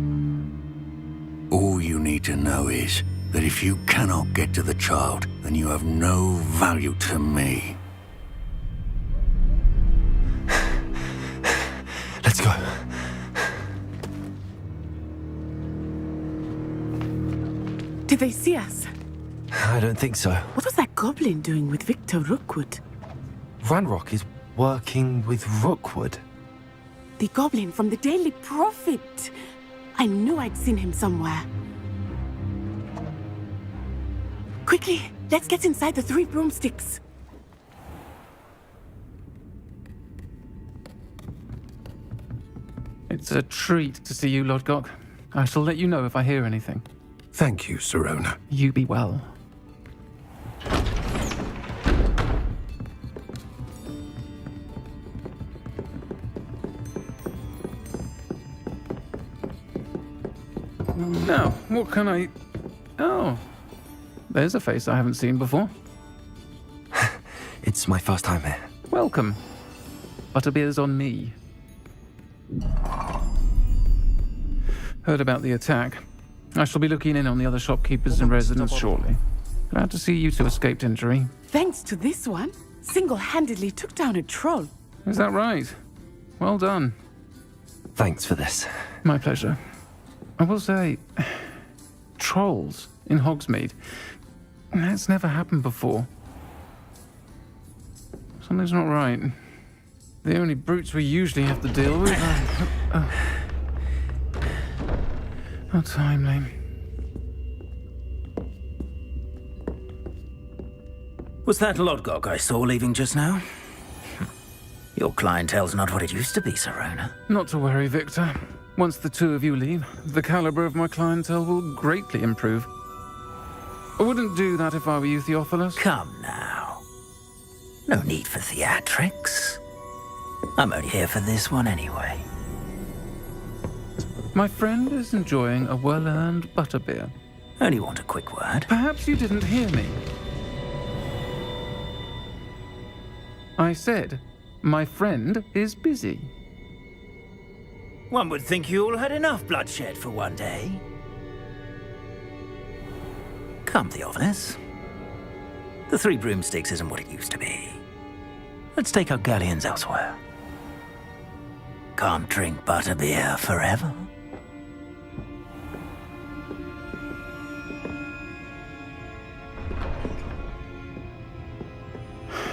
All you need to know is that if you cannot get to the child, then you have no value to me. Let's go. Did they see us? I don't think so. What was that goblin doing with Victor Rookwood? Ranrock is working with Rookwood. The goblin from the Daily Prophet. I knew I'd seen him somewhere. Quickly, let's get inside the 3 broomsticks. It's a treat to see you, Lodgok. I shall let you know if I hear anything. Thank you, Sirona. You be well. Now, what can I... Oh, there's a face I haven't seen before. It's my first time here. Welcome. Butterbeer's on me. Heard about the attack. I shall be looking in on the other shopkeepers and residents shortly. Glad to see you two escaped injury. Thanks to this one, single-handedly took down a troll. Is that right? Well done. Thanks for this. My pleasure. I will say, trolls in Hogsmeade. That's never happened before. Something's not right. The only brutes we usually have to deal with are... How timely. Was that Lodgok I saw leaving just now? Your clientele's not what it used to be, Sirona. Not to worry, Victor. Once the two of you leave, the caliber of my clientele will greatly improve. I wouldn't do that if I were you, Theophilus. Come now. No need for theatrics. I'm only here for this one anyway. My friend is enjoying a well-earned butterbeer. Only want a quick word. Perhaps you didn't hear me. I said, my friend is busy. One would think you all had enough bloodshed for one day. Come, Theophilus. The 3 broomsticks isn't what it used to be. Let's take our galleons elsewhere. Can't drink butterbeer forever.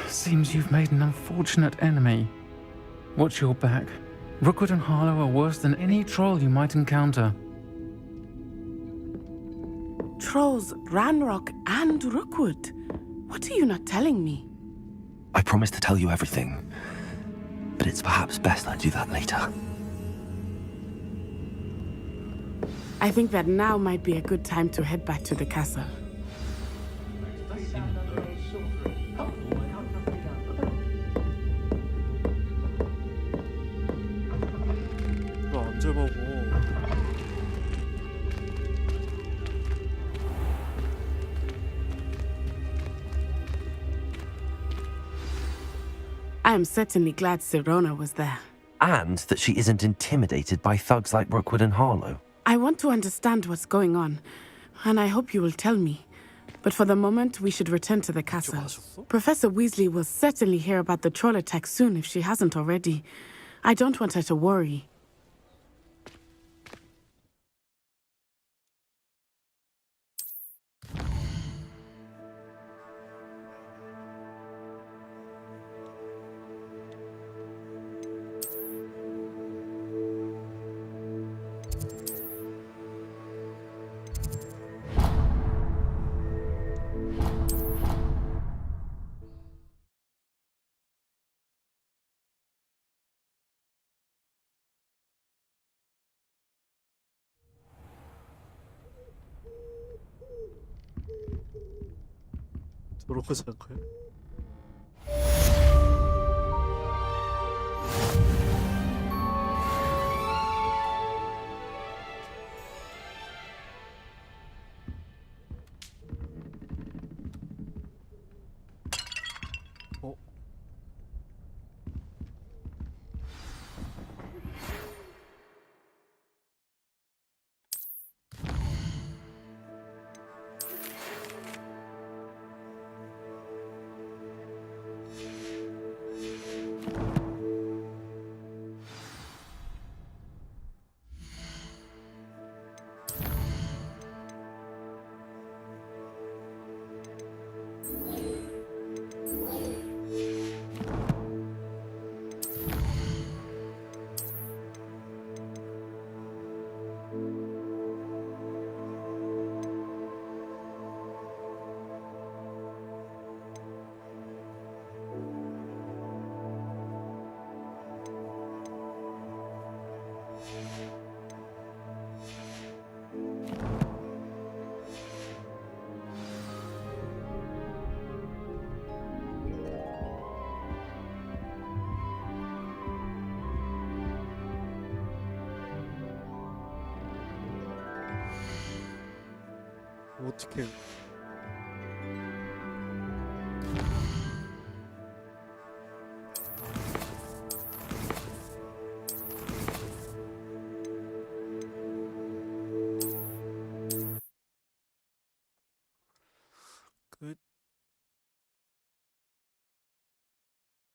Seems you've made an unfortunate enemy. Watch your back. Rookwood and Harlow are worse than any troll you might encounter. Trolls, Ranrock, and Rookwood. What are you not telling me? I promise to tell you everything, but it's perhaps best I do that later. I think that now might be a good time to head back to the castle. 언제 보고 I am certainly glad Sirona was there. And that she isn't intimidated by thugs like Rookwood and Harlow. I want to understand what's going on, and I hope you will tell me. But for the moment, we should return to the castle. Professor Weasley will certainly hear about the troll attack soon if she hasn't already. I don't want her to worry. 저러지 않고요? 어떻게? 끝.